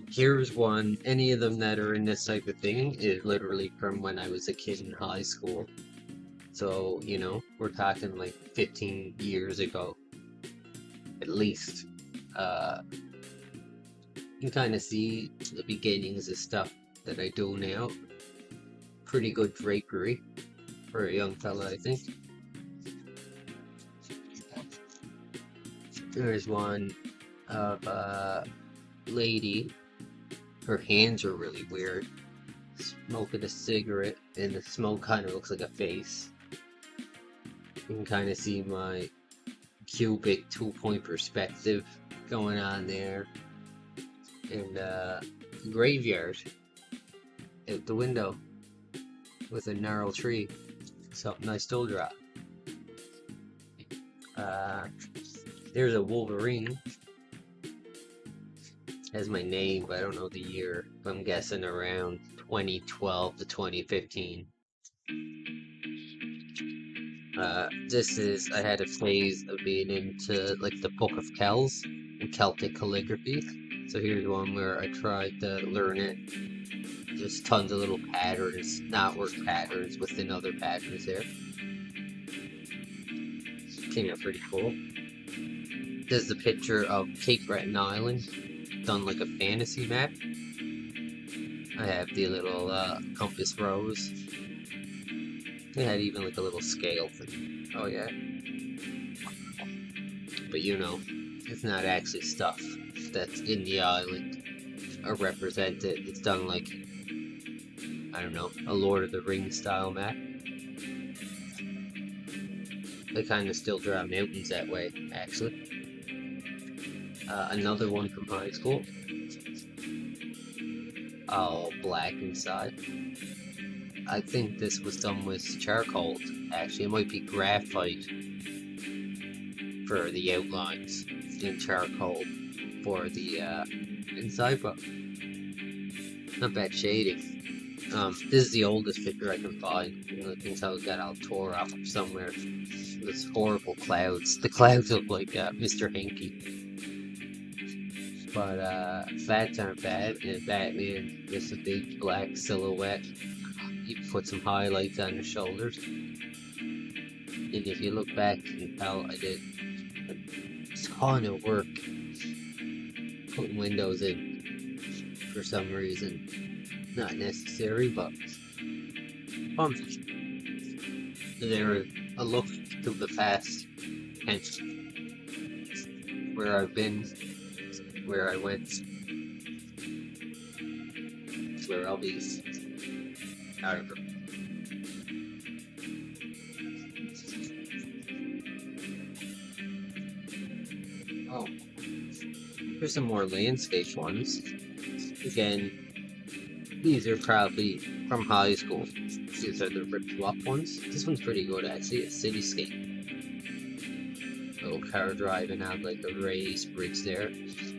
Here's one. Any of them that are in this type of thing is literally from when I was a kid in high school. So, you know, we're talking like 15 years ago. At least. You can kind of see the beginnings of stuff that I do now. Pretty good drapery for a young fella, I think. There's one of a lady. Her hands are really weird. Smoking a cigarette, and the smoke kind of looks like a face. You can kind of see my cubic 2-point perspective going on there. And graveyard out the window with a gnarled tree. Something I still draw. There's a Wolverine. Has my name, but I don't know the year. I'm guessing around 2012 to 2015. This is, I had a phase of being into like the Book of Kells and Celtic calligraphy. So here's one where I tried to learn it. Just tons of little patterns, knotwork patterns within other patterns there. Came out pretty cool. This is a picture of Cape Breton Island, done like a fantasy map. I have the little compass rose. It had even like a little scale thing. Oh yeah. but you know, it's not actually stuff that's in the island or represented. It's done like, I don't know, a Lord of the Rings style map. They kind of still draw mountains that way, actually. Another one from high school. All black inside. I think this was done with charcoal. Actually, it might be graphite for the outlines and charcoal for the inside, but not bad shading. This is the oldest picture I can find. You know, things I got all tore up somewhere. Those horrible clouds. The clouds look like Mr. Hanky. But flats aren't bad, and Batman, just a big black silhouette. You put some highlights on your shoulders. And if you look back, you can tell I did a ton of work putting windows in for some reason. Not necessary, but fun. They're a look to the past and where I've been, where I went, where I'll be. I don't know. Oh, here's some more landscape ones. Again, these are probably from high school. These are the ripped up ones. This one's pretty good actually. A cityscape. Little car driving on like a raised bridge there.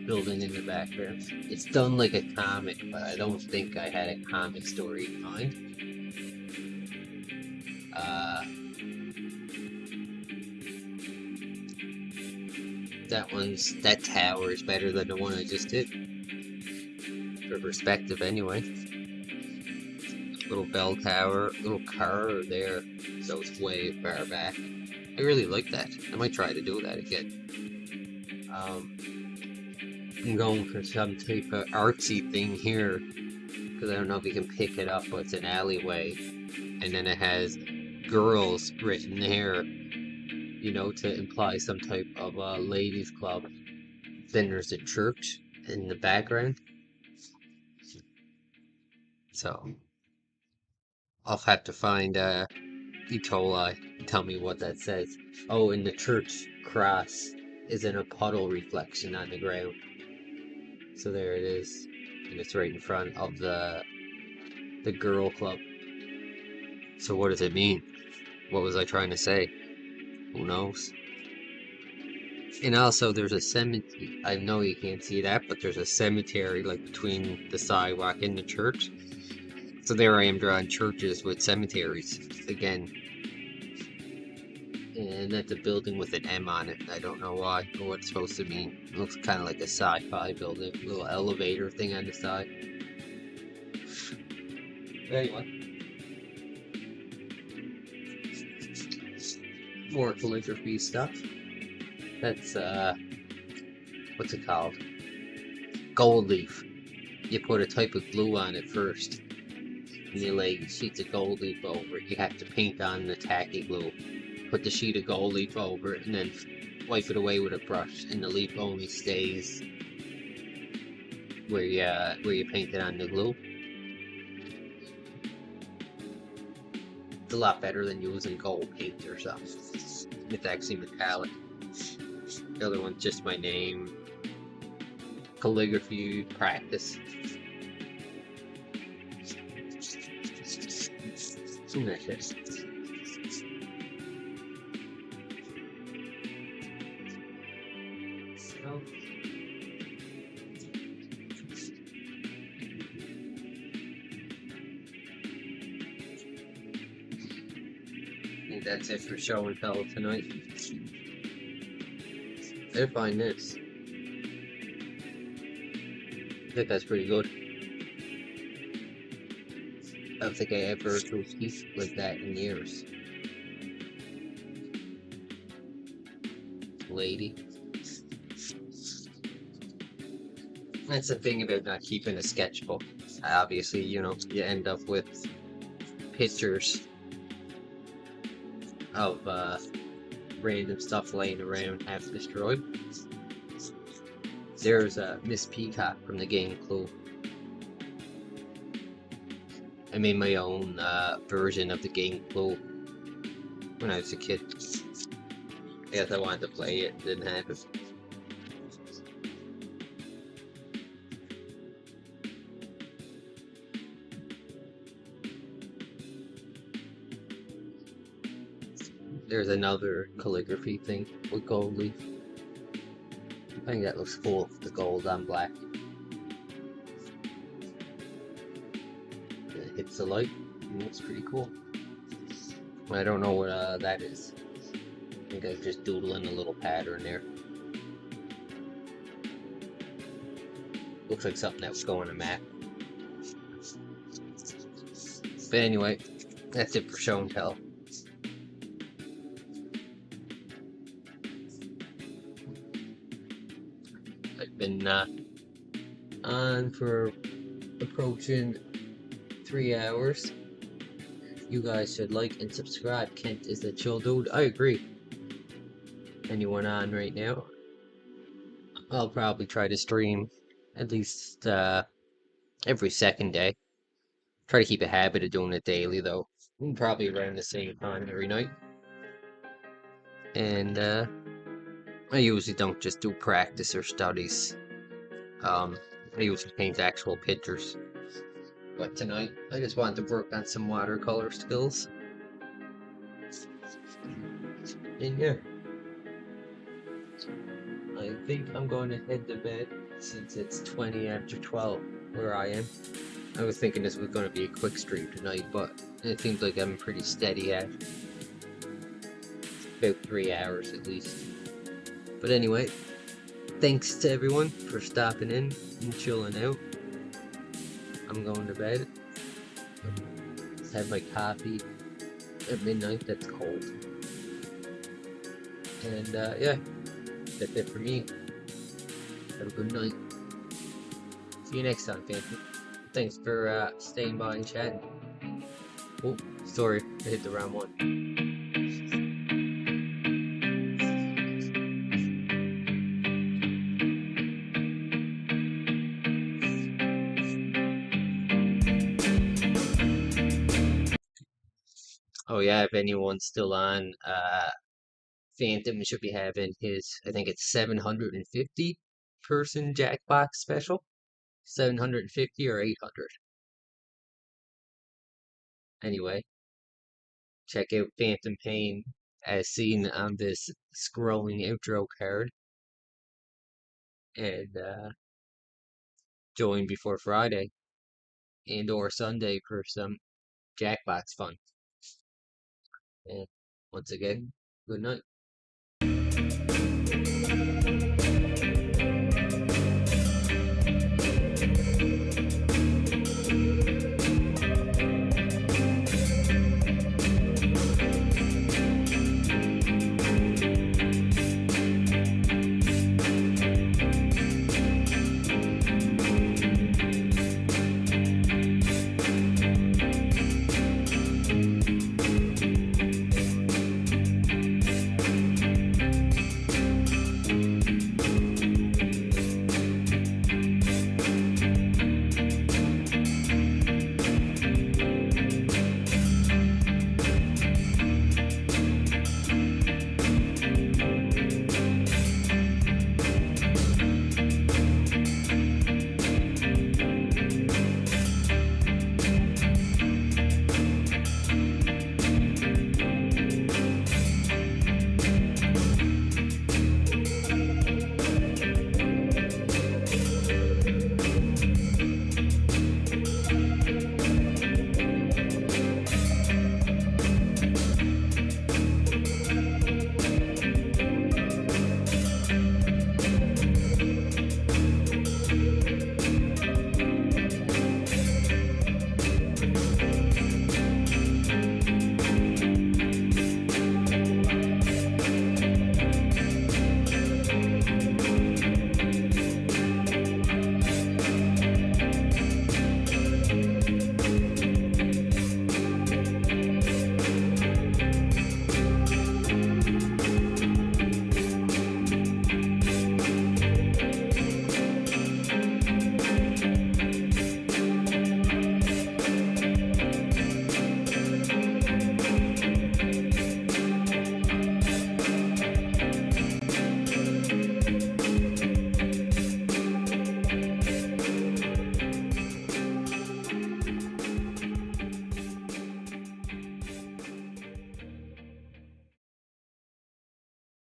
Building in the background. It's done like a comic, but I don't think I had a comic story in mind. That tower is better than the one I just did. For perspective anyway. Little bell tower, little car there, so it's way far back. I really like that. I might try to do that again. I'm going for some type of artsy thing here, because I don't know if you can pick it up, but it's an alleyway, and then it has girls written here, you know, to imply some type of ladies club. Then there's a church in the background. So I'll have to find Etola and tell me what that says. Oh, and the church cross is in a puddle reflection on the ground. So there it is. And it's right in front of the girl club. So what does it mean? What was I trying to say? Who knows? And also there's a cemetery. I know you can't see that, but there's a cemetery like between the sidewalk and the church. So there I am drawing churches with cemeteries again. And that's a building with an M on it. I don't know why or what it's supposed to mean. It looks kind of like a sci-fi building. A little elevator thing on the side. Anyway. More calligraphy stuff. That's, what's it called? Gold leaf. You put a type of glue on it first. And you lay sheets of gold leaf over it. You have to paint on the tacky glue. Put the sheet of gold leaf over it and then wipe it away with a brush, and the leaf only stays where you painted on the glue. It's a lot better than using gold paint or something. It's actually metallic. The other one's just my name. Calligraphy practice. And that's it. I think that's it for show and tell tonight. I find this. I think that's pretty good. I don't think I ever drew a piece like that in years. Lady. That's the thing about not keeping a sketchbook. Obviously, you know, you end up with pictures of random stuff laying around half destroyed. There's a Miss Peacock from the game Clue. I made my own version of the game Clue when I was a kid. I guess I wanted to play it, didn't have it. There's another calligraphy thing with gold leaf. I think that looks cool, the gold on black. It hits the light, and it's pretty cool. I don't know what that is. I think I'm just doodling a little pattern there. Looks like something that was going on a map. But anyway, that's it for show and tell. I've been on for approaching 3 hours. You guys should like and subscribe. Kent is a chill dude. I agree. Anyone on right now? I'll probably try to stream at least every second day. Try to keep a habit of doing it daily though. Probably around the same time every night. And I usually don't just do practice or studies. I usually paint actual pictures. But tonight, I just wanted to work on some watercolor skills. And yeah, I think I'm going to head to bed since it's 20 after 12 where I am. I was thinking this was going to be a quick stream tonight, but it seems like I'm pretty steady at about 3 hours at least. But anyway, thanks to everyone for stopping in and chilling out. I'm going to bed. Had my coffee at midnight, that's cold. And yeah, that's it for me. Have a good night. See you next time, family. Thanks for staying by and chatting. Oh, sorry, I hit the wrong one. Oh yeah, if anyone's still on, Phantom should be having his, I think it's 750 person Jackbox special. 750 or 800. Anyway, check out Phantom Pain as seen on this scrolling outro card. And join before Friday and or Sunday for some Jackbox fun. And once again, good night.